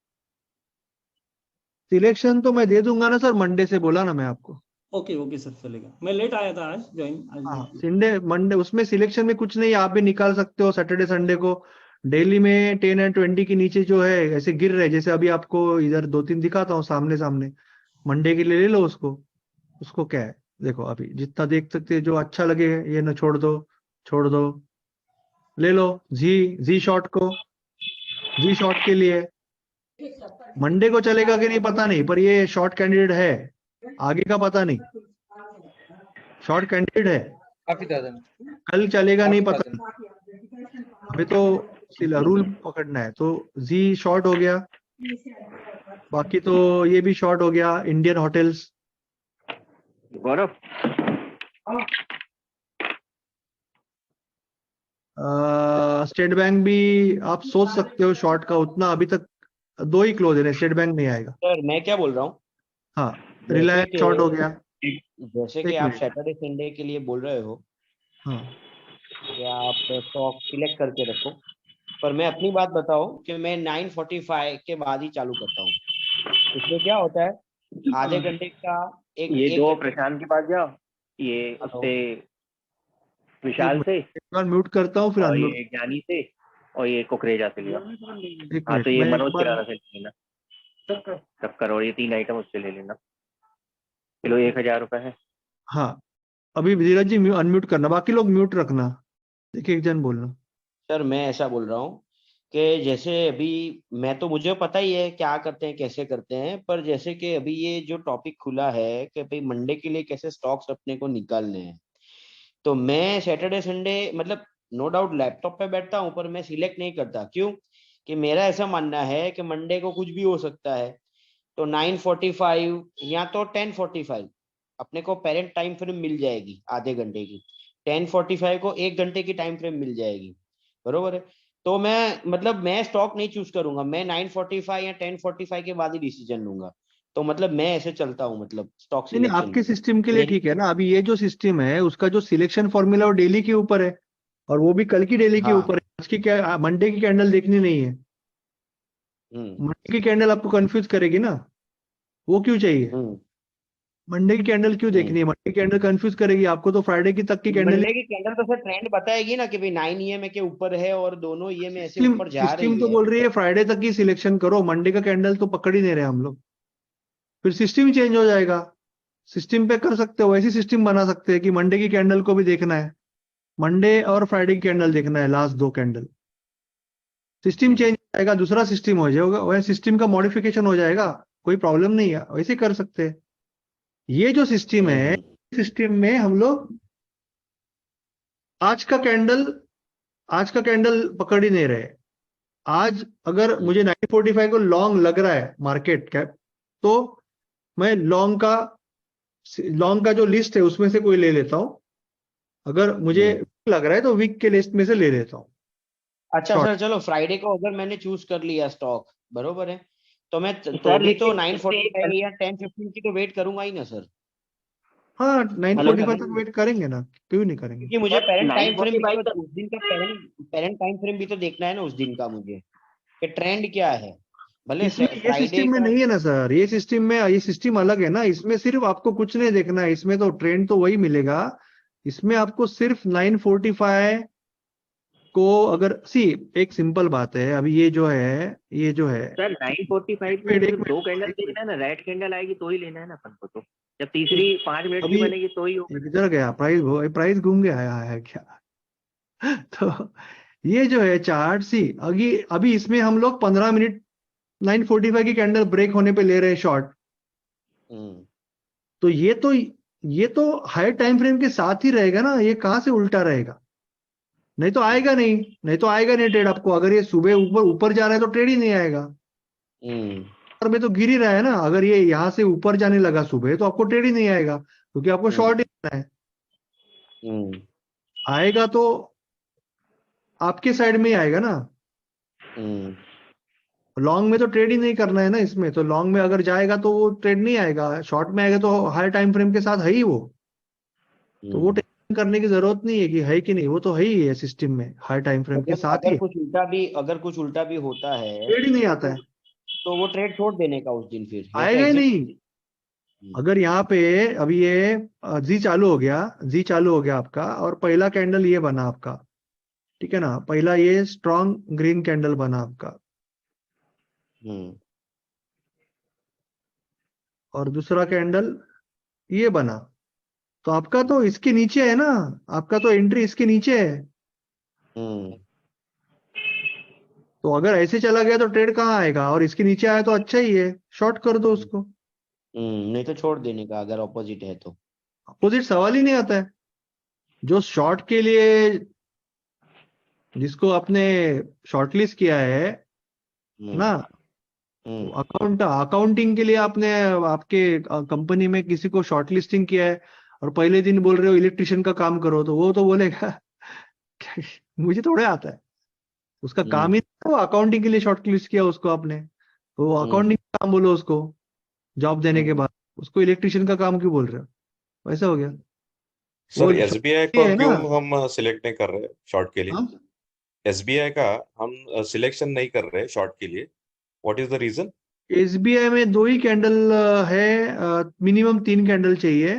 सिलेक्शन तो मैं दे दूंगा ना सर, मंडे से बोला ना मैं आपको। ओके सर चलेगा। मैं लेट आया था आज ज्वाइन हाँ आज। संडे मंडे उसमें सिलेक्शन में कुछ नहीं, आप भी निकाल सकते हो सैटरडे संडे को। डेली में 10 एंड 20 के नीचे जो है ऐसे गिर रहे, जैसे अभी आपको इधर 2-3 दिखाता हूँ सामने सामने। मंडे के लिए ले लो उसको। उसको क्या है, देखो अभी जितना देख सकते हैं, जो अच्छा लगे ये ना छोड़ दो, ले लो जी शॉर्ट को। जी शॉर्ट के लिए मंडे को चलेगा कि नहीं पता नहीं, पर ये शॉर्ट कैंडिडेट है, आगे का पता नहीं। शॉर्ट कैंडिडेट है, काफी ज्यादा कल चलेगा नहीं काफी पता। ज्यादा। अभी तो रूल पकड़ना है, तो जी शॉर्ट हो गया। बाकी तो ये भी शॉर्ट हो गया, इंडियन होटल्स। गौरव स्टेट बैंक भी आप सोच सकते हो शॉर्ट का, उतना अभी तक 2 ही क्लोज है, स्टेट बैंक नहीं आएगा। सर मैं क्या बोल रहा हूँ, हाँ जैसे रिलायंस कि शॉर्ट हो गया। जैसे कि एक आप मिनट। सैटरडे संडे के लिए बोल रहे हो हाँ कि आप स्टॉक सिलेक्ट करके रखो, पर मैं अपनी बात बताऊं कि मैं 9:45 के बाद ही चालू करता हूँ। इसमें क्या होता है, आधे घंटे का ये एक दो घंटे प्रशांत के पास जाओ, ये उससे विशाल से एक बार म्यूट करता हूँ फिर और अनम्यूट। ये ज्ञानी से और ये कुकरेजा से लिया। एक हाँ मिनट तो ये मैं एक मनोज बार। किराना से ले लेना टक्कर, और ये 3 आइटम उससे ले लेना। किलो 1000 रुपए है। हाँ अभी धीरज जी अनम्यूट करना, बाकी लोग म्यूट रखना, एक एक जन बोलना। सर मैं ऐसा बोल रहा हूँ कि जैसे अभी मैं तो मुझे पता ही है क्या करते हैं कैसे करते हैं, पर जैसे कि अभी ये जो टॉपिक खुला है कि भाई मंडे के लिए कैसे स्टॉक्स अपने को निकालने हैं, तो मैं सैटरडे संडे मतलब नो डाउट लैपटॉप पे बैठता हूँ, पर मैं सिलेक्ट नहीं करता। क्यों कि मेरा ऐसा मानना है कि मंडे को कुछ भी हो सकता है। तो 9:45 या तो 10:45 अपने को पेरेंट टाइम फ्रेम मिल जाएगी आधे घंटे की, 10:45 को 1 घंटे की टाइम फ्रेम मिल जाएगी, बरोबर है। तो मैं मतलब मैं स्टॉक नहीं चूज करूंगा, मैं 9:45 या 10:45 के बाद ही डिसीजन लूंगा। तो मतलब मैं ऐसे चलता हूँ, मतलब स्टॉक नहीं सिलेक्शन आपके में सिस्टम के लिए मेरी। ठीक है ना, अभी ये जो सिस्टम है उसका जो सिलेक्शन फॉर्मूला वो डेली के ऊपर है, और वो भी कल की डेली के हाँ ऊपर है। आज की क्या मंडे की कैंडल देखनी नहीं है। मंडे की कैंडल आपको कंफ्यूज करेगी ना, वो क्यों चाहिए? मंडे की कैंडल क्यों देखनी है? मंडे की कैंडल कंफ्यूज करेगी आपको, तो फ्राइडे की तक की कैंडल। मंडे की कैंडल तो सर ट्रेंड बताएगी ना कि भाई 9 EMA के ऊपर है और दोनों EMA ऐसे सिस्टम ऊपर जा सिस्टम रही तो है। बोल रही है फ्राइडे तक की सिलेक्शन करो, मंडे का कैंडल तो पकड़ ही नहीं रहे हम लोग। फिर सिस्टम चेंज हो जाएगा। सिस्टम पे कर सकते हो, ऐसी सिस्टम बना सकते हैं कि मंडे की कैंडल को भी देखना है, मंडे और फ्राइडे की कैंडल देखना है, लास्ट 2 कैंडल। सिस्टम चेंज हो जाएगा, दूसरा सिस्टम हो जाएगा, वह सिस्टम का मॉडिफिकेशन हो जाएगा, कोई प्रॉब्लम नहीं है, वैसे कर सकते हैं। ये जो सिस्टम है, सिस्टम में हम लोग आज का कैंडल पकड़ ही नहीं रहे। आज अगर मुझे 945 को लॉन्ग लग रहा है मार्केट कैप, तो मैं लॉन्ग का जो लिस्ट है उसमें से कोई ले लेता हूं। अगर मुझे लग रहा है तो वीक के लिस्ट में से ले लेता हूं। अच्छा सर चलो फ्राइडे को अगर मैंने चूज कर लिया स्टॉक, बरोबर है, तो मैं तो सर, भी तो लेकिन 9:45 या 10:15 की तो वेट करूंगा ही ना सर, हाँ 945 हेलो। तक वेट करेंगे ना, क्यों नहीं करेंगे? क्योंकि मुझे पेरेंट टाइम फ्रेम भी 9:45 तो उस दिन का पेरेंट टाइम फ्रेम भी तो देखना है ना उस दिन का मुझे, कि ट्रेंड क्या है। भले इसमें ये फ्राइडे सिस्टम में का नहीं है ना सर, ये सिस्टम अलग है ना। इसमें सिर्फ आपको कुछ नहीं देखना है, इसमें तो ट्रेंड तो वही मिलेगा। इसमें आपको सिर्फ 945 को अगर एक सिंपल बात है, अभी ये जो है सर 9:45 में एक सिर्फ मिनट 2 कैंडल देखना है ना, रेड कैंडल आएगी तो ही लेना है ना अपन को। तो जब तीसरी 5 मिनट की अभी बनेगी तो ही होगा। इधर गया प्राइस घूम गया है क्या? तो ये जो है चार्ट अभी इसमें हम लोग 15 मिनट 945 की कैंडल ब्रेक होने पे ले रहे हैं शॉर्ट। तो ये तो हाई टाइम फ्रेम के साथ ही रहेगा ना, ये कहां से उल्टा रहेगा? नहीं तो आएगा नहीं ट्रेड आपको। अगर ये सुबह ऊपर जा रहा है तो ट्रेड ही नहीं आएगा। और में तो गिर ही रहा है ना। अगर ये यहां से ऊपर जाने लगा सुबह तो आपको ट्रेड ही नहीं आएगा, क्योंकि आपको शॉर्ट ही लेना है। आएगा तो आपके साइड में ही आएगा ना। लॉन्ग में तो ट्रेड ही नहीं करना है ना इसमें, तो लॉन्ग में अगर जाएगा तो वो ट्रेड नहीं आएगा, शॉर्ट में आएगा तो हाई टाइम फ्रेम के साथ है ही वो, तो वो टेंशन करने की जरूरत नहीं है कि है कि नहीं, वो तो है ही है सिस्टम में, हाई टाइम फ्रेम के साथ ही अगर कुछ उल्टा भी होता है ट्रेड ही नहीं आता है, तो वो ट्रेड छोड़ देने का उस दिन फिर है आएगा क्या ही exact? नहीं। अगर यहाँ पे अभी ये जी चालू हो गया आपका, और पहला कैंडल ये बना आपका, ठीक है ना, पहला ये स्ट्रॉन्ग ग्रीन कैंडल बना आपका, और दूसरा कैंडल ये बना, तो आपका तो इसके नीचे है ना, आपका तो एंट्री इसके नीचे है। तो अगर ऐसे चला गया तो ट्रेड कहाँ आएगा, और इसके नीचे आया तो अच्छा ही है, शॉर्ट कर दो उसको। नहीं तो छोड़ देने का अगर ऑपोजिट है तो। अपोजिट सवाल ही नहीं आता है। जो शॉर्ट के लिए जिसको आपने शॉर्टलिस्ट किया है ना, अकाउंटिंग के लिए आपने आपके कंपनी में किसी को शॉर्टलिस्टिंग किया है और पहले दिन बोल रहे हो इलेक्ट्रिशियन का काम करो, तो वो तो बोलेगा मुझे थोड़े आता है, उसका काम ही तो अकाउंटिंग के लिए शॉर्टलिस्ट किया उसको आपने, तो अकाउंटिंग का काम बोलो उसको जॉब देने के बाद, उसको इलेक्ट्रिशियन का काम क्यों बोल रहे हो, ऐसा हो गया। सर एसबीआई को है क्यों ना। हम सिलेक्ट नहीं कर रहे शॉर्ट के लिए? हाँ? एसबीआई का हम सिलेक्शन नहीं कर रहे शॉर्ट के लिए, what is the reason? SBI में 2 ही कैंडल है, मिनिमम 3 कैंडल चाहिए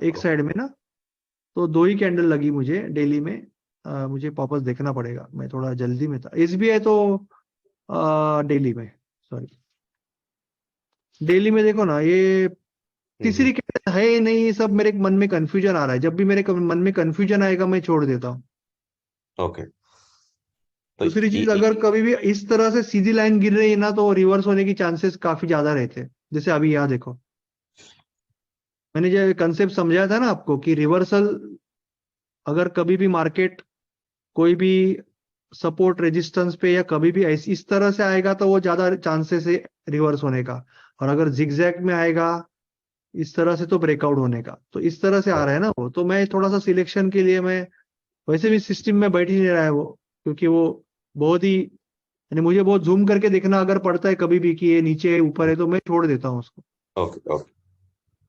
एक साइड में ना, तो 2 ही कैंडल लगी मुझे डेली में। मुझे वापस देखना पड़ेगा, मैं थोड़ा जल्दी में था। एसबीआई तो डेली में, सॉरी डेली में देखो ना, ये तीसरी कैंडल है ही नहीं, ये सब मेरे मन में कंफ्यूजन आ रहा है, जब भी मेरे मन में कंफ्यूजन आएगा मैं छोड़ देता हूँ। ओके। दूसरी चीज, अगर कभी भी इस तरह से सीधी लाइन गिर रही है ना, तो रिवर्स होने की चांसेस काफी ज्यादा रहते हैं। जैसे अभी यहाँ देखो, मैंने जो कंसेप्ट समझाया था ना आपको कि रिवर्सल, अगर कभी भी मार्केट कोई भी सपोर्ट रेजिस्टेंस पे या कभी भी ऐसी इस तरह से आएगा तो वो ज्यादा चांसेस है रिवर्स होने का, और अगर जिगजैग में आएगा इस तरह से तो ब्रेकआउट होने का। तो इस तरह से आ रहा है ना वो, तो मैं थोड़ा सा सिलेक्शन के लिए, मैं वैसे भी सिस्टम में बैठ ही नहीं रहा है वो, क्योंकि वो बहुत ही, यानी मुझे बहुत जूम करके देखना अगर पड़ता है कभी भी कि ये नीचे है ऊपर है, तो मैं छोड़ देता हूँ उसको। Okay okay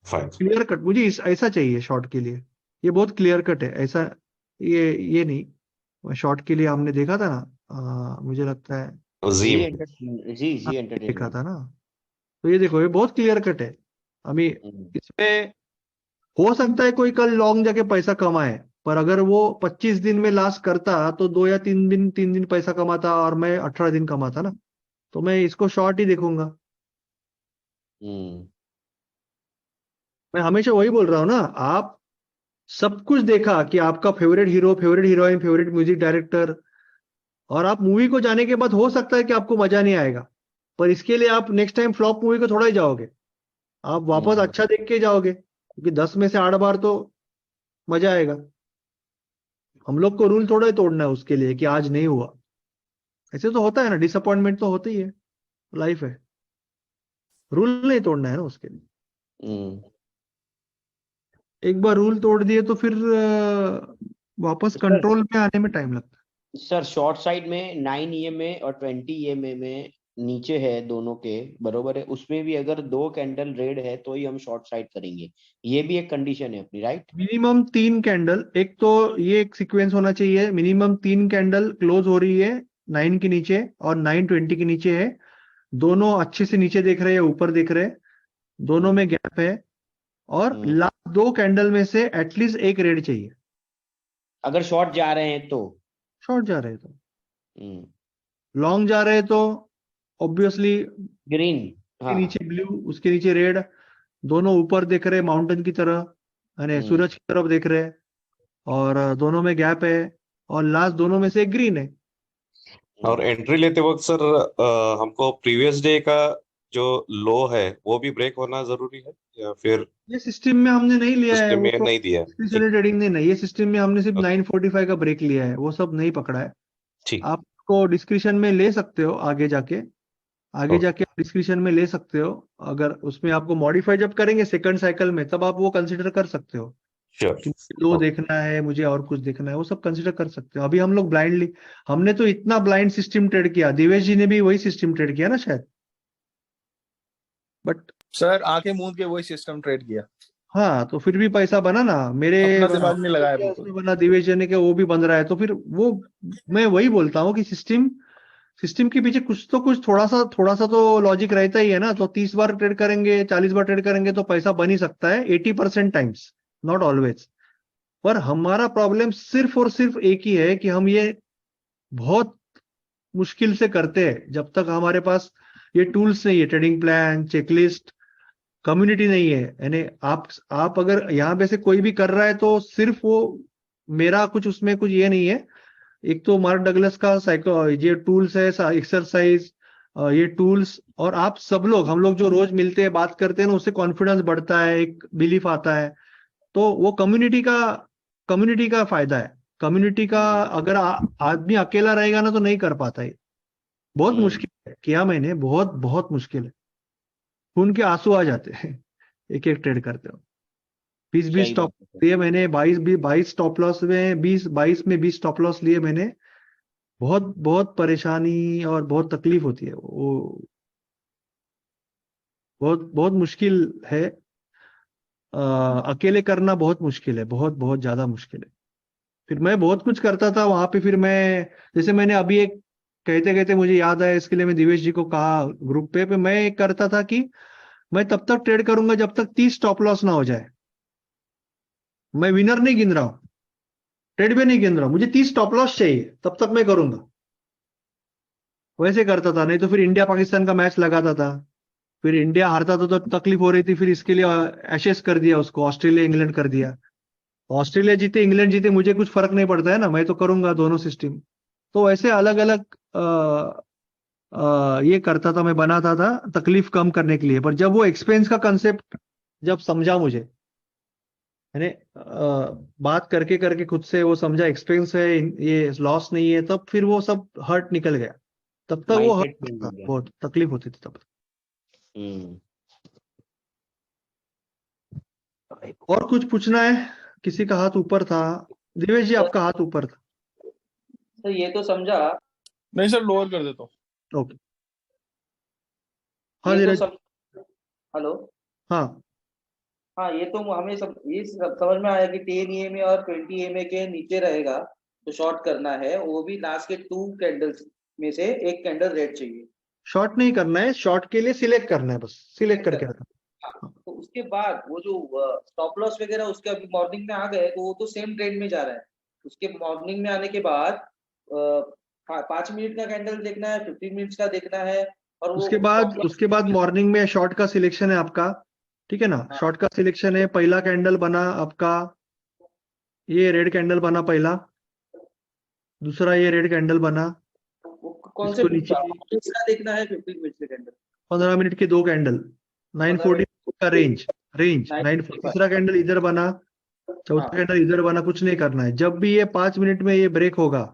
fine. Clear cut मुझे ऐसा चाहिए शॉर्ट के लिए, ये बहुत क्लियर कट है ऐसा, ये नहीं। शॉर्ट के लिए हमने देखा था ना, मुझे लगता है जी देखा एंटरटेनमेंट था ना, तो ये देखो ये बहुत क्लियर कट है। अभी इसमें हो सकता है कोई कल लॉन्ग जाके पैसा कमाए, पर अगर वो 25 दिन में लास्ट करता तो 2 या 3 दिन पैसा कमाता, और मैं 18 दिन कमाता ना, तो मैं इसको शॉर्ट ही देखूंगा। मैं हमेशा वही बोल रहा हूँ ना, आप सब कुछ देखा कि आपका favourite hero, favourite heroine, favourite music director, और आप मूवी को जाने के बाद हो सकता है कि आपको मजा नहीं आएगा, पर इसके लिए आप नेक्स्ट टाइम फ्लॉप मूवी को थोड़ा ही जाओगे, आप वापस अच्छा देख के जाओगे, क्योंकि 10 में से 8 बार तो मजा आएगा। हम लोग को रूल थोड़ा ही तोड़ना है उसके लिए कि आज नहीं हुआ, ऐसे तो होता है ना, डिसअपॉइंटमेंट तो होती ही है, लाइफ है, रूल नहीं तोड़ना है ना उसके लिए। एक बार रूल तोड़ दिए तो फिर वापस कंट्रोल में आने में टाइम लगता है। सर शॉर्ट साइड में 9 EMA और 20 EMA में नीचे है दोनों के, बरोबर है, उसमें भी अगर 2 कैंडल रेड है तो ही हम शॉर्ट साइड करेंगे, ये भी एक कंडीशन है अपनी, राइट? मिनिमम 3 कैंडल, एक तो ये एक सीक्वेंस होना चाहिए, मिनिमम 3 कैंडल क्लोज हो रही है 9 के नीचे और 920 के नीचे है, दोनों अच्छे से नीचे देख रहे हैं, ऊपर देख रहे हैं, दोनों में गैप है, और लास्ट 2 कैंडल में से एटलीस्ट एक रेड चाहिए। अगर शॉर्ट जा रहे हैं तो, शॉर्ट जा रहे हैं तो, लॉन्ग जा रहे हैं तो ऑब्वियसली ग्रीन, के नीचे ब्लू, उसके नीचे रेड, दोनों ऊपर देख रहे हैं माउंटेन की तरह, यानी सूरज की तरफ देख रहे हैं, और दोनों में गैप है, और लास्ट दोनों में से ग्रीन है। और एंट्री लेते वक्त सर हमको प्रीवियस डे का जो लो है वो भी ब्रेक होना जरूरी है, या फिर ये सिस्टम में हमने नहीं लिया है, सिस्टम वो में तो नहीं दिया? ट्रेडिंग ने नहीं, ये सिस्टम में हमने सिर्फ 945 का ब्रेक लिया है, वो सब नहीं पकड़ा है। ठीक, आपको डिस्क्रिप्शन में ले सकते हो, आगे जाके डिस्क्रिप्शन में ले सकते हो, अगर उसमें आपको मॉडिफाई जब करेंगे सेकंड साइकिल में तब आप वो कंसिडर कर सकते हो श्योर। कि लो देखना है, मुझे और कुछ देखना है, वो सब कंसिडर कर सकते हो। अभी हम लोग ब्लाइंडली, हमने तो इतना ब्लाइंड सिस्टम ट्रेड किया, दिवेश जी ने भी वही सिस्टम ट्रेड किया ना शायद, बट सर आंखें मूंद के वही सिस्टम ट्रेड किया, हाँ, तो फिर भी पैसा बना ना। मेरे अपना दिमाग नहीं लगाया उसमें बिल्कुल। बना, दिवेश जी ने के वो भी बन रहा है, तो फिर वो मैं वही बोलता हूँ कि सिस्टम के पीछे कुछ तो कुछ थोड़ा सा तो लॉजिक रहता ही है ना। तो 30 बार ट्रेड करेंगे, 40 बार ट्रेड करेंगे तो पैसा बन ही सकता है 80% टाइम्स, नॉट ऑलवेज। पर हमारा प्रॉब्लम सिर्फ और सिर्फ एक ही है कि हम ये बहुत मुश्किल से करते हैं जब तक हमारे पास ये टूल्स नहीं है, ट्रेडिंग प्लान, चेकलिस्ट, कम्युनिटी नहीं है। यानी आप अगर यहाँ पे से कोई भी कर रहा है तो सिर्फ वो मेरा कुछ उसमें कुछ ये नहीं है। एक तो मार्क डगलस का साइको ये टूल्स है, एक्सरसाइज, ये टूल्स, और आप सब लोग, हम लोग जो रोज मिलते हैं, बात करते हैं ना, उससे कॉन्फिडेंस बढ़ता है, एक बिलीफ आता है। तो वो कम्युनिटी का फायदा है। कम्युनिटी का अगर आदमी अकेला रहेगा ना तो नहीं कर पाता है। बहुत मुश्किल है, किया मैंने, बहुत बहुत मुश्किल है, खून के आंसू आ जाते हैं एक एक ट्रेड करते हो। 20 सही स्टॉप बात है। लिए मैंने, 22 स्टॉप लॉस में, 20 स्टॉप लॉस लिए मैंने। बहुत बहुत परेशानी और बहुत तकलीफ होती है वो, बहुत बहुत मुश्किल है। अकेले करना बहुत मुश्किल है, बहुत बहुत ज्यादा मुश्किल है। फिर मैं बहुत कुछ करता था वहां पे। फिर मैं, जैसे मैंने अभी एक कहते कहते मुझे याद आया, इसके लिए मैं दिवेश जी को कहा ग्रुप पे मैं एक करता था कि मैं तब तक ट्रेड करूंगा जब तक 30 स्टॉप लॉस ना हो जाए। मैं विनर नहीं गिन रहा हूं, ट्रेड भी नहीं गिन रहा हूं, मुझे 30 स्टॉप लॉस चाहिए, तब तक मैं करूंगा। वैसे करता था। नहीं तो फिर इंडिया पाकिस्तान का मैच लगाता था, फिर इंडिया हारता था तो तकलीफ हो रही थी, फिर इसके लिए एशेस कर दिया उसको, ऑस्ट्रेलिया इंग्लैंड कर दिया। ऑस्ट्रेलिया जीते इंग्लैंड जीते मुझे कुछ फर्क नहीं पड़ता है ना, मैं तो करूंगा दोनों सिस्टम। तो ऐसे अलग अलग ये करता था, मैं बनाता था तकलीफ कम करने के लिए। पर जब वो एक्सपेंस का कंसेप्ट जब समझा मुझे, यानी बात करके करके खुद से वो समझा एक्सपेंस है, ये लॉस नहीं है, तब फिर वो सब हर्ट निकल गया। तब तक वो माइंडसेट हर्ट चेंज था, हो गया। बहुत तकलीफ होती थी तब। हम्म। और कुछ पूछना है? किसी का हाथ ऊपर था, दिवेश जी आपका हाथ ऊपर था। तो ये तो समझा, नहीं सर, लोअर कर देता हूँ। ओके, हाँ ये तो नीरज, हेलो। हाँ हाँ, ये तो हमें समझ में आया कि 10 EMA और 20 EMA के नीचे रहेगा तो शॉर्ट करना है, वो भी लास्ट के 2 कैंडल्स में से एक कैंडल रेड चाहिए। शॉर्ट नहीं करना है, शॉर्ट के लिए सिलेक्ट करना है, बस सिलेक्ट करके रखना। हाँ, तो उसके बाद वो जो स्टॉप लॉस वगैरह उसके अभी मॉर्निंग में आ गए तो वो तो सेम ट्रेड में जा रहा है। उसके मॉर्निंग में आने के बाद 5 मिनट का कैंडल देखना है, 15 मिनट्स का देखना है, और वो स्टॉप लॉस। उसके बाद मॉर्निंग में शॉर्ट का सिलेक्शन है आपका, ठीक है ना। हाँ। शॉर्ट का सिलेक्शन है, पहला कैंडल बना आपका, ये रेड कैंडल बना पहला, दूसरा ये रेड कैंडल बना, कौन से इसको नीचे दूसरा देखना है, 15 मिनट का कैंडल, 15 मिनट के 2 कैंडल, 940 का रेंज 940, 945। तीसरा कैंडल इधर बना, चौथा हाँ। कैंडल इधर बना। कुछ नहीं करना है, जब भी ये 5 मिनट में ये ब्रेक होगा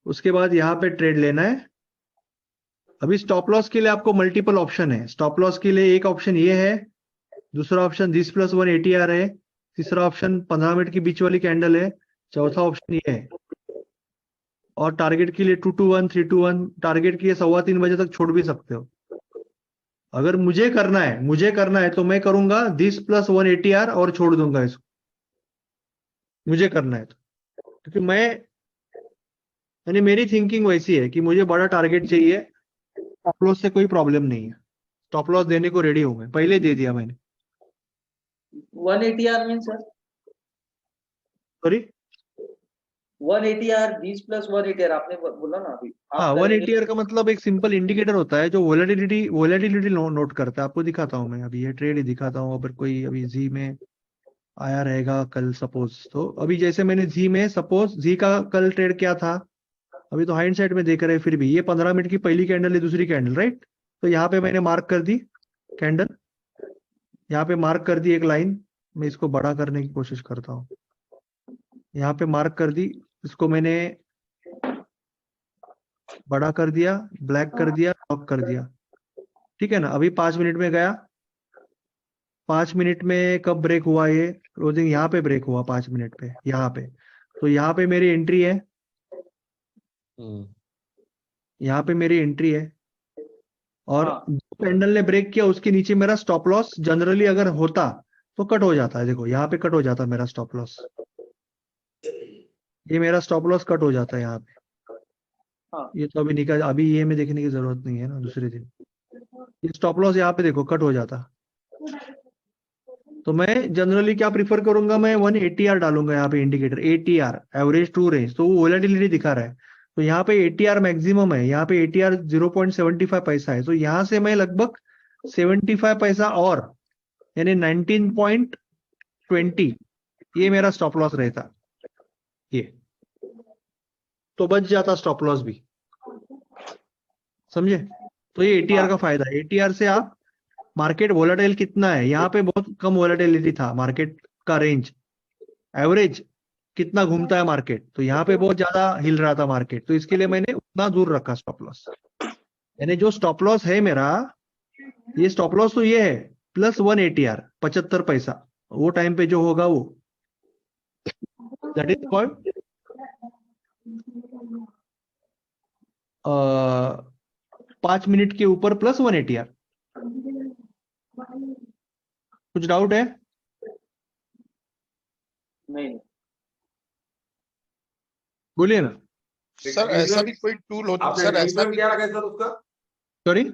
उसके बाद यहाँ पे ट्रेड लेना है। अभी स्टॉप लॉस के लिए आपको मल्टीपल ऑप्शन है। स्टॉप लॉस के लिए एक ऑप्शन ये है, दूसरा ऑप्शन 10+1 ATR है, तीसरा ऑप्शन 15 मिनट की बीच वाली कैंडल है, चौथा ऑप्शन ये है। और टारगेट के लिए 2 to 1, 3 to 1, टारगेट के लिए 2:15 बजे तक छोड़ भी सकते हो। अगर मुझे करना है तो मैं करूंगा 10+1 ATR और छोड़ दूंगा इसको, मुझे करना है तो। क्योंकि मैं, यानी मेरी थिंकिंग वैसी है कि मुझे बड़ा टारगेट चाहिए, स्टॉप लॉस से कोई प्रॉब्लम नहीं है। स्टॉप लॉस देने को रेडी हूं मैं, पहले दे दिया मैंने। 1 ATR mean sir, sorry, 1 ATR 20+1 ATR आपने बोला ना अभी हाँ, आप 1 करेंगे। ATR का मतलब एक सिंपल इंडिकेटर होता है जो वोलेटिलिटी नोट करता है। आपको दिखाता हूँ मैं, अभी ये ट्रेड ही दिखाता हूँ। अगर कोई अभी जी में आया रहेगा कल सपोज, तो अभी जैसे मैंने जी में, सपोज जी का कल ट्रेड क्या था, अभी तो हाइंड साइड में देख रहे हैं, फिर भी ये 15 मिनट की पहली कैंडल है, दूसरी कैंडल, राइट। तो यहाँ पे मैंने मार्क कर दी कैंडल, यहाँ पे मार्क कर दी एक लाइन। मैं इसको बड़ा करने की कोशिश करता हूँ, यहाँ पे मार्क कर दी, इसको मैंने बड़ा कर दिया, ब्लैक कर दिया, लॉक कर दिया, ठीक है ना। अभी 5 मिनट में गया, 5 मिनट में कब ब्रेक हुआ, ये क्लोजिंग यहाँ पे ब्रेक हुआ 5 मिनट पे, यहाँ पे। तो यहाँ पे मेरी एंट्री है, यहाँ पे मेरी एंट्री है, और हाँ। जो कैंडल ने ब्रेक किया उसके नीचे मेरा स्टॉप लॉस जनरली अगर होता तो कट हो जाता है। देखो यहाँ पे कट हो जाता मेरा स्टॉप लॉस, ये मेरा स्टॉप लॉस कट हो जाता है यहाँ पे। हाँ। ये तो अभी निकल, अभी ये में देखने की जरूरत नहीं है ना, दूसरे दिन ये स्टॉप लॉस यहाँ पे देखो कट हो जाता। तो मैं जनरली क्या प्रिफर करूंगा, मैं 1 ATR डालूंगा यहाँ पे, indicator ATR, average true range. तो वो वोलेटिलिटी दिखा रहा है, तो यहाँ पे ATR मैक्सिमम है, यहाँ पे ATR 0.75 पैसा है। तो यहाँ से मैं लगभग 75 पैसा और यानी 19.20 ये मेरा स्टॉप लॉस रहता, ये तो बच जाता स्टॉप लॉस भी, समझे। तो ये ATR का फायदा है। ATR से आप मार्केट वोलेटाइल कितना है, यहाँ पे बहुत कम वोलेटिलिटी था मार्केट का रेंज, एवरेज कितना घूमता है मार्केट, तो यहाँ पे बहुत ज्यादा हिल रहा था मार्केट, तो इसके लिए मैंने उतना दूर रखा स्टॉप लॉस। यानी जो स्टॉप लॉस है मेरा, ये स्टॉप लॉस तो ये है प्लस 1 ATR 75 पैसा, वो टाइम पे जो होगा वो, दैट इज कॉल्ड 5 मिनट के ऊपर प्लस 1 ATR। कुछ डाउट है? नहीं। बोलिए ना सर ऐसा भी कोई टूल होता है आपने सर? टाइम ऐसा फ्रेम भी क्या रखा है सर उसका? सॉरी,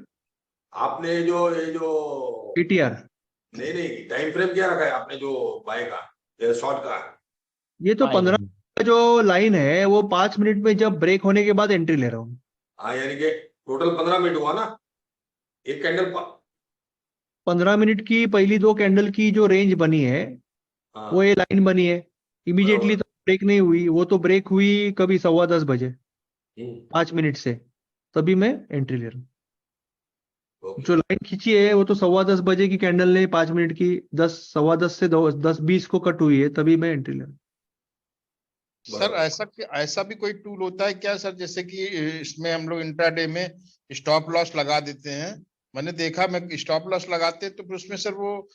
आपने जो ये जो ATR नहीं टाइम फ्रेम क्या रखा है आपने जो बाय का या शॉर्ट का? ये तो 15 का जो लाइन है वो 5 मिनट में जब ब्रेक होने के बाद एंट्री ले रहा हूँ। हाँ, यानी कि टोटल 15 मिनट हुआ ना एक कैंडल 15 मिनट की पहली 2 कैंडल की जो रेंज बनी है, हाँ, वो ये लाइन बनी है, इमीडिएटली बराबर। तो ब्रेक नहीं हुई, वो तो ब्रेक हुई कभी 10:15 बजे 5 मिनट से, तभी मैं एंट्री ले रहा हूँ। ओके। जो लाइन खींची है वो तो 10:15 बजे की कैंडल ने 5 मिनट की 10:15 से 10:20 को कट हुई है, तभी मैं एंट्री ले रहा हूँ। सर ऐसा भी कोई टूल होता है क्या सर, जैसे कि इसमें हम लोग इंट्राडे में स्टॉप लॉस लगा देते हैं? मैंने देखा, मैं स्टॉप लॉस लगाते तो फिर उसमें सर वो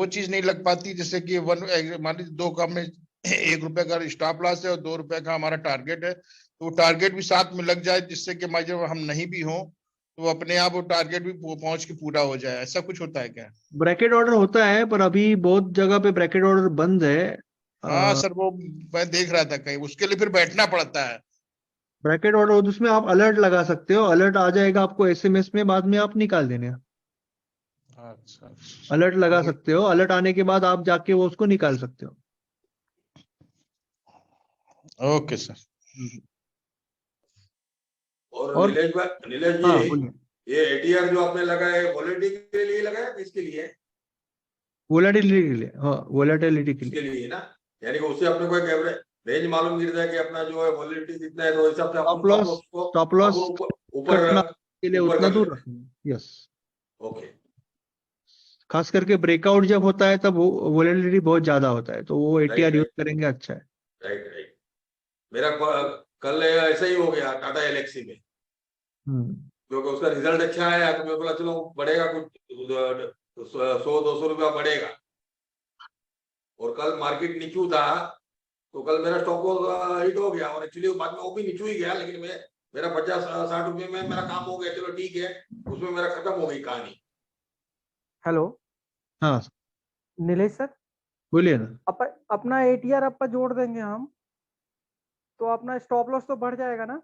चीज नहीं लग पाती, जैसे कि मान लीजिए 2 का में 1 रुपए का स्टॉप लॉस है और 2 रुपए का हमारा टारगेट है, तो वो टारगेट भी साथ में लग जाए, जिससे कि जब हम नहीं भी हों तो अपने आप वो टारगेट भी पहुंच के पूरा हो जाए। ऐसा कुछ होता है क्या? ब्रैकेट ऑर्डर होता है, पर अभी बहुत जगह पे ब्रैकेट ऑर्डर बंद है। हाँ सर, वो मैं देख रहा था कहीं, उसके लिए फिर बैठना पड़ता है। ब्रैकेट ऑर्डर उसमें आप अलर्ट लगा सकते हो, अलर्ट आ जाएगा आपको SMS में, बाद में आप निकाल देने। अच्छा, अलर्ट लगा सकते हो, अलर्ट आने के बाद आप जाके वो उसको निकाल सकते हो। Okay sir. और नीलेश जी, हाँ बोलिए। ये ATR जो आपने लगाया वॉलेटिलिटी के लिए लगाया किसके लिए? वोलेटिलिटी के लिए, हाँ वोलेटिलिटी के इसके लिए। लिए ना, यानी कि उससे अपने को एक एवरेज रेंज मालूम गिरता है कि अपना जो है वॉलेटिलिटी कितना है, तो हिसाब से स्टॉप लॉस ऊपर कटना के लिए उतना दूर रखना। Yes, okay. खास करके ब्रेकआउट जब होता है तब वोलेटिलिटी बहुत ज्यादा होता है, तो वो ATR यूज करेंगे, अच्छा है। राइट। मेरा कल ऐसा ही हो गया टाटा एलेक्सी में, क्योंकि उसका रिजल्ट अच्छा आया तो मैं बोला चलो बढ़ेगा कुछ 100-200 रुपया बढ़ेगा, और कल मार्केट नीचू था तो कल मेरा स्टॉक हिट हो गया, और एक्चुअली बाद में वो भी नीचू ही गया, लेकिन मेरा 50-60 रुपये में मेरा काम हो गया, चलो ठीक है, उसमें मेरा खत्म हो गई कहानी। हेलो, हाँ नीलेश सर, बोलिए ना। अपना ATR आपका जोड़ देंगे हम, तो अपना स्टॉप लॉस तो बढ़ जाएगा ना?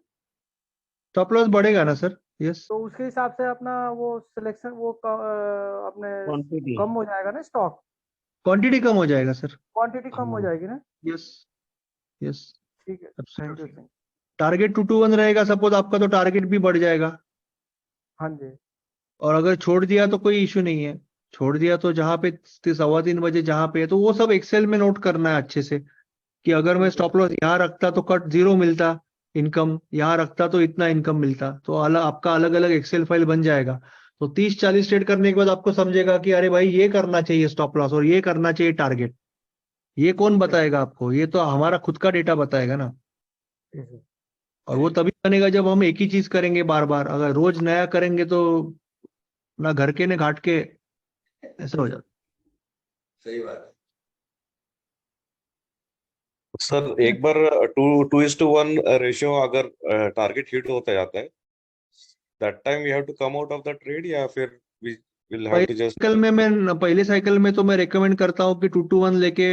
स्टॉप लॉस बढ़ेगा ना सर? यस। तो उसके हिसाब से अपना वो सिलेक्शन वो अपने कम हो जाएगा ना, स्टॉक क्वांटिटी कम हो जाएगा सर, क्वांटिटी कम हो जाएगी ना? Yes yes. ठीक है, थैंक यू। टारगेट 2 to 1 रहेगा सपोज आपका, तो टारगेट भी बढ़ जाएगा। हाँ जी। और अगर छोड़ दिया तो कोई इश्यू नहीं है, छोड़ दिया तो जहाँ पे 3:15 बजे जहाँ पे है, तो वो सब एक्सेल में नोट करना है अच्छे से, कि अगर मैं स्टॉप लॉस यहाँ रखता तो कट 0 मिलता इनकम, यहाँ रखता तो इतना इनकम मिलता, तो आपका अलग अलग एक्सेल फाइल बन जाएगा। तो 30-40 ट्रेड करने के बाद आपको समझेगा कि अरे भाई ये करना चाहिए स्टॉप लॉस और ये करना चाहिए टारगेट। ये कौन बताएगा आपको? ये तो हमारा खुद का डेटा बताएगा ना। और वो तभी बनेगा जब हम एक ही चीज करेंगे बार बार। अगर रोज नया करेंगे तो ना घर के ने घाट के ऐसा हो जाता। सही बात है। सर एक बार 2:1 रेशियो अगर टारगेट हिट होता जाता है, that time we have to come out of the trade, या फिर we will have to just पहले साइकिल में तो मैं रेकमेंड करता हूँ कि 2:1 लेके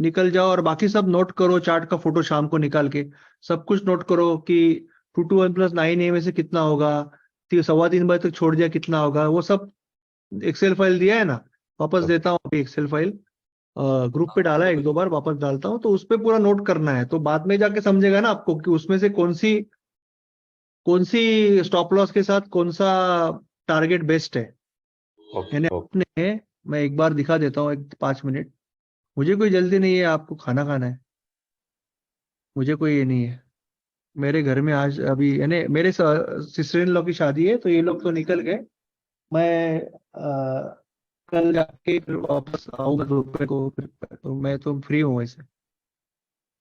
निकल जाओ और बाकी सब नोट करो, चार्ट का फोटो शाम को निकाल के सब कुछ नोट करो कि 2:1 + 9 AM से कितना होगा, 3:15 बजे तक छोड़ दिया कितना होगा, वो सब एक्सेल फाइल दिया है ना, वापस देता हूँ अभी एक्सेल फाइल, ग्रुप पे डाला है, 1-2 बार वापस डालता हूँ, तो उस पे पूरा नोट करना है, तो बाद में जाके समझेगा ना आपको कि उसमें से कौन सी स्टॉप लॉस के साथ कौन सा टारगेट बेस्ट है। अपने मैं एक बार दिखा देता हूँ, 5 मिनट, मुझे कोई जल्दी नहीं है, आपको खाना खाना है, मुझे कोई ये नहीं है, मेरे घर में आज अभी यानी मेरे सिस्टर इन लॉ की शादी है, तो ये लोग तो निकल गए, मैं कल जाके फिर वापस आऊंगा दोपहर को, फिर तो मैं तो फ्री हूँ वैसे,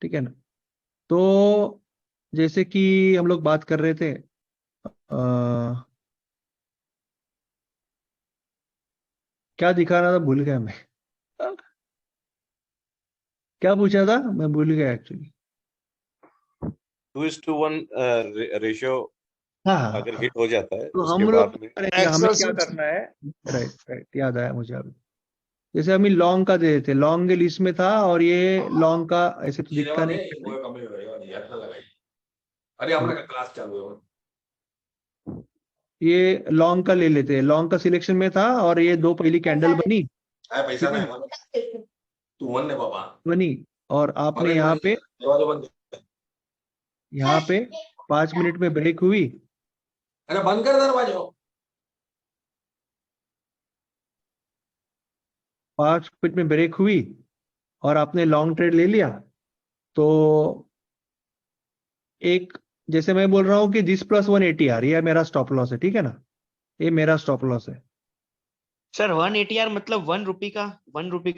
ठीक है ना। तो जैसे कि हम लोग बात कर रहे थे, क्या दिखा रहा था भूल गया मैं, क्या पूछा था मैं भूल गया एक्चुअली। 2:1 रेशियो हाँ, अगर हिट हो जाता है तो उसके हम बाद लोग में हमें क्या करना है, राइट याद आया मुझे अभी, जैसे हम लॉन्ग का दे देते, लॉन्ग के लिस्ट में था और ये लॉन्ग का ऐसे तो दिखता नहीं, अरे हमारा क्लास चालू है, ये लॉन्ग का ले लेते हैं, लॉन्ग का सिलेक्शन में था और ये 2 पहली कैंडल बनी, पैसा नहीं तू वन ने बाबा बनी, और आपने यहाँ पे 5 मिनट में ब्रेक हुई, अरे बंद कर दरवाजा, 5 मिनट में ब्रेक हुई और आपने लॉन्ग ट्रेड ले लिया, तो एक जैसे मैं बोल रहा हूँ कि दिस +1 ATR ये मेरा स्टॉप लॉस है, ठीक है ना, ये मेरा स्टॉप लॉस है। सर 1 ATR मतलब 1 रुपी का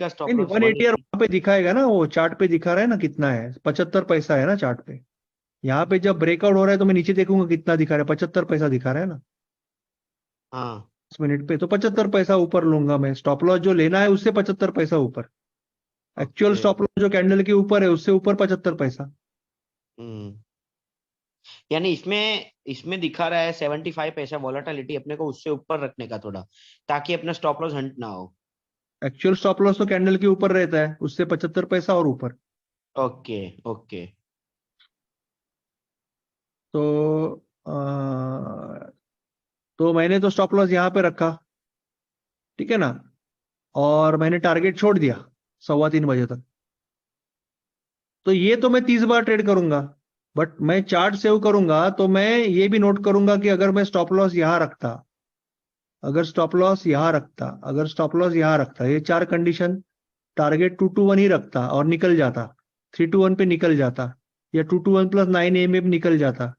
स्टॉप लॉस। 1 ATR वहां पे दिखाएगा ना, वो चार्ट पे दिखा रहा है ना कितना है, 75 पैसा है ना चार्ट पे, यहाँ पे जब ब्रेकआउट हो रहा है तो मैं नीचे देखूंगा कितना दिखा रहा है, 75 पैसा दिखा रहा है ना, हाँ 10 मिनट पे, तो 75 पैसा ऊपर लूंगा मैं, स्टॉप लॉस जो लेना है उससे 75 पैसा ऊपर, एक्चुअल स्टॉप लॉस जो कैंडल के ऊपर है उससे ऊपर 75 पैसा। यानी इसमें दिखा रहा है 75 पैसा वॉलेटिलिटी, अपने को उससे ऊपर रखने का थोड़ा, ताकि अपना स्टॉप लॉस हंट ना हो। एक्चुअल स्टॉप लॉस तो कैंडल के ऊपर रहता है, उससे 75 पैसा और ऊपर। ओके तो मैंने तो स्टॉप लॉस यहाँ पे रखा, ठीक है ना, और मैंने टारगेट छोड़ दिया 3:15 बजे तक, तो ये तो मैं 30 बार ट्रेड करूंगा, बट मैं चार्ट सेव करूंगा तो मैं ये भी नोट करूंगा कि अगर मैं स्टॉप लॉस यहाँ रखता, अगर स्टॉप लॉस यहाँ रखता, ये 4 कंडीशन, टारगेट 2:1 ही रखता और निकल जाता, 3:1 पे निकल जाता, या 2:1 + 9 AM निकल जाता,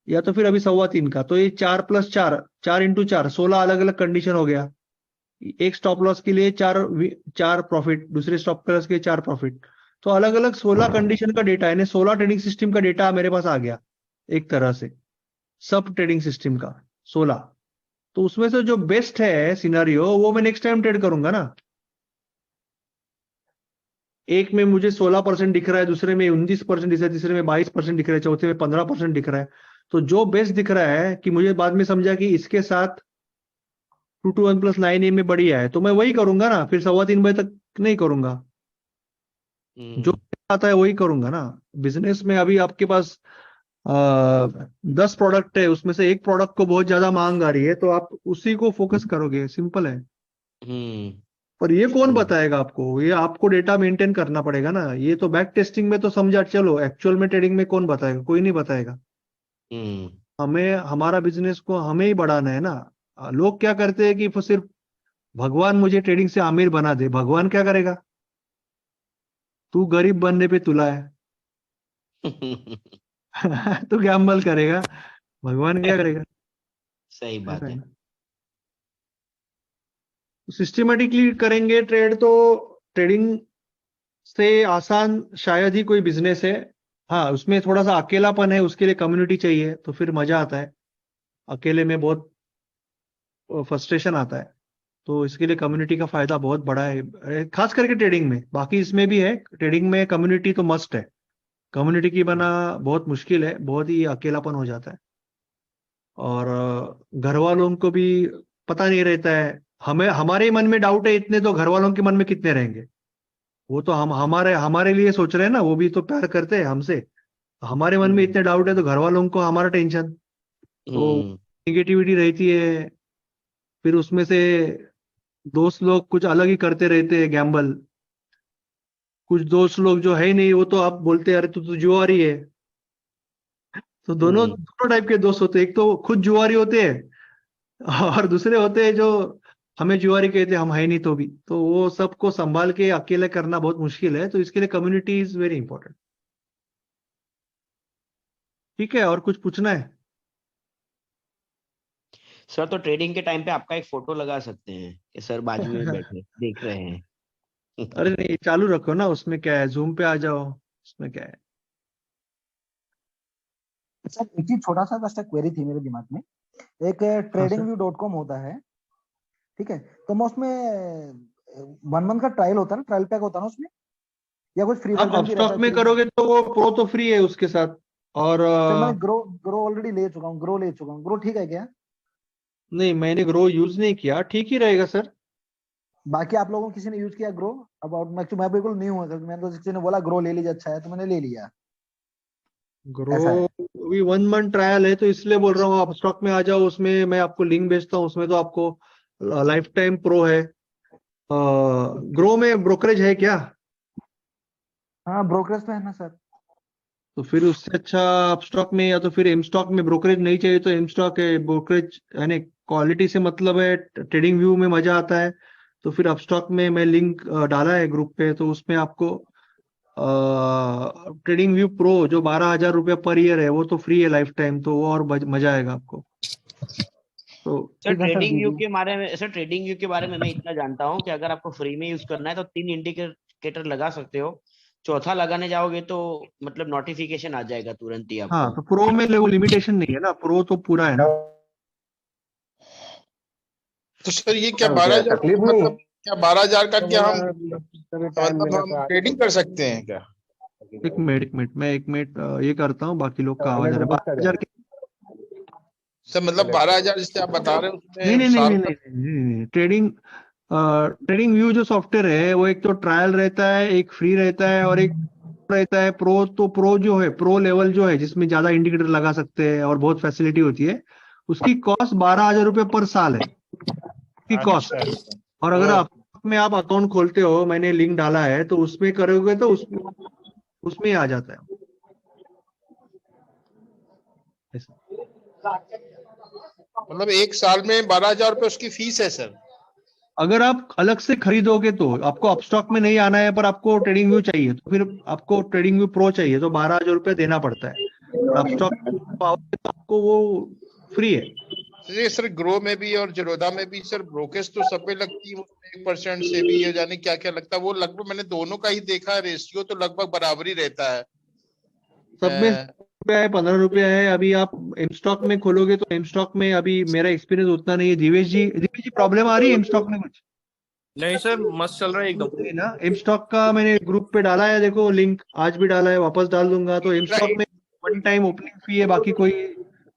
या तो फिर अभी 3:15 का, तो ये 4 + 4 × 4 16 अलग अलग कंडीशन हो गया, एक स्टॉप लॉस के लिए 4 प्रॉफिट, दूसरे स्टॉप लॉस के 4 प्रॉफिट, तो अलग अलग 16 कंडीशन का डेटा, यानी 16 ट्रेडिंग सिस्टम का डेटा मेरे पास आ गया, एक तरह से सब ट्रेडिंग सिस्टम का 16, तो उसमें से जो बेस्ट है सिनेरियो वो मैं नेक्स्ट टाइम ट्रेड करूंगा ना, एक में मुझे 16% दिख रहा है, दूसरे में 29% दिख रहा है, तीसरे में 22% दिख रहा है, चौथे में 15% दिख रहा है, तो जो बेस्ट दिख रहा है कि मुझे बाद में समझा कि इसके साथ 2:1 + 9 AM में बढ़िया है, तो मैं वही करूंगा ना, फिर 3:15 बजे तक नहीं करूंगा, जो आता है वही करूंगा ना। बिजनेस में अभी आपके पास 10 प्रोडक्ट है, उसमें से एक प्रोडक्ट को बहुत ज्यादा मांग आ रही है, तो आप उसी को फोकस करोगे, सिंपल है। पर ये कौन बताएगा आपको, ये आपको डेटा मेंटेन करना पड़ेगा ना, ये तो बैक टेस्टिंग में तो समझा, चलो एक्चुअल में ट्रेडिंग में कौन बताएगा, कोई नहीं बताएगा। हमें हमारा बिजनेस को हमें ही बढ़ाना है ना। लोग क्या करते हैं कि सिर्फ भगवान मुझे ट्रेडिंग से अमीर बना दे, भगवान क्या करेगा, तू गरीब बनने पे तुला है तू गैम्बल करेगा, भगवान क्या करेगा। सही बात है। सिस्टमेटिकली करेंगे ट्रेड तो ट्रेडिंग से आसान शायद ही कोई बिजनेस है, हाँ उसमें थोड़ा सा अकेलापन है, उसके लिए कम्युनिटी चाहिए, तो फिर मजा आता है, अकेले में बहुत फ्रस्ट्रेशन आता है, तो इसके लिए कम्युनिटी का फायदा बहुत बड़ा है, खास करके ट्रेडिंग में। बाकी इसमें भी है, ट्रेडिंग में कम्युनिटी तो मस्ट है। कम्युनिटी की बना बहुत मुश्किल है, बहुत ही अकेलापन हो जाता है। और घर वालों को भी पता नहीं रहता है। हमें हमारे मन में डाउट है इतने, तो घर वालों के मन में कितने रहेंगे? वो तो हम हमारे लिए सोच रहे हैं ना, वो भी तो प्यार करते हैं हमसे। हमारे मन में इतने डाउट है तो घर वालों को हमारा टेंशन, तो निगेटिविटी रहती है। फिर उसमें से दोस्त लोग कुछ अलग ही करते रहते हैं, गैम्बल। कुछ दोस्त लोग जो है ही नहीं, वो तो आप बोलते हैं अरे तू तो जुआरी है। तो दोनों टाइप के दोस्त होते हैं, एक तो खुद जुआरी होते हैं और दूसरे होते हैं जो हमें जुआरी कहते हैं, हम है नहीं तो भी। तो वो सबको संभाल के अकेले करना बहुत मुश्किल है, तो इसके लिए कम्युनिटी इज वेरी इंपॉर्टेंट। ठीक है, और कुछ पूछना है? सर तो ट्रेडिंग के टाइम पे आपका एक फोटो लगा सकते हैं कि सर बाजू में बैठे देख रहे हैं। अरे नहीं, चालू रखो ना, उसमें क्या है, जूम पे आ जाओ, उसमें क्या है। सर एक चीज छोटा सा बस क्वेरी थी मेरे दिमाग में। एक tradingview.com होता है, ठीक है, तो मैं उसमें 1 मंथ का ट्रायल होता है ना, ट्रायल पैक होता है ना उसमें, या कुछ फ्री आप वर्जन भी रहता अपस्टॉक है? में करोगे तो वो प्रो तो फ्री है उसके साथ। और सर मैं ग्रो ऑलरेडी ले चुका हूँ, ग्रो ठीक है क्या? नहीं, मैंने ग्रो यूज नहीं किया, ठीक ही रहेगा सर। बाकी आप लोगों किसी ने यूज किया ग्रो? अबाउट मैं बिल्कुल न्यू हूँ, मैंने तो किसी ने बोला ग्रो ले लीजिए, अच्छा है, तो मैंने ले लिया। ग्रो अभी 1 मंथ ट्रायल है, तो इसलिए बोल रहा हूँ आप स्टॉक में आ जाओ। उसमें मैं आपको लिंक भेजता हूँ, उसमें तो आपको लाइफ टाइम प्रो है। ग्रो में ब्रोकरेज है क्या? हाँ ब्रोकरेज तो है ना सर। तो फिर उससे अच्छा आप स्टॉक में, या तो फिर एम स्टॉक में ब्रोकरेज नहीं चाहिए तो एम स्टॉक है, ब्रोकरेज यानी क्वालिटी से मतलब है, ट्रेडिंग व्यू में मजा आता है। तो फिर अपस्टॉक में मैं लिंक डाला है ग्रुप पे, तो उसमें आपको ट्रेडिंग व्यू प्रो जो 12,000 रुपया पर ईयर है, वो तो फ्री है लाइफ टाइम, तो वो और मजा आएगा आपको। तो सर ट्रेडिंग व्यू के बारे में, सर ट्रेडिंग व्यू के बारे में मैं इतना जानता हूँ कि अगर आपको फ्री में यूज करना है तो 3 इंडिकेटर लगा सकते हो। चौथा लगाने जाओगे तो मतलब नोटिफिकेशन आ जाएगा तुरंत ही आपको। हाँ, तो प्रो में वो लिमिटेशन नहीं है ना, प्रो तो पूरा है ना। तो सर ये क्या 12,000 मतलब क्या 12,000 का क्या हम मतलब हम ट्रेडिंग कर सकते हैं क्या? एक मिनट मैं एक मिनट ये करता हूँ, बाकी लोग का आवाज आ रहा है। 12,000 के सर मतलब 12,000 जिससे आप बता रहे हैं नहीं, उसमें ट्रेडिंग व्यू जो सॉफ्टवेयर है, वो एक तो ट्रायल रहता है, एक फ्री रहता है, और एक रहता है प्रो। तो प्रो जो है, प्रो लेवल जो है, जिसमें ज्यादा इंडिकेटर लगा सकते हैं और बहुत फैसिलिटी होती है, उसकी कॉस्ट 12,000 रुपये पर साल है की कॉस्ट। और अगर आप में आप अकाउंट खोलते हो, मैंने लिंक डाला है, तो उसमें करोगे तो उसमें आ जाता है। मतलब 1 साल में 12,000 रुपये उसकी फीस है सर? अगर आप अलग से खरीदोगे तो आपको अपस्टॉक में नहीं आना है, पर आपको ट्रेडिंग व्यू चाहिए, तो फिर आपको ट्रेडिंग व्यू प्रो चाहिए, तो 12,000 रुपये देना पड़ता है। अपस्टॉक पाओगे तो आपको वो फ्री है। सर ग्रो में भी और जरोधा में भी सर ब्रोकेज तो सब में लगती है, 1% से भी है, जाने क्या क्या लगता है। वो लगभग मैंने दोनों का ही देखा है, रेशियो तो लगभग बराबर ही रहता है। सब में रुपया है, 15 रुपया है। अभी आप एम स्टॉक में खोलोगे तो एम स्टॉक में अभी मेरा एक्सपीरियंस उतना नहीं है। जीवेश जी प्रॉब्लम आ रही है एम स्टॉक में कुछ? नहीं सर, मस्त चल रहा है एकदम ना। एम स्टॉक का मैंने ग्रुप पे डाला है, देखो लिंक आज भी डाला है, वापस डाल दूंगा। तो एम स्टॉक में 1 टाइम ओपनिंग फी है,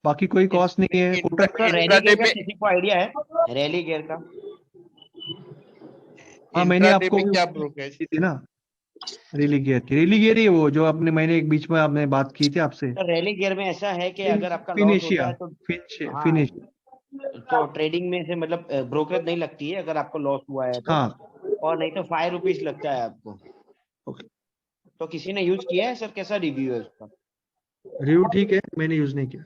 बाकी कोई कॉस्ट नहीं है। रैली गेयर का किसी को आइडिया है? रैली गेयर का? हाँ, मैंने आपको क्या ब्रोकरेज थी ना रैली गियर ही, वो जो आपने मैंने एक बीच में आपने बात की थी आपसे। तो रैली गियर में ऐसा है कि अगर आपका लॉस होता है तो फिनिशिया तो ट्रेडिंग में से मतलब ब्रोकरेज नहीं लगती है अगर आपको लॉस हुआ है तो। हाँ। और नहीं तो 5 रुपीज लगता है आपको। तो किसी ने यूज किया है सर? कैसा रिव्यू है उसका? रिव्यू ठीक है, मैंने यूज नहीं किया।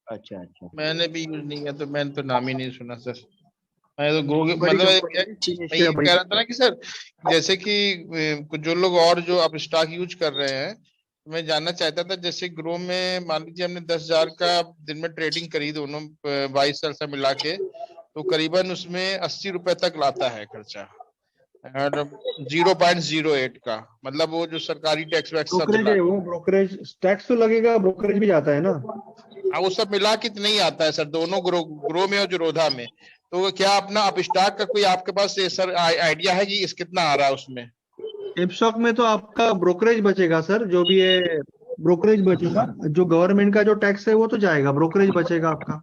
अच्छा। मैंने भी यूज नहीं किया, तो मैंने तो नाम ही नहीं सुना सर। मैं तो ग्रो मतलब मैं ये कह रहा था ना कि सर जैसे कि जो लोग और जो आप स्टॉक यूज कर रहे हैं, मैं जानना चाहता था जैसे ग्रो में मान लीजिए हमने 10,000 का दिन में ट्रेडिंग करी, दोनों 22 साल से मिला के, तो करीबन उसमें 80 रुपए तक लाता है खर्चा, और 0.08 का मतलब वो जो सरकारी टैक्स वैक्स सब ब्रोकरेज है, वो ब्रोकरेज टैक्स तो लगेगा, ब्रोकरेज भी जाता है ना। हाँ वो सब मिला के नहीं आता है सर, दोनों ग्रो में और जरोधा में। तो क्या अपना अप स्टॉक का कोई आपके पास सर आइडिया है कि इस कितना आ रहा है उसमें? एम स्टॉक में तो आपका ब्रोकरेज बचेगा सर, जो भी है ब्रोकरेज बचेगा, जो गवर्नमेंट का जो टैक्स है वो तो जाएगा, ब्रोकरेज बचेगा आपका।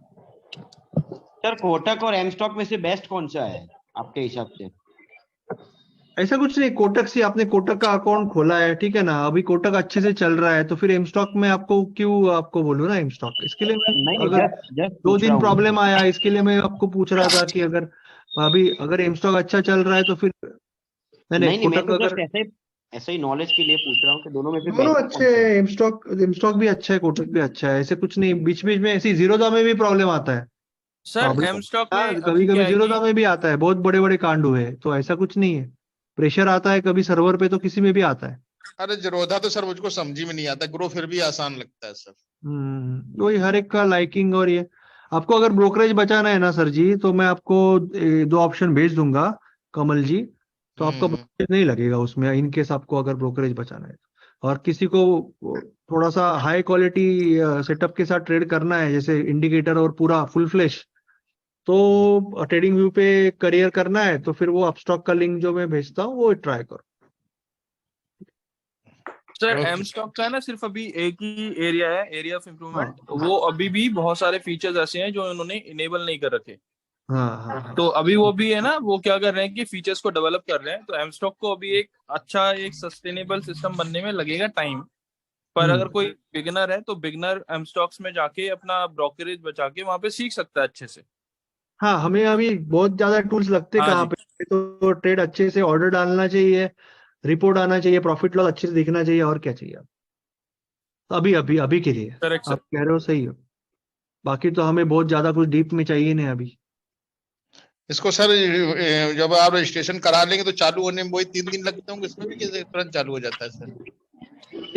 सर कोटक और एम स्टॉक में से बेस्ट कौन सा है आपके हिसाब से? ऐसा कुछ नहीं, कोटक से आपने कोटक का अकाउंट खोला है, ठीक है ना, अभी कोटक अच्छे से चल रहा है, तो फिर एम स्टॉक में आपको क्यों आपको बोलूं ना एम स्टॉक, इसके लिए मैं नहीं अगर जस्ट 2 पूछ रहा दिन हूँ। प्रॉब्लम आया, इसके लिए मैं आपको पूछ रहा था कि अगर अभी अगर एम स्टॉक अच्छा चल रहा है तो फिर नहीं मैं कोटक तो अगर जस्ट ऐसे ही नॉलेज के लिए पूछ रहा हूँ कि दोनों में से दोनों बेस्ट अच्छे हैं, एम स्टॉक भी अच्छा है, कोटक भी अच्छा है, ऐसे कुछ नहीं, बीच बीच में ऐसी जीरोधा में भी प्रॉब्लम आता है। सर एम स्टॉक में कभी अभी कभी क्या है जीरोधा कि में भी आता है, बहुत बड़े बड़े कांड हुए हैं, तो ऐसा कुछ नहीं है, प्रेशर आता है कभी सर्वर पे तो किसी में भी आता है। अरे जीरोधा तो सर मुझको समझ ही में नहीं आता, ग्रो फिर भी आसान लगता है सर। वही हर एक का लाइकिंग, और ये आपको अगर ब्रोकरेज बचाना है ना सर जी, तो मैं आपको 2 ऑप्शन भेज दूंगा कमल जी, तो आपका ब्रोकरेज नहीं लगेगा उसमें, इन केस आपको अगर ब्रोकरेज बचाना है। और किसी को थोड़ा सा हाई क्वालिटी सेटअप के साथ ट्रेड करना है, जैसे इंडिकेटर और पूरा फुल फ्लैश, तो ट्रेडिंग व्यू पे करियर करना है, तो फिर वो अपस्टॉक का लिंक जो मैं भेजता हूँ वो ट्राई करो। सर एम स्टॉक का है ना सिर्फ अभी एक ही एरिया है, एरिया ऑफ इम्प्रूवमेंट, वो अभी भी बहुत सारे फीचर्स ऐसे हैं जो इन्होंने इनेबल नहीं कर रखे। हाँ। तो अभी वो भी है ना, वो क्या कर रहे हैं कि फीचर्स को डेवलप कर रहे हैं, तो एम स्टॉक को अभी एक अच्छा एक सस्टेनेबल सिस्टम बनने में लगेगा टाइम। पर अगर कोई बिगिनर है तो बिगिनर एम स्टॉक्स में जाके अपना ब्रोकरेज बचा के वहां पे सीख सकता है अच्छे से। हाँ, हमें अभी बहुत ज्यादा टूल्स लगते हैं हाँ कहाँ पे, तो ट्रेड अच्छे से ऑर्डर डालना चाहिए, रिपोर्ट आना चाहिए, प्रॉफिट लॉस अच्छे से दिखना चाहिए, और क्या चाहिए अभी अभी अभी के लिए। करेक्ट आप सर। कह रहे हो सही हो, बाकी तो हमें बहुत ज्यादा कुछ डीप में चाहिए नहीं अभी। इसको सर जब आप रजिस्ट्रेशन करा लेंगे तो चालू होने में वही 3 दिन लगते होंगे, इसमें भी कैसे तुरंत चालू हो जाता है सर?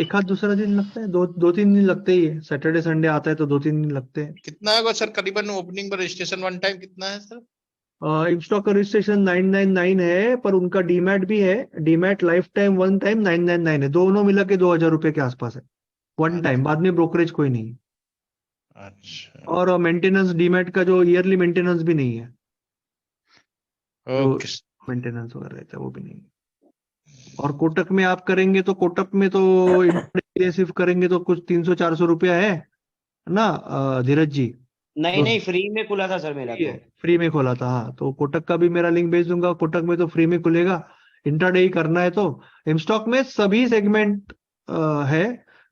एक आध दूसरा दिन लगता है, 2-3 दिन लगते ही है, सैटरडे संडे आता है तो 2-3 दिन लगते हैं। कितना होगा सर करीबन ओपनिंग पर रजिस्ट्रेशन वन टाइम कितना है सर? स्टॉक का रजिस्ट्रेशन 999 है, पर उनका डीमैट भी है, demat life time one time 999 है, दोनों मिला के 2000 रुपए के आसपास है वन टाइम, बाद में ब्रोकरेज कोई नहीं है। अच्छा। और मेंटेनेंस डीमैट का जो ईयरली मेंटेनेंस भी नहीं है, ओके। मेंटेनेंस वगैरह रहता है वो भी नहीं है। और कोटक में आप करेंगे तो कोटक में तो इंट्राडे सिर्फ करेंगे तो कुछ 300-400 रुपया है ना धीरज जी? नहीं फ्री में खुला था सर मेरा तो। फ्री में खोला था, हाँ, तो कोटक का भी मेरा लिंक भेज दूंगा, कोटक में तो फ्री में खुलेगा, इंट्राडे ही करना है तो। एम स्टॉक में सभी सेगमेंट है,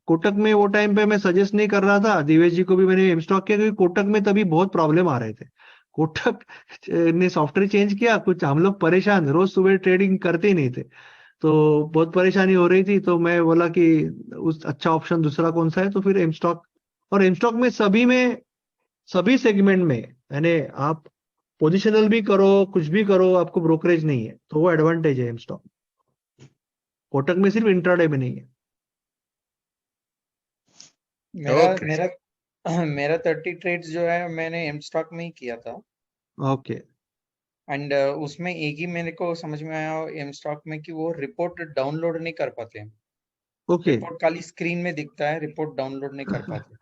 कोटक में वो टाइम पे मैं सजेस्ट नहीं कर रहा था, दिवेश जी को भी मैंने एम स्टॉक किया, क्योंकि कोटक में तभी बहुत प्रॉब्लम आ रहे थे, कोटक ने सॉफ्टवेयर चेंज किया, कुछ हम लोग परेशान, रोज सुबह ट्रेडिंग करते ही नहीं थे, तो बहुत परेशानी हो रही थी, तो मैं बोला कि उस अच्छा ऑप्शन दूसरा कौन सा है, तो फिर एम स्टॉक। और एम स्टॉक में सभी सेगमेंट में, यानी आप पोजिशनल भी करो कुछ भी करो, आपको ब्रोकरेज नहीं है, तो वो एडवांटेज है एम स्टॉक, कोटक में सिर्फ इंट्राडे में नहीं है। मेरा 30 ट्रेड्स जो है मैंने एम स्टॉक में ही किया था। ओके। एंड उसमें एक ही मेरे को समझ में आया एम स्टॉक में कि वो रिपोर्ट डाउनलोड नहीं कर पाते हैं। ओके। रिपोर्ट खाली स्क्रीन में दिखता है, रिपोर्ट डाउनलोड नहीं कर पाते।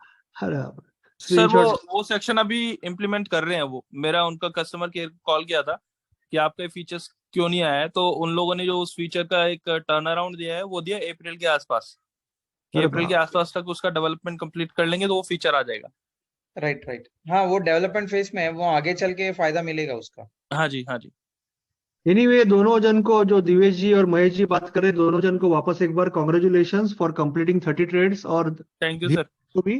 सर वो सेक्शन अभी इम्प्लीमेंट कर रहे हैं, वो मेरा उनका कस्टमर केयर कॉल किया था कि आपका फीचर्स क्यों नहीं आया है, तो उन लोगों ने जो उस फीचर का एक टर्न अराउंड दिया है वो दिया अप्रैल के आसपास, कि अप्रैल के आसपास तक उसका डेवलपमेंट कंप्लीट कर लेंगे तो वो फीचर आ जाएगा। राइट। हाँ, वो डेवलपमेंट फेज में है, वो आगे चल के फायदा मिलेगा उसका। हाँ जी। एनीवे, दोनों जन को, जो दिवेश जी और महेश जी बात करें, दोनों जन को वापस एक बार कॉन्ग्रेचुलेशंस फॉर कंप्लीटिंग 30 ट्रेड्स, और थैंक यू सर को भी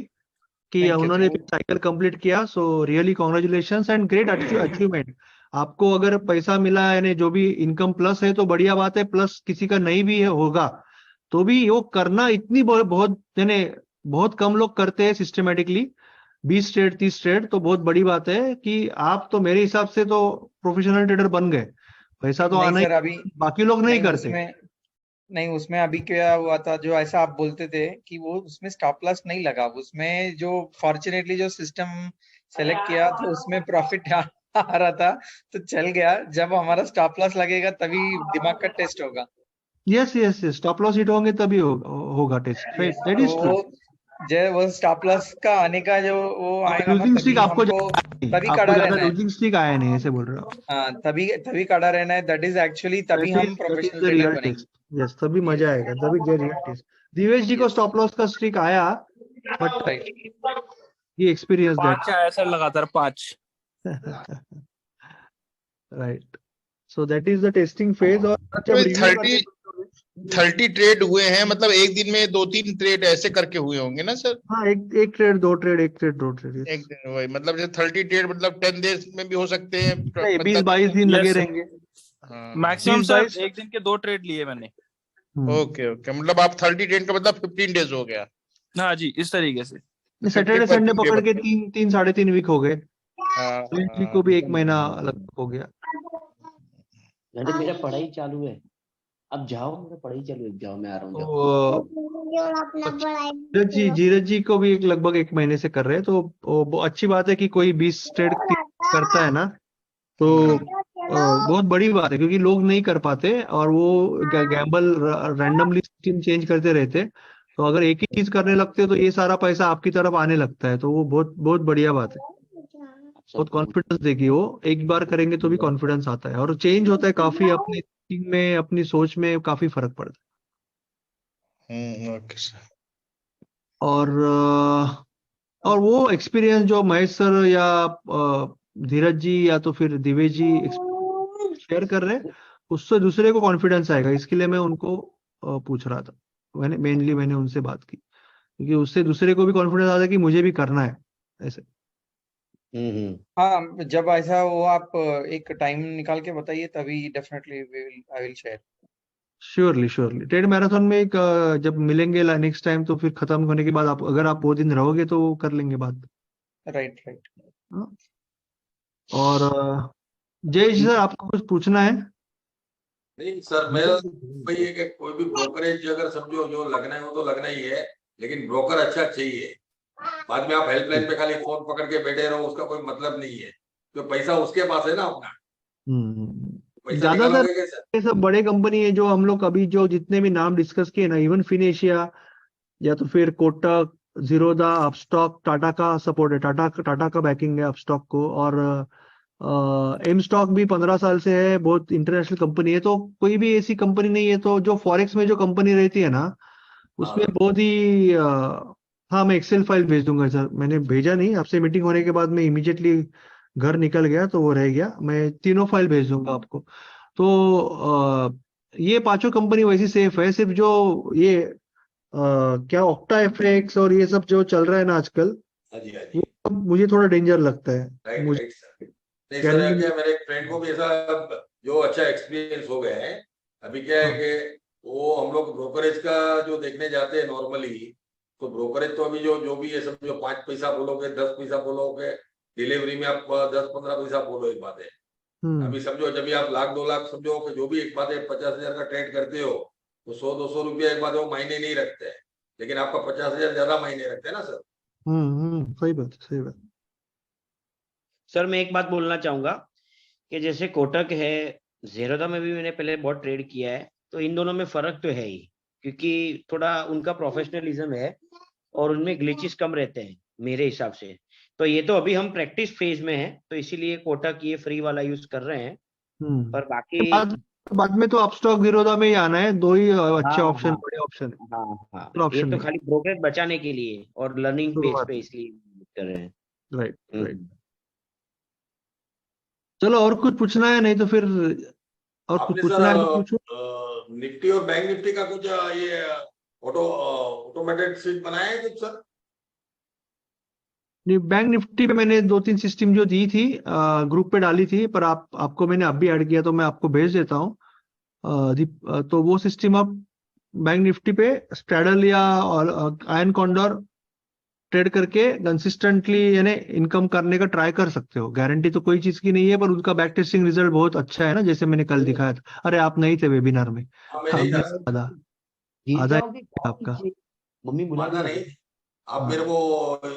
कि उन्होंने साइकिल कंप्लीट किया, so really congratulations and great achievement. आपको अगर पैसा मिला यानी जो भी इनकम प्लस है तो बढ़िया बात है, प्लस किसी का नहीं भी होगा तो भी वो करना इतनी बहुत यानी बहुत कम लोग करते हैं सिस्टमेटिकली, 20 ट्रेड 30 ट्रेड, तो बहुत बड़ी बात है कि आप तो मेरे हिसाब से तो प्रोफेशनल ट्रेडर बन गए, पैसा तो आना ही, अभी बाकी लोग नहीं करते। उसमें अभी क्या हुआ था, जो ऐसा आप बोलते थे कि वो उसमें स्टॉप लॉस नहीं लगा, उसमें जो फॉर्चुनेटली जो सिस्टम सेलेक्ट किया तो उसमें प्रॉफिट आ रहा था तो चल गया। जब हमारा स्टॉप लॉस लगेगा तभी दिमाग का टेस्ट होगा। यस, स्टॉप लॉस हिट होंगे तभी होगा टेस्ट, दैट इज ट्रू। वो स्टॉप लॉस का आने का जो वो आएगा ना, लूजिंग स्टिक तभी आपको हमको तभी आपको कड़ा ज्यादा रहना है। लूजिंग स्टिक आया नहीं, ऐसे बोल रहे हो। हाँ, तभी कड़ा रहना है। दैट इज एक्चुअली तभी हम प्रोफेशनल द ट्रेडर रियल बनेंगे। टेस्ट। यस, तभी मजा आएगा, तभी रियल टेस्ट। दिवेश जी को स्टॉप लॉस का स्ट्रिक आया, बट ये एक्सपीरियंस दैट 5 आया सर, लगातार 5। Right, so that is the testing phase. और जब रिव्यू 30 ट्रेड हुए हैं, मतलब एक दिन में 2-3 ट्रेड ऐसे करके हुए होंगे ना सर? हाँ, एक ट्रेड, 2 ट्रेड, एक ट्रेड, 2 ट्रेड। एक दिन वही मतलब जैसे 30 ट्रेड मतलब 10 डेज में भी हो सकते हैं, 20-22 दिन लगे रहेंगे मैक्सिमम 20-22 सर एक दिन के 2 ट्रेड लिए मैंने। ओके मतलब आप 30 ट्रेड का मतलब 15 डेज हो गया। हाँ जी, इस तरीके से। सैटरडे संडे पकड़ के 3 साढ़े 3 वीक हो गए। हाँ, को भी 1 महीना अलग हो गया। मेरा पढ़ाई चालू है, अब जाओ, मेरा पढ़ाई चालू है, जाओ मैं आ रहा हूँ। धीरज जी को भी लगभग 1 महीने से कर रहे हैं, तो वो अच्छी बात है कि कोई 20 ट्रेड करता है ना, तो बहुत बड़ी बात है, क्योंकि लोग नहीं कर पाते और वो गैम्बल रैंडमली टीम चेंज करते रहते। तो अगर एक ही चीज करने लगते हैं तो ये सारा पैसा आपकी तरफ आने लगता है, तो वो बहुत बहुत बढ़िया बात है। बहुत कॉन्फिडेंस देगी वो, एक बार करेंगे तो भी कॉन्फिडेंस आता है और चेंज होता है काफी, अपनी थिंकिंग में, अपनी सोच में काफी फर्क पड़ता है। Okay sir. और वो एक्सपीरियंस जो महेश सर या धीरज जी या तो फिर दिवेश जी शेयर कर रहे हैं, उससे दूसरे को कॉन्फिडेंस आएगा। इसके लिए मैं उनको पूछ रहा था, मैंने उनसे बात की, क्योंकि उससे दूसरे को भी कॉन्फिडेंस आता है कि मुझे भी करना है ऐसे। हाँ, जब ऐसा वो आप एक टाइम निकाल के बताइए, तभी definitely I will share. Surely trade marathon में एक जब मिलेंगे नेक्स्ट टाइम, तो फिर खत्म होने के बाद आप अगर आप 2 दिन रहोगे तो कर लेंगे बात। राइट। और जय जी सर, आपको कुछ पूछना है? नहीं सर, मैं भाई ये कि कोई भी ब्रोकरेज अगर समझो जो लगना है वो तो लगना ही है, लेकिन ब्रोकर अच्छा चाहिए। बाद में आप हेल्पलाइन पे खाली फोन पकड़ के बैठे रहो, उसका कोई मतलब नहीं है, तो पैसा उसके पास है ना अपना। पैसा ज्यादातर निकालोगे कैसे? ये सब बड़े कंपनी है जो हम लोग अभी जो जितने भी नाम डिस्कस किए ना, इवन फिनेशिया या तो फिर कोटक, जीरोधा, अपस्टॉक, टाटा का सपोर्ट है, टाटा का बैकिंग है अपस्टॉक को, और एम स्टॉक भी 15 साल से है, बहुत इंटरनेशनल कंपनी है। तो कोई भी ऐसी कंपनी नहीं है, तो जो फॉरेक्स में जो कंपनी रहती है ना, उसमें बहुत ही हाँ, मैं एक्सेल फाइल भेज दूंगा सर। मैंने भेजा नहीं, आपसे मीटिंग होने के बाद मैं इमीडिएटली घर निकल गया तो वो रह गया, मैं तीनों फाइल भेज दूंगा आपको। तो ये 5 कंपनी वैसी सेफ है, सिर्फ जो ये क्या ऑक्टा एफएक्स और ये सब जो चल रहा है ना आजकल, वो मुझे थोड़ा डेंजर लगता है। Right sir. नहीं सर, क्या मेरे एक फ्रेंड को भी ऐसा जो अच्छा एक्सपीरियंस हो गया है। अभी क्या है कि वो हम लोग ब्रोकरेज का जो देखने जाते हैं नॉर्मली, तो ब्रोकरेज तो अभी जो भी है सब, जो 5 पैसा बोलोगे, 10 पैसा बोलोगे, डिलीवरी में आप 10-15 पैसा बोलो, एक बात है। अभी समझो जब भी आप 1,00,000-2 लाख समझो कि जो भी एक बात है 50,000 का ट्रेड करते हो, तो 100-200 रुपया एक बात है वो मायने नहीं रखते हैं, लेकिन आपका 50,000 ज्यादा मायने रखते हैं ना सर। सही बात। सर मैं एक बात बोलना चाहूंगा कि जैसे कोटक है, ज़ेरोधा में भी मैंने पहले बहुत ट्रेड किया है, तो इन दोनों में फर्क तो है ही, क्योंकि थोड़ा उनका प्रोफेशनलिज्म है और उनमें ग्लिचेस कम रहते हैं मेरे हिसाब से। तो ये तो अभी हम प्रैक्टिस फेज में है, तो इसीलिए कोटक ये फ्री वाला यूज कर रहे हैं, पर बाकी बाद में तो अपस्टॉक जीरोधा में ही आना है, 2 ही अच्छे ऑप्शन, बड़े ऑप्शन है। हाँ, ये तो खाली ब्रोकरेज बचाने के लिए और लर्निंग पेज पे इसलिए कर रहे हैं। राइट। चलो, और कुछ पूछना है? नहीं तो फिर और कुछ पूछना है तो पूछो। निफ्टी और बैंक निफ्टी का कुछ ये ऑटोमेटेड स्विच बनाया है कुछ सर? बैंक निफ्टी पे मैंने 2-3 सिस्टम जो दी थी ग्रुप पे डाली थी, पर आपको मैंने अब भी ऐड किया, तो मैं आपको भेज देता हूँ। तो वो सिस्टम आप बैंक निफ्टी पे स्ट्रैडल या आयन कॉन्डोर ट्रेड करके कंसिस्टेंटली यानी इनकम करने का ट्राई कर सकते हो। गारंटी तो कोई चीज की नहीं है, पर उनका बैक टेस्टिंग रिजल्ट बहुत अच्छा है ना, जैसे मैंने कल दिखाया था। अरे आप नहीं थे वेबिनार में, आधा आपका मम्मी बुला नहीं। आप मेरे को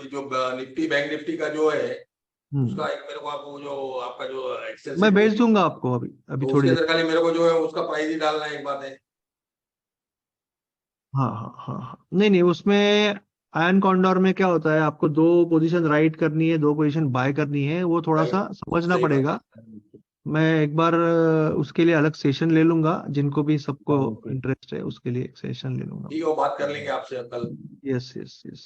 जो निफ्टी बैंक निफ्टी का जो है उसका एक मेरे को आपको जो आपका जो एक्सेल मैं भेज दूंगा आपको अभी तो थोड़ी देर खाली मेरे को जो है उसका प्राइस ही डालना है, एक बात है। हाँ, नहीं उसमें आयन कॉन्डोर में क्या होता है, आपको 2 पोजीशन राइट करनी है, 2 पोजीशन बाय करनी है, वो थोड़ा सा समझना सही बात पड़ेगा। मैं एक बार उसके लिए अलग सेशन ले लूंगा, जिनको भी सबको इंटरेस्ट है उसके लिए एक सेशन ले लूंगा। ठीक है, वो बात कर लेंगे आपसे कल। Yes yes yes.